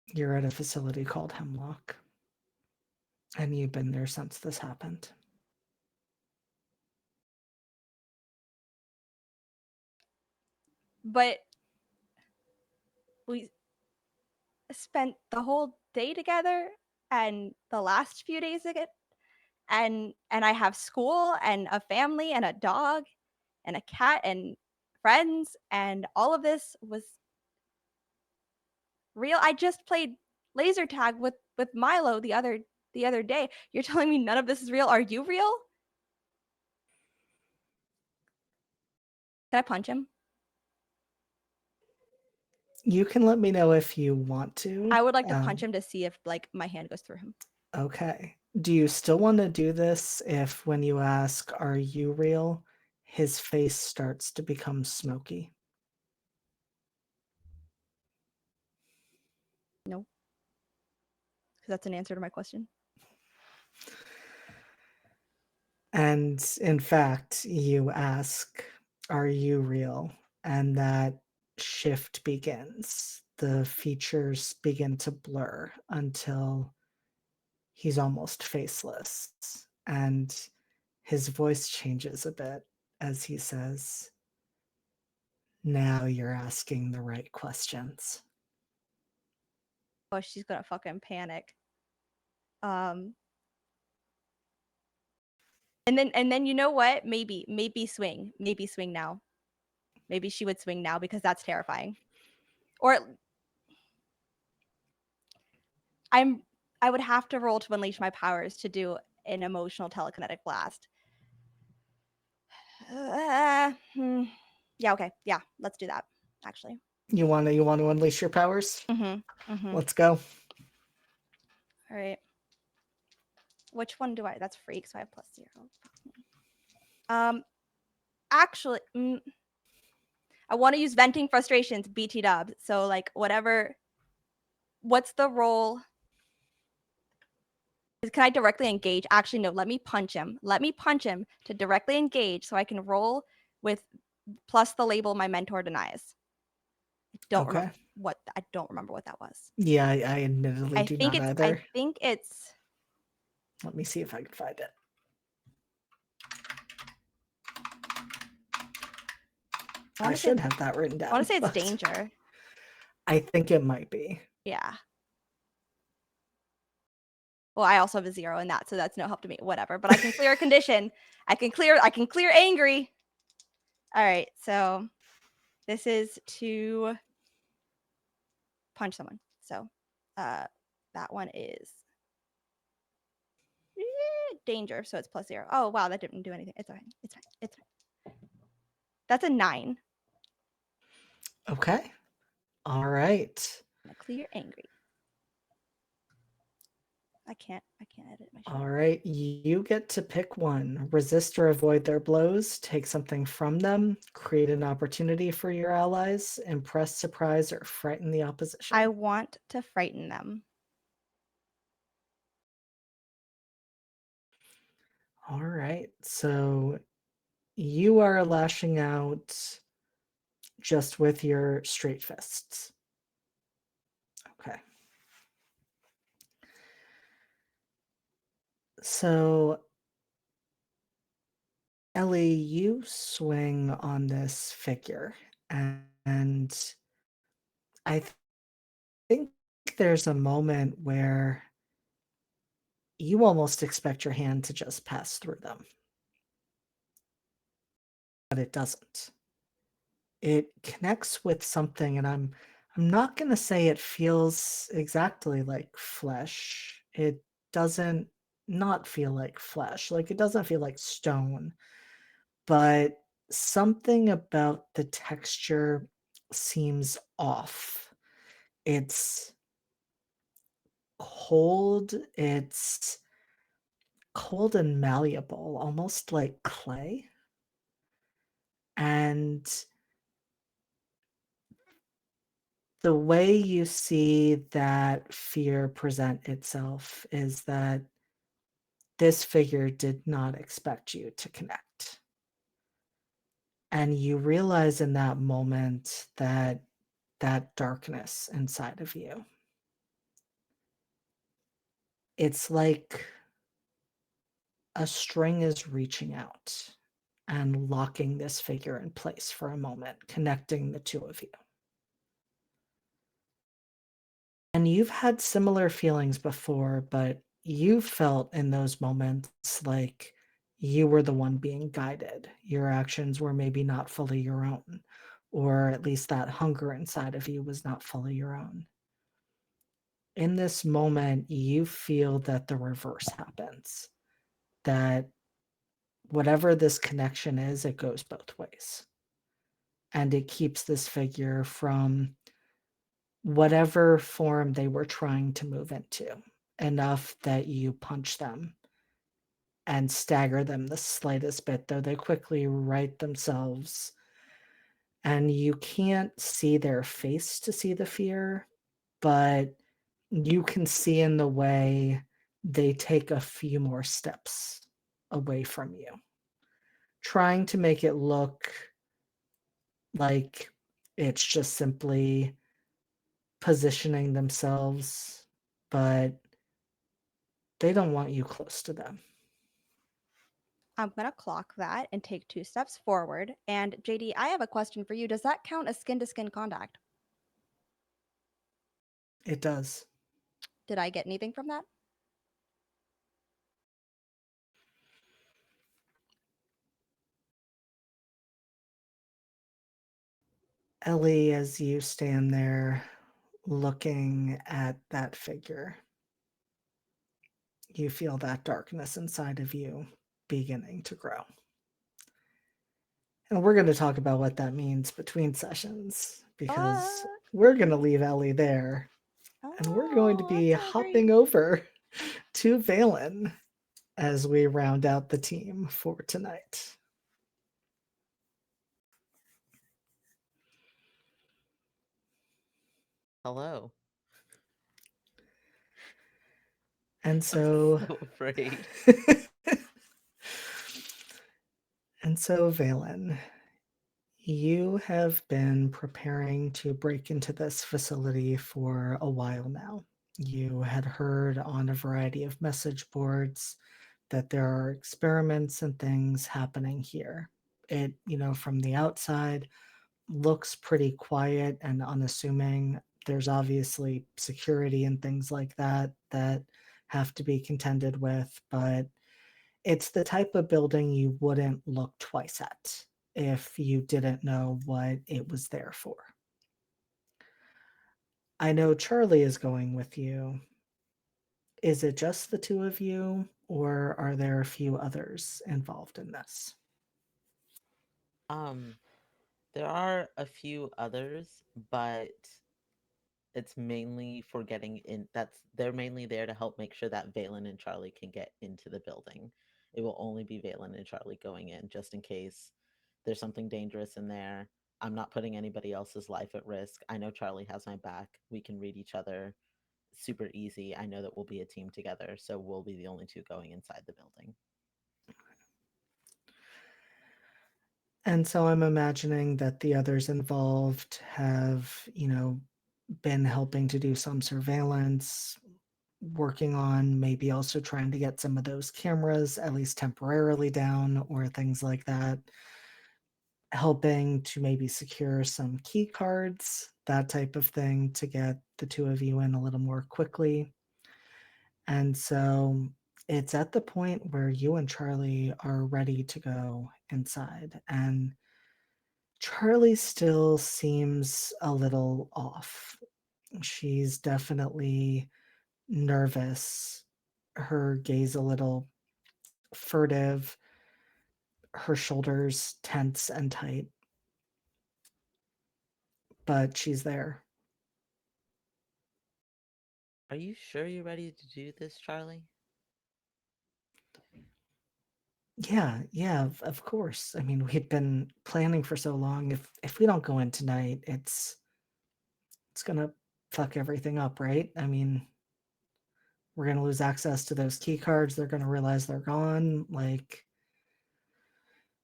You're at a facility called Hemlock. And you've been there since this happened. But we spent the whole day together and the last few days of it and I have school and a family and a dog and a cat and friends and all of this was real. I just played laser tag with Milo the other day. You're telling me none of this is real? Are you real? Can I punch him? You can let me know if you want to. I would like to punch him to see if like my hand goes through him. Okay. Do you still want to do this if when you ask, are you real, his face starts to become smoky? No. Because that's an answer to my question. And in fact, you ask, are you real? And that shift begins. The features begin to blur until he's almost faceless. And his voice changes a bit as he says, now you're asking the right questions. Oh, she's gonna fucking panic. And then you know what? Maybe swing. Maybe swing now. Maybe she would swing now because that's terrifying. Or I would have to roll to unleash my powers to do an emotional telekinetic blast. Yeah, okay. Yeah, let's do that. Actually. You want to unleash your powers? Let's go. All right. Which one do I? That's freak, so I have +0. Actually, I want to use venting frustrations, BT dubs. So like whatever. What's the roll? Can I directly engage? Actually, no. Let me punch him. Let me punch him to directly engage, so I can roll with plus the label my mentor denies. I don't remember what that was. Yeah, I admittedly do not either. I think it's. Let me see if I can find it. I should have that written down. I want to say it's danger. I think it might be. Yeah. Well, I also have a 0 in that, so that's no help to me. Whatever. But I can clear a condition. I can clear angry. All right. So this is to punch someone. So that one is danger. So it's +0. Oh wow, that didn't do anything. It's fine. It's fine. It's fine. That's a 9. Okay. All right. I'm clear angry. I can't edit my shit. All right. You get to pick one. Resist or avoid their blows, take something from them, create an opportunity for your allies, impress, surprise, or frighten the opposition. I want to frighten them. All right. So you are lashing out just with your straight fists. Okay. So, Ellie, you swing on this figure, and I think there's a moment where you almost expect your hand to just pass through them, but it doesn't. It connects with something, and I'm not going to say it feels exactly like flesh. It doesn't not feel like flesh. Like it doesn't feel like stone, but something about the texture seems off. It's cold, it's cold and malleable, almost like clay. And the way you see that fear present itself is that this figure did not expect you to connect. And you realize in that moment that that darkness inside of you, it's like a string is reaching out and locking this figure in place for a moment, connecting the two of you. And you've had similar feelings before, but you felt in those moments like you were the one being guided. Your actions were maybe not fully your own, or at least that hunger inside of you was not fully your own. In this moment, you feel that the reverse happens, that whatever this connection is, it goes both ways. And it keeps this figure from whatever form they were trying to move into, enough that you punch them and stagger them the slightest bit, though they quickly right themselves. And you can't see their face to see the fear, but you can see in the way they take a few more steps away from you, trying to make it look like it's just simply positioning themselves, but they don't want you close to them. I'm going to clock that and take 2 steps forward. And JD, I have a question for you. Does that count as skin to skin contact? It does. Did I get anything from that? Ellie, as you stand there looking at that figure, you feel that darkness inside of you beginning to grow. And we're going to talk about what that means between sessions, because we're going to leave Ellie there and we're going to be hopping over to Valen as we round out the team for tonight. Hello. And so, I'm so afraid. and so, Valen, you have been preparing to break into this facility for a while now. You had heard on a variety of message boards that there are experiments and things happening here. It, from the outside, looks pretty quiet and unassuming. There's obviously security and things like that that have to be contended with, but it's the type of building you wouldn't look twice at if you didn't know what it was there for. I know Charlie is going with you. Is it just the two of you, or are there a few others involved in this? There are a few others, but it's mainly for getting in. They're mainly there to help make sure that Valen and Charlie can get into the building. It will only be Valen and Charlie going in, just in case there's something dangerous in there. I'm not putting anybody else's life at risk. I know Charlie has my back. We can read each other super easy. I know that we'll be a team together, so we'll be the only two going inside the building. And so I'm imagining that the others involved have, been helping to do some surveillance, working on maybe also trying to get some of those cameras at least temporarily down or things like that, helping to maybe secure some key cards, that type of thing, to get the two of you in a little more quickly. And so it's at the point where you and Charlie are ready to go inside. And Charlie still seems a little off. She's definitely nervous, her gaze a little furtive, her shoulders tense and tight, but she's there. Are you sure you're ready to do this, Charlie? Yeah, of course. I mean, we'd been planning for so long. If we don't go in tonight, it's gonna fuck everything up, right? I mean, we're gonna lose access to those key cards. They're gonna realize they're gone. Like,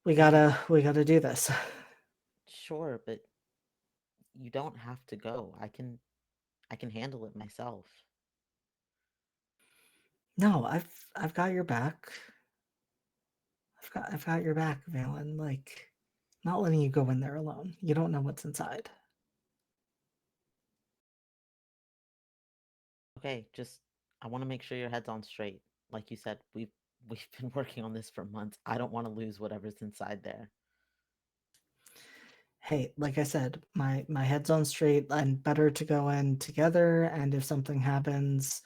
we gotta do this. Sure, but you don't have to go. I can handle it myself. No, I've got your back. I've got your back, Valen. Like, not letting you go in there alone. You don't know what's inside. Okay, just I want to make sure your head's on straight. Like you said, we've been working on this for months. I don't want to lose whatever's inside there. Hey, like I said, my head's on straight. I'm better to go in together, and if something happens,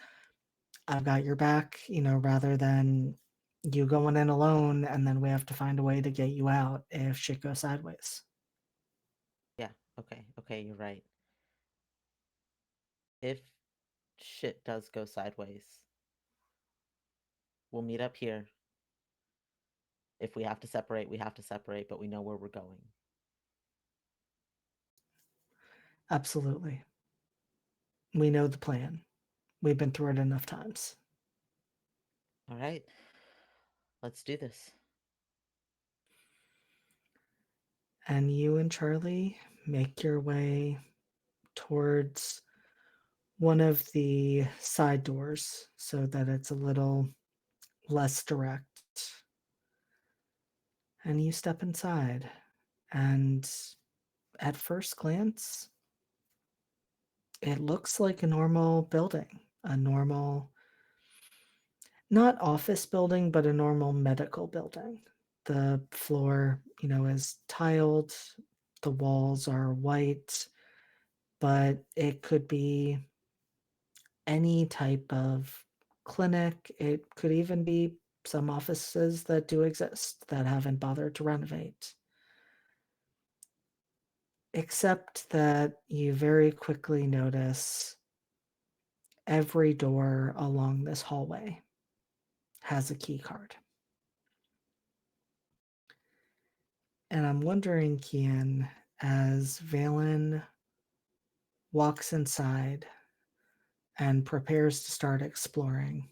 I've got your back, rather than you going in alone and then we have to find a way to get you out if shit goes sideways. Yeah, okay, you're right. If shit does go sideways, we'll meet up here. If we have to separate, we have to separate, but we know where we're going. Absolutely. We know the plan. We've been through it enough times. All right, let's do this. And you and Charlie make your way towards one of the side doors so that it's a little less direct. And you step inside, and at first glance, it looks like a normal building, a normal, not office building, but a normal medical building. The floor, is tiled, the walls are white, but it could be any type of clinic. It could even be some offices that do exist that haven't bothered to renovate. Except that you very quickly notice every door along this hallway has a key card. And I'm wondering, Kian, as Valen walks inside and prepares to start exploring,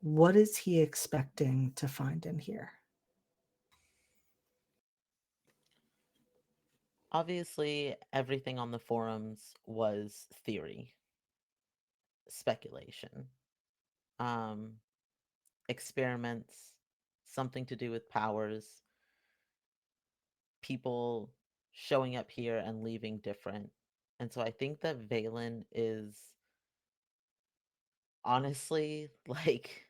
what is he expecting to find in here? Obviously, everything on the forums was theory, speculation, um, experiments, something to do with powers, people showing up here and leaving different. And so I think that Valen is honestly like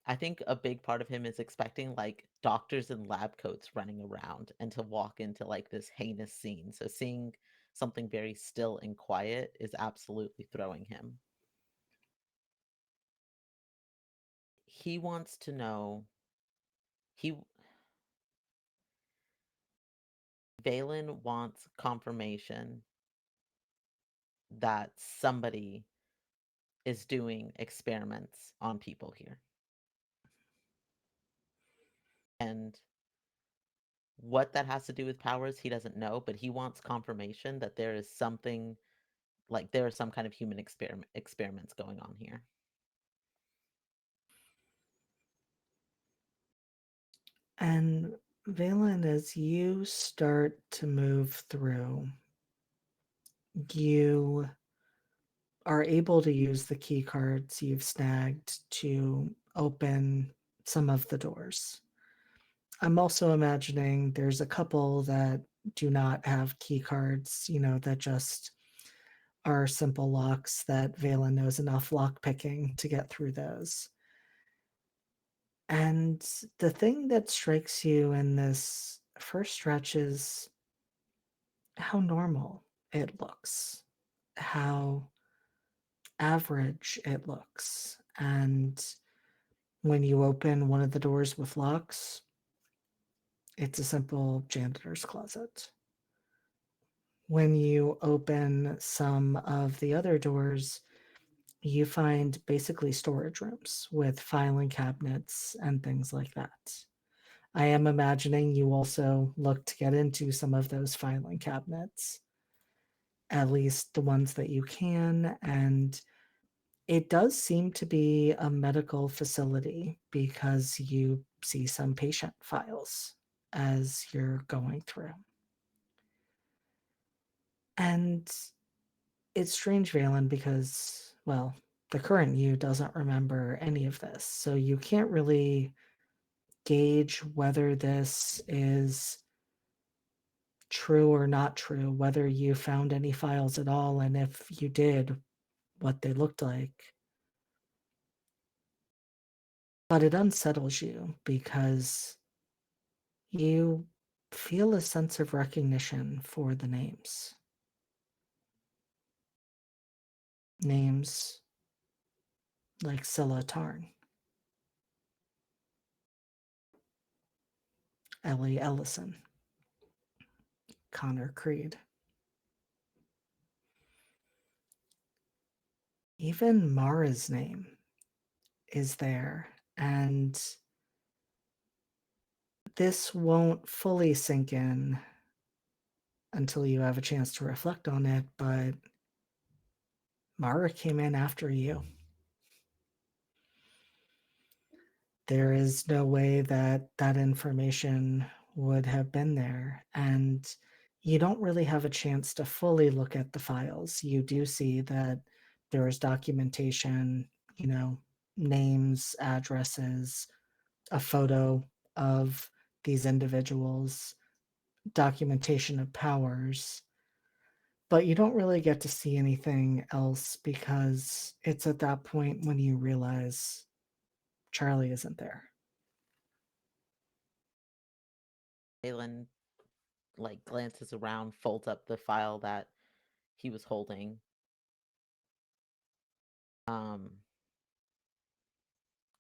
I think a big part of him is expecting like doctors in lab coats running around and to walk into like this heinous scene. So seeing something very still and quiet is absolutely throwing him. He wants to know he Valen wants confirmation that somebody is doing experiments on people here. And what that has to do with powers, he doesn't know, but he wants confirmation that there is something, like there are some kind of human experiments going on here. And Valen, as you start to move through, you are able to use the key cards you've snagged to open some of the doors. I'm also imagining there's a couple that do not have key cards, that just are simple locks that Valen knows enough lock picking to get through those. And the thing that strikes you in this first stretch is how normal it looks, how average it looks. And when you open one of the doors with locks, it's a simple janitor's closet. When you open some of the other doors, you find basically storage rooms with filing cabinets and things like that. I am imagining you also look to get into some of those filing cabinets, at least the ones that you can. And it does seem to be a medical facility because you see some patient files as you're going through. And it's strange, Valen, because, well, the current you doesn't remember any of this. So you can't really gauge whether this is true or not true, whether you found any files at all, and if you did, what they looked like. But it unsettles you because you feel a sense of recognition for the names. Names like Scylla Tarn, Ellie Ellison, Connor Creed. Even Mara's name is there, and this won't fully sink in until you have a chance to reflect on it, but Mara came in after you. There is no way that that information would have been there, and you don't really have a chance to fully look at the files. You do see that there is documentation, names, addresses, a photo of these individuals, documentation of powers, but you don't really get to see anything else because it's at that point when you realize Charlie isn't there. Valen like glances around, folds up the file that he was holding.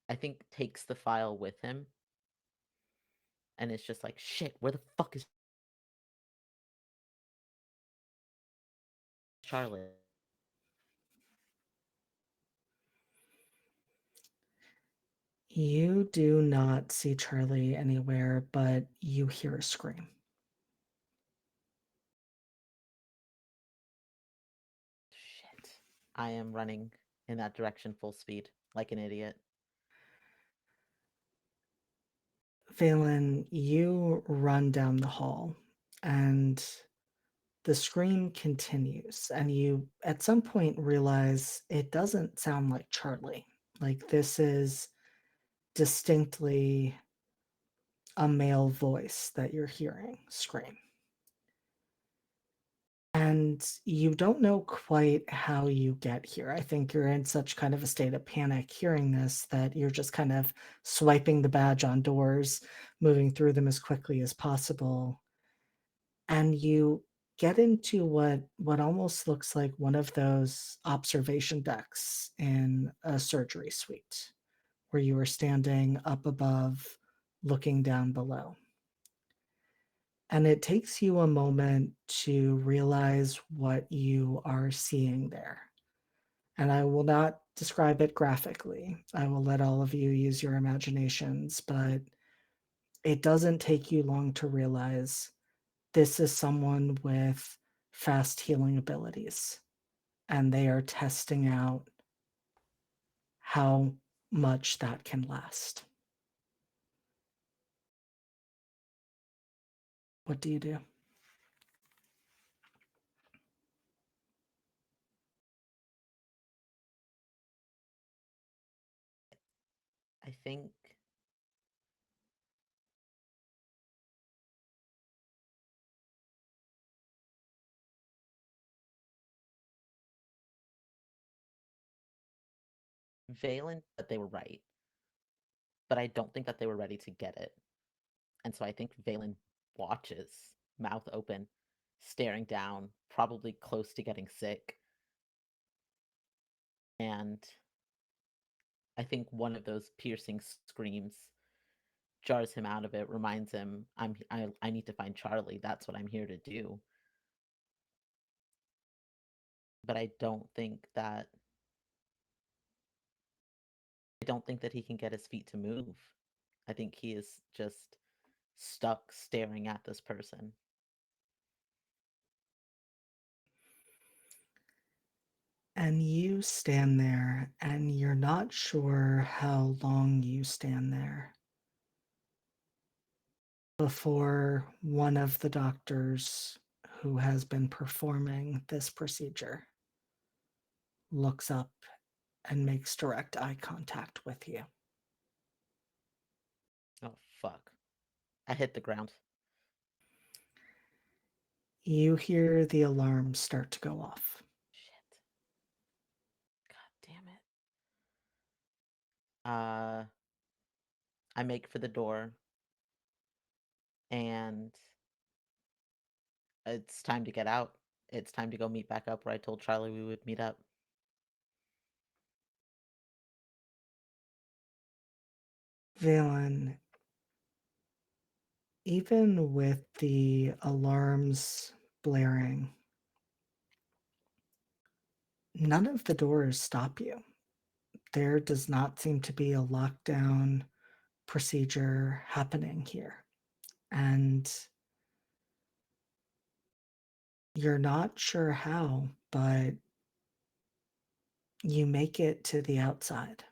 I think takes the file with him, and it's just like, shit, where the fuck is Charlie? You do not see Charlie anywhere, but you hear a scream. Shit. I am running in that direction full speed, like an idiot. Valen, you run down the hall, and the scream continues, and you at some point realize it doesn't sound like Charlie. Like, this is distinctly a male voice that you're hearing scream. And you don't know quite how you get here. I think you're in such kind of a state of panic hearing this that you're just kind of swiping the badge on doors, moving through them as quickly as possible. And you get into what almost looks like one of those observation decks in a surgery suite, where you are standing up above, looking down below. And it takes you a moment to realize what you are seeing there. And I will not describe it graphically. I will let all of you use your imaginations, but it doesn't take you long to realize this is someone with fast healing abilities, and they are testing out how much that can last. What do you do? I think Valen, that they were right, but I don't think that they were ready to get it. And so I think Valen watches, mouth open, staring down, probably close to getting sick. And I think one of those piercing screams jars him out of it, reminds him, I need to find Charlie. That's what I'm here to do. But I don't think that he can get his feet to move. I think he is just stuck staring at this person. And you stand there, and you're not sure how long you stand there before one of the doctors who has been performing this procedure looks up and makes direct eye contact with you. Oh, fuck. I hit the ground. You hear the alarm start to go off. Shit. God damn it. I make for the door, and it's time to get out. It's time to go meet back up where I told Charlie we would meet up. Valen, even with the alarms blaring, none of the doors stop you. There does not seem to be a lockdown procedure happening here. And you're not sure how, but you make it to the outside.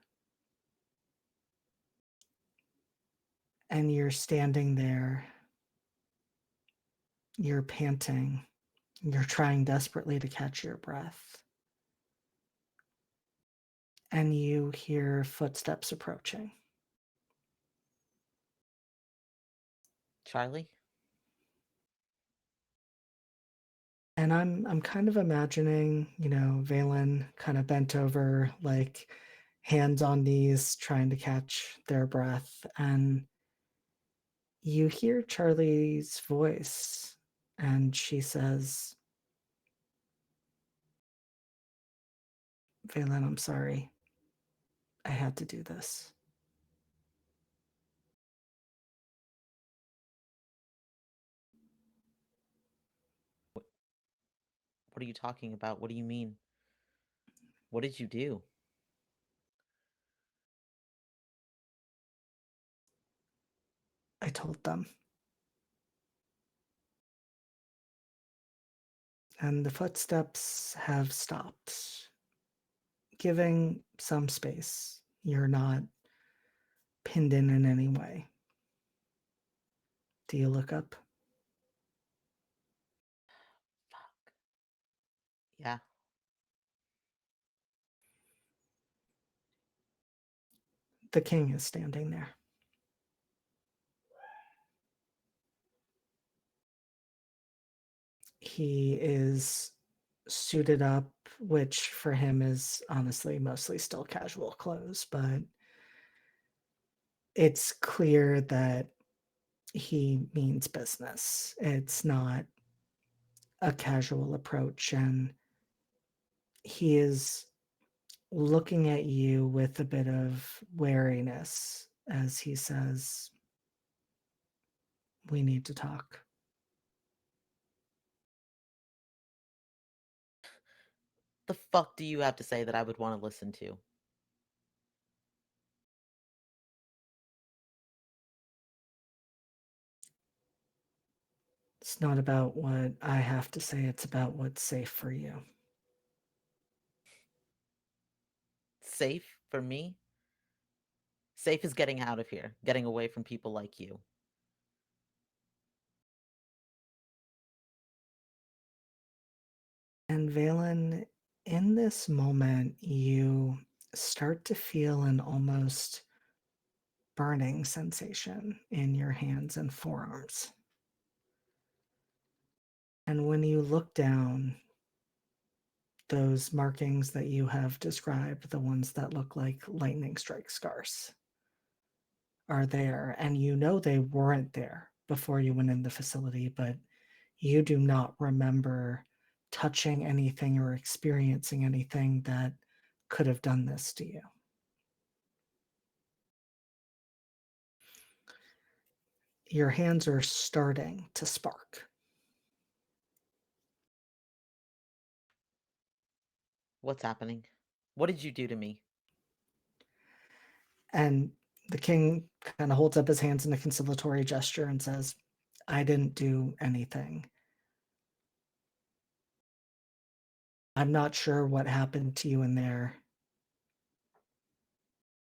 And you're standing there, you're panting, you're trying desperately to catch your breath. And you hear footsteps approaching. Charlie? And I'm kind of imagining, Valen kind of bent over, like hands on knees, trying to catch their breath. And you hear Charlie's voice, and she says, Valen, I'm sorry. I had to do this. What are you talking about? What do you mean? What did you do? I told them. And the footsteps have stopped, giving some space. You're not pinned in any way. Do you look up? Fuck. Yeah. The king is standing there. He is suited up, which for him is honestly mostly still casual clothes, but it's clear that he means business. It's not a casual approach, and he is looking at you with a bit of wariness as he says, "We need to talk." the fuck do you have to say that I would want to listen to? It's not about what I have to say, it's about what's safe for you. Safe for me? Safe is getting out of here, getting away from people like you. And Valen, in this moment, you start to feel an almost burning sensation in your hands and forearms. And when you look down, those markings that you have described, the ones that look like lightning strike scars, are there. And you know they weren't there before you went in the facility, but you do not remember touching anything or experiencing anything that could have done this to you. Your hands are starting to spark. What's happening? What did you do to me? And the king kind of holds up his hands in a conciliatory gesture and says, I didn't do anything. I'm not sure what happened to you in there,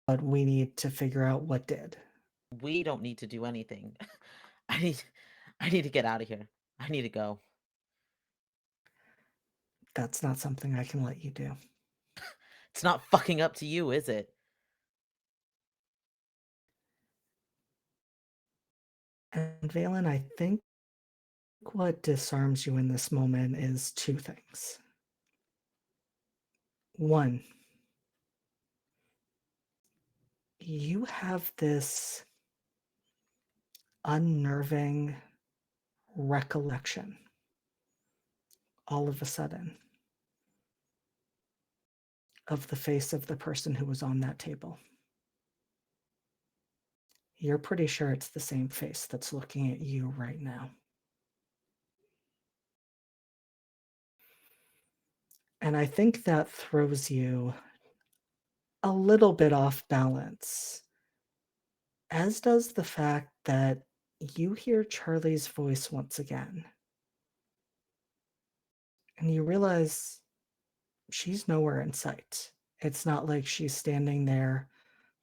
but we need to figure out what did. We don't need to do anything. I need I need to get out of here. I need to go. That's not something I can let you do. It's not fucking up to you, is it? And Valen, I think what disarms you in this moment is two things. One, you have this unnerving recollection all of a sudden of the face of the person who was on that table. You're pretty sure it's the same face that's looking at you right now. And I think that throws you a little bit off balance, as does the fact that you hear Charlie's voice once again. And you realize she's nowhere in sight. It's not like she's standing there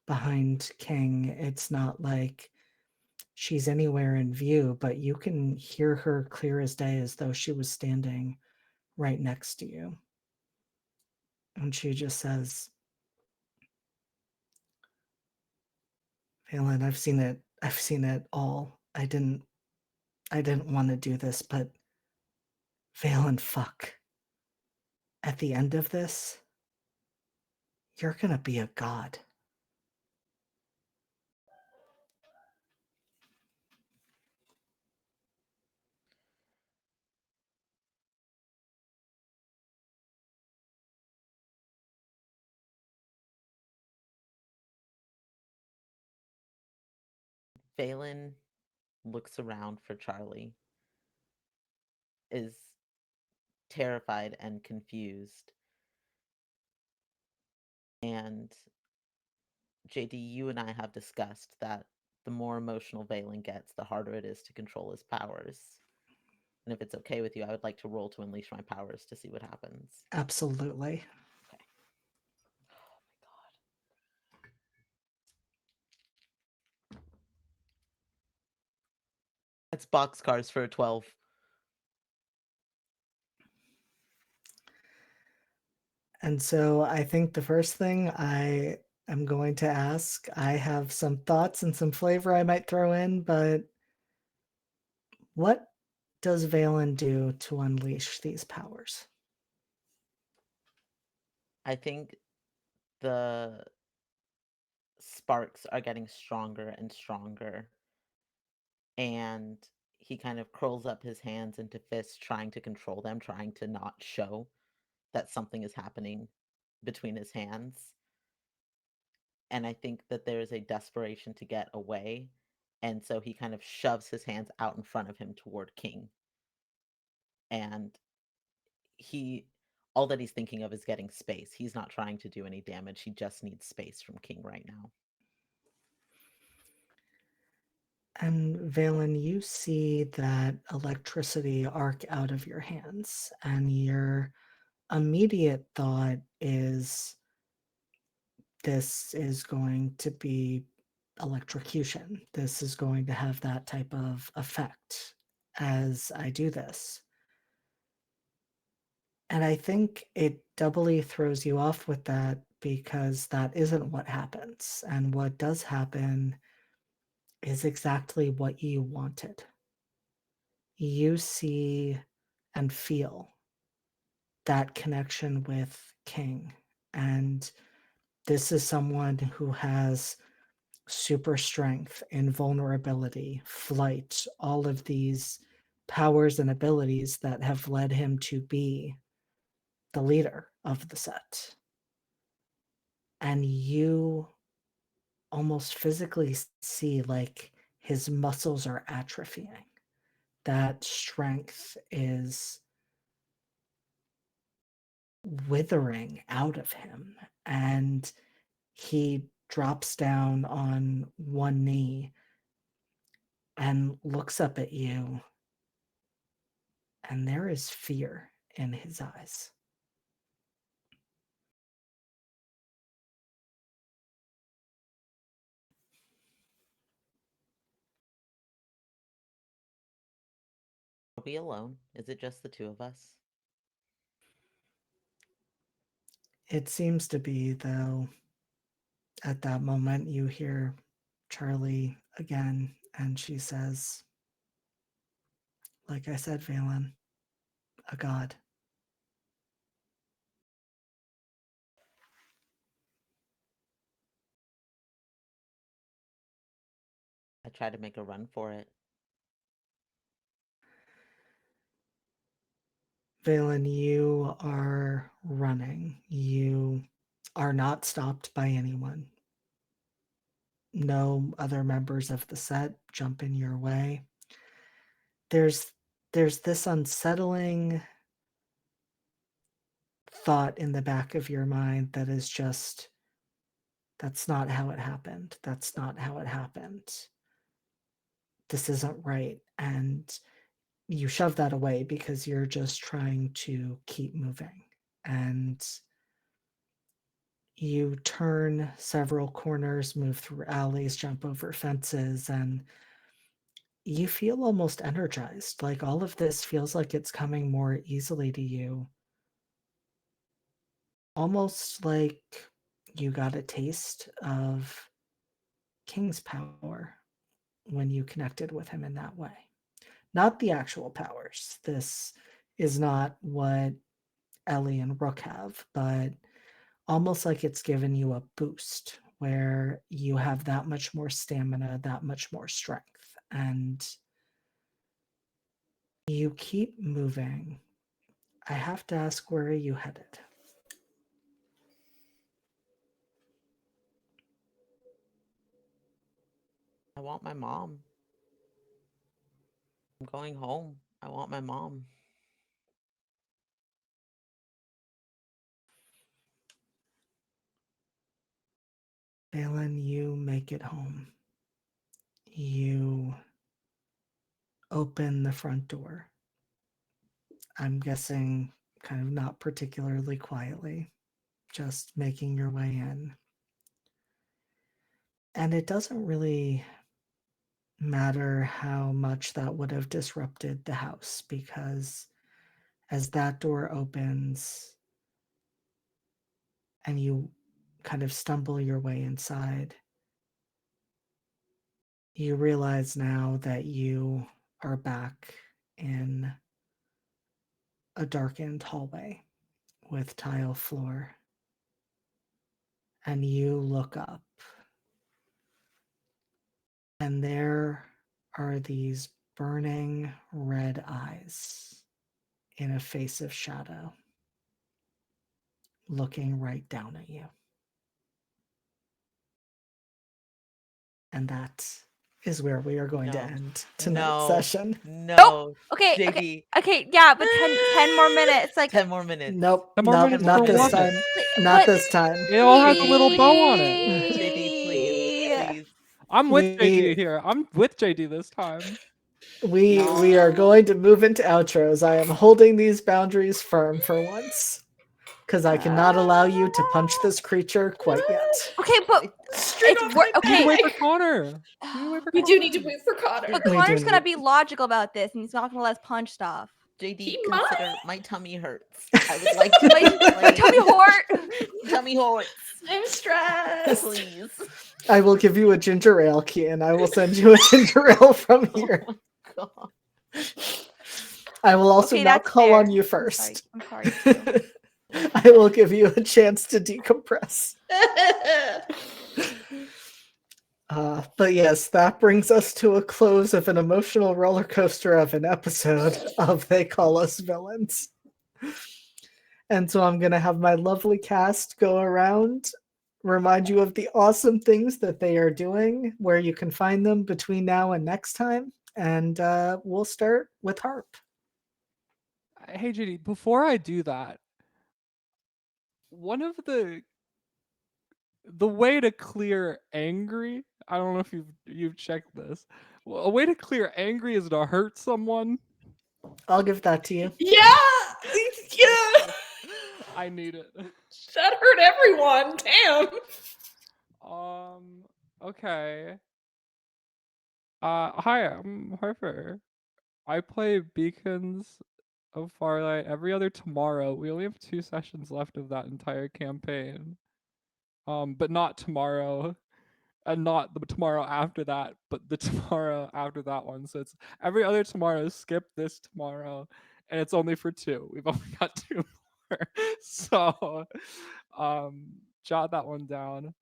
behind King. It's not like she's anywhere in view, but you can hear her clear as day as though she was standing right next to you. And she just says, Valen, I've seen it all. I didn't want to do this, but Valen, fuck. At the end of this, you're gonna be a god. Valen looks around for Charlie, is terrified and confused. And JD, you and I have discussed that the more emotional Valen gets, the harder it is to control his powers. And if it's okay with you, I would like to roll to unleash my powers to see what happens. Absolutely. Okay. Oh my god. That's boxcars for a 12. And so I think the first thing I am going to ask, I have some thoughts and some flavor I might throw in, but what does Valen do to unleash these powers? I think the sparks are getting stronger and stronger. And he kind of curls up his hands into fists, trying to control them, trying to not show that something is happening between his hands. And I think that there is a desperation to get away. And so he kind of shoves his hands out in front of him toward King. And he all that he's thinking of is getting space. He's not trying to do any damage. He just needs space from King right now. And Valen, you see that electricity arc out of your hands, and your immediate thought is this is going to be electrocution. This is going to have that type of effect as I do this. And I think it doubly throws you off with that because that isn't what happens. And what does happen is exactly what you wanted. You see and feel that connection with King. And this is someone who has super strength, invulnerability, flight, all of these powers and abilities that have led him to be the leader of the set. And you almost physically see like his muscles are atrophying. That strength is withering out of him, and he drops down on one knee and looks up at you, and there is fear in his eyes. Are we alone? Is it just the two of us? It seems to be, though. At that moment, you hear Charlie again, and she says, like I said, Valen, a god. I try to make a run for it. Valen, you are running. You are not stopped by anyone. No other members of the set jump in your way. There's this unsettling thought in the back of your mind that is just, that's not how it happened. That's not how it happened. This isn't right. And you shove that away because you're just trying to keep moving. And you turn several corners, move through alleys, jump over fences, and you feel almost energized. Like all of this feels like it's coming more easily to you. Almost like you got a taste of King's power when you connected with him in that way. Not the actual powers. This is not what Ellie and Rook have, but almost like it's given you a boost where you have that much more stamina, that much more strength, and you keep moving. I have to ask, where are you headed? I want my mom. I'm going home. I want my mom. Valen, you make it home. You open the front door. I'm guessing kind of not particularly quietly, just making your way in. And it doesn't really matter how much that would have disrupted the house, because as that door opens and you kind of stumble your way inside, you realize now that you are back in a darkened hallway with tile floor. And you look up, and there are these burning red eyes in a face of shadow looking right down at you. And that's is where we are going to No. end tonight's No. session. No. Okay, okay, JD, okay, yeah, but 10 more minutes. Like, 10 more minutes. Nope, 10 more nope, minutes not for this what? time. Please, Not what? this time. It all has a little bow on it. JD, please. I'm with We- JD here. I'm with JD this time. We are going to move into outros. I am holding these boundaries firm for once, because I cannot allow you to punch this creature quite yet. Okay, but Straight it's off wor- my We need to okay. wait for Connor. We need to wait for We Connor. do need to wait for Connor. But We do Connor's gonna need- be logical about this, and he's not gonna let us punch stuff. JD, He consider might. my tummy hurts. I would like to My tummy hurt. Tummy hurts. I'm stressed. Please. I will give you a ginger ale key, and I will send you a ginger ale from here. Oh my god. I will also Okay, not that's call fair. on you I'm sorry. first. I'm sorry. too. I will give you a chance to decompress. But yes, that brings us to a close of an emotional roller coaster of an episode of They Call Us Villains. And so I'm going to have my lovely cast go around, remind you of the awesome things that they are doing, where you can find them between now and next time. And we'll start with Harp. Hey JD, before I do that, one of the way to clear angry, I don't know if you've checked this. Well, a way to clear angry is to hurt someone. I'll give that to you. Yeah, yeah. I need it. That hurt everyone. Damn. Okay. Hi, I'm Harper. I play Beacons of Farlight every other tomorrow. We only have 2 sessions left of that entire campaign. But not tomorrow, and not the tomorrow after that, but the tomorrow after that one. So it's every other tomorrow. Skip this tomorrow, and it's only for 2. We've only got 2 more. So, jot that one down.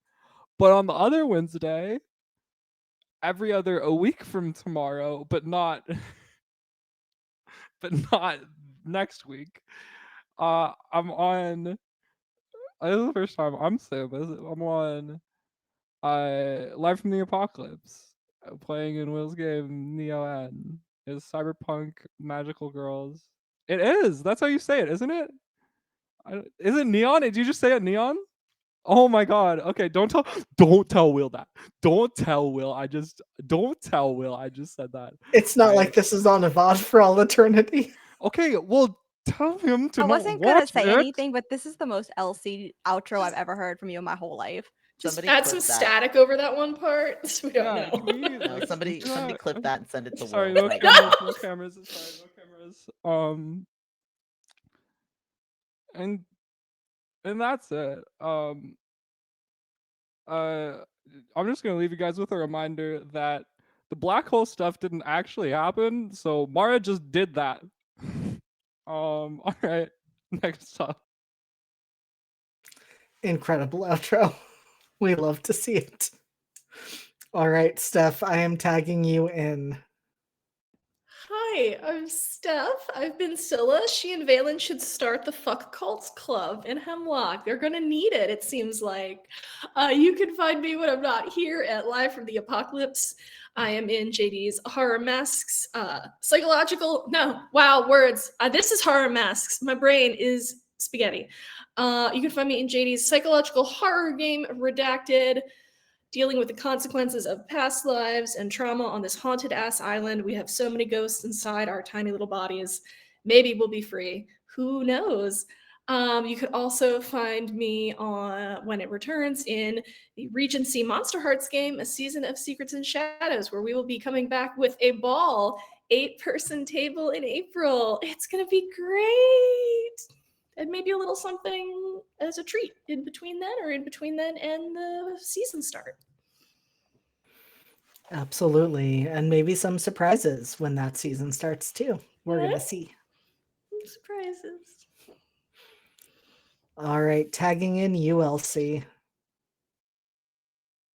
But on the other Wednesday, every other a week from tomorrow, but not next week. I'm on. This is the first time I'm saying this. I'm on Live from the Apocalypse, playing in Will's game Neo N. Is cyberpunk magical girls. It is. That's how you say it, isn't it? Is it neon? Did you just say it neon? Oh my god. Okay, don't tell Will that. Don't tell Will. Don't tell Will I just said that. It's not like this is on Avad for all eternity. Okay, well tell him to I not wasn't gonna watch say it. anything, but this is the most LC outro I've ever heard from you in my whole life. Just Somebody add clip some that. static over that one part. So we don't Yeah, know. can we, No, like, somebody do that? clip that and send it to Sorry, Will no right cameras, now. no cameras. Sorry, no cameras. And that's it. I'm just gonna leave you guys with a reminder that the black hole stuff didn't actually happen. So Mara just did that. All right. Next up. Incredible outro. We love to see it. All right, Steph, I am tagging you in. Hi, I'm Steph. I've been Scylla. She and Valen should start the Fuck Cults Club in Hemlock. They're gonna need it, it seems like. You can find me when I'm not here at Live from the Apocalypse. I am in JD's Horror Masks, words. This is Horror Masks. My brain is spaghetti. You can find me in JD's psychological horror game, Redacted, dealing with the consequences of past lives and trauma on this haunted ass island. We have so many ghosts inside our tiny little bodies. Maybe we'll be free. Who knows? You could also find me on when it returns in the Regency Monster Hearts game, A Season of Secrets and Shadows, where we will be coming back with a ball 8-person table in April. It's gonna be great. And maybe a little something as a treat in between then and the season start. Absolutely. And maybe some surprises when that season starts too. We're going Yeah. to see. Surprises. All right, tagging in ULC.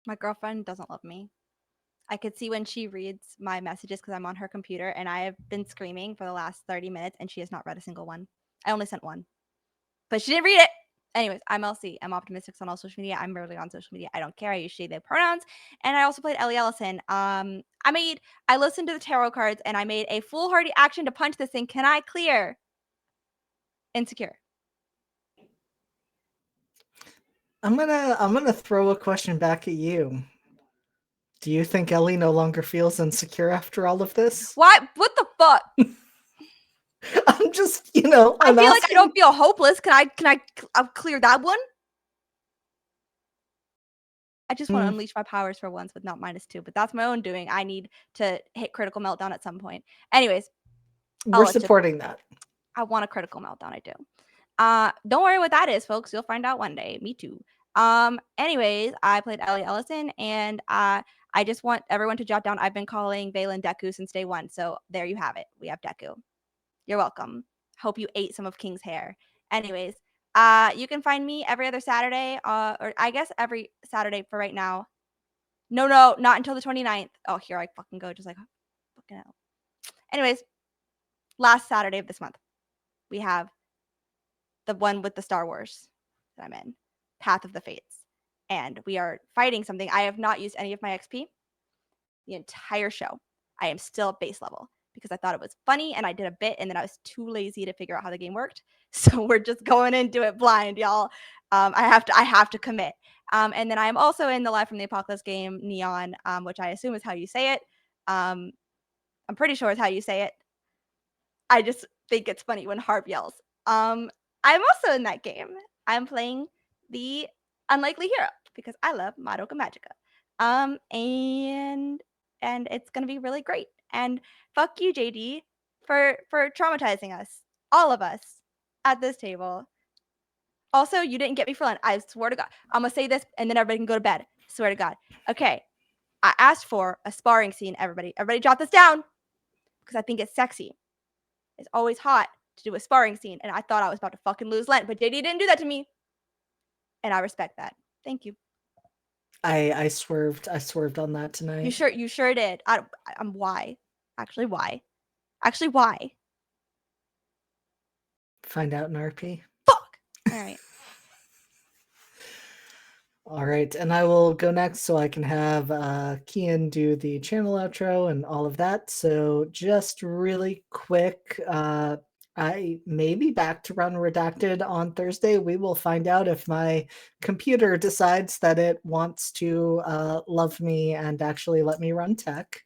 My girlfriend doesn't love me. I could see when she reads my messages because I'm on her computer, and I have been screaming for the last 30 minutes, and she has not read a single one. I only sent one, but she didn't read it. Anyways, I'm LC. I'm optimistic on all social media. I'm rarely on social media. I don't care. I use she, they pronouns. And I also played Ellie Ellison. I listened to the tarot cards and I made a foolhardy action to punch this thing. Can I clear? Insecure. I'm gonna throw a question back at you. Do you think Ellie no longer feels insecure after all of this? Why? What the fuck? I'm just, I I'm feel like I asking. don't feel hopeless. Can I clear that one? I just want to unleash my powers for once with not -2, but that's my own doing. I need to hit critical meltdown at some point. Anyways, We're let you- supporting that. I want a critical meltdown. I do. Don't worry what that is, folks. You'll find out one day. Me too. Anyways, I played Ellie Ellison, and I just want everyone to jot down. I've been calling Valen Deku since day one, so there you have it. We have Deku. You're welcome. Hope you ate some of King's hair. Anyways, you can find me every other Saturday, or I guess every Saturday for right now. No, not until the 29th. Oh, here I fucking go, just like fucking hell. Anyways, last Saturday of this month, we have the one with the Star Wars that I'm in, Path of the Fates. And we are fighting something. I have not used any of my XP the entire show. I am still at base level because I thought it was funny and I did a bit and then I was too lazy to figure out how the game worked. So we're just going into it blind, y'all. I have to commit. And then I'm also in the Live from the Apocalypse game, Neon, which I assume is how you say it. I'm pretty sure is how you say it. I just think it's funny when Harp yells. I'm also in that game. I'm playing the Unlikely Hero because I love Madoka Magica. And it's gonna be really great. And fuck you, JD, for traumatizing us, all of us, at this table. Also, you didn't get me for lunch. I swear to God. I'm gonna say this, and then everybody can go to bed. Swear to God. Okay, I asked for a sparring scene. Everybody jot this down because I think it's sexy. It's always hot to do a sparring scene, and I thought I was about to fucking lose Lent, but JD didn't do that to me, and I respect that. Thank you. I swerved on that tonight. You sure did. I'm why? Actually, why? Find out in RP. Fuck. All right. All right, and I will go next so I can have Kian do the channel outro and all of that. So just really quick, I may be back to run Redacted on Thursday. We will find out if my computer decides that it wants to love me and actually let me run tech.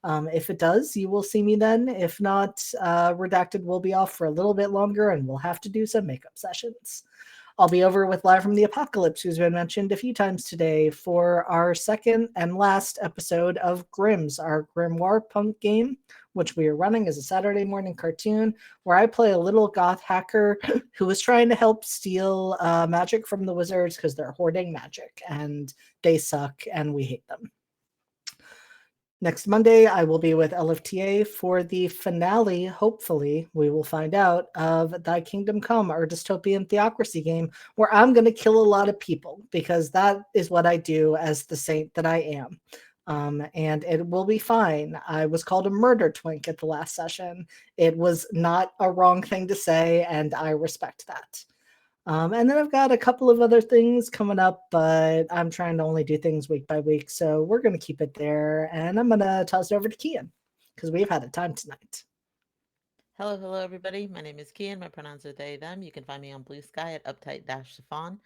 If it does, you will see me then. If not, Redacted will be off for a little bit longer and we'll have to do some makeup sessions. I'll be over with Live from the Apocalypse, who's been mentioned a few times today, for our second and last episode of Grims, our Grimoire Punk game, which we are running as a Saturday morning cartoon, where I play a little goth hacker who is trying to help steal magic from the wizards because they're hoarding magic, and they suck, and we hate them. Next Monday, I will be with LFTA for the finale, hopefully, we will find out, of Thy Kingdom Come, our dystopian theocracy game, where I'm going to kill a lot of people, because that is what I do as the saint that I am. And it will be fine. I was called a murder twink at the last session. It was not a wrong thing to say, and I respect that. And then I've got a couple of other things coming up, but I'm trying to only do things week by week. So we're going to keep it there. And I'm going to toss it over to Kian because we've had a time tonight. Hello, everybody. My name is Kian. My pronouns are they, them. You can find me on Blue Sky at uptight-chiffon.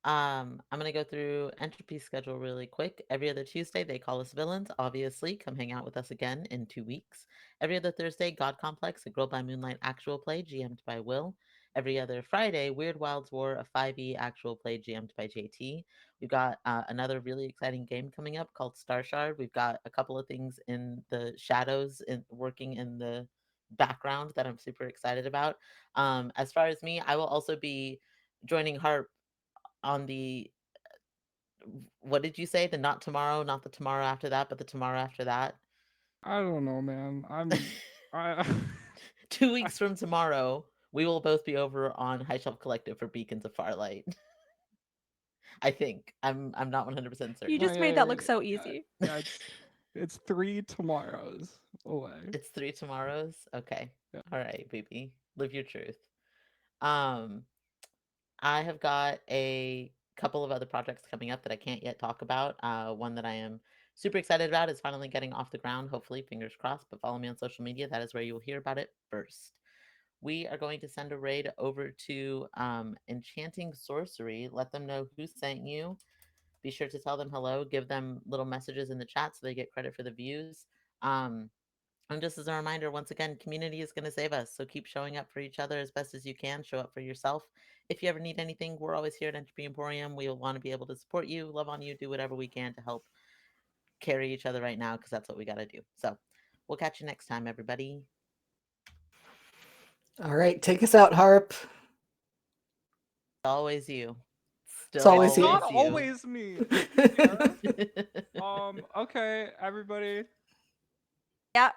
I'm going to go through Entropy's schedule really quick. Every other Tuesday, they call us villains. Obviously, come hang out with us again in 2 weeks. Every other Thursday, God Complex, a Girl by Moonlight actual play, GM'd by Will. Every other Friday, Weird Wilds War, a 5e actual play, GM'd by JT. We've got another really exciting game coming up called Star Shard. We've got a couple of things in the shadows working in the background that I'm super excited about. As far as me, I will also be joining Harp on the, what did you say? The not tomorrow, not the tomorrow after that, but the tomorrow after that. I don't know, man. I 2 weeks from tomorrow, we will both be over on High Shelf Collective for Beacons of Farlight. I think. I'm not 100% certain. You just made that look so easy. Yeah, it's 3 tomorrows away. It's 3 tomorrows? Okay. Yeah. All right, baby. Live your truth. Um I have got a couple of other projects coming up that I can't yet talk about. One that I am super excited about is finally getting off the ground, hopefully, fingers crossed. But follow me on social media. That is where you will hear about it first. We are going to send a raid over to Enchanting Sorcery. Let them know who sent you. Be sure to tell them hello. Give them little messages in the chat so they get credit for the views. And just as a reminder, once again, community is going to save us. So keep showing up for each other as best as you can. Show up for yourself. If you ever need anything, we're always here at Entropy Emporium. We will want to be able to support you, love on you, do whatever we can to help carry each other right now, because that's what we got to do. So we'll catch you next time, everybody. All right, take us out, Harp. Always you. It's Still always It's you. not you. always me. Yeah. Okay, everybody. Yep.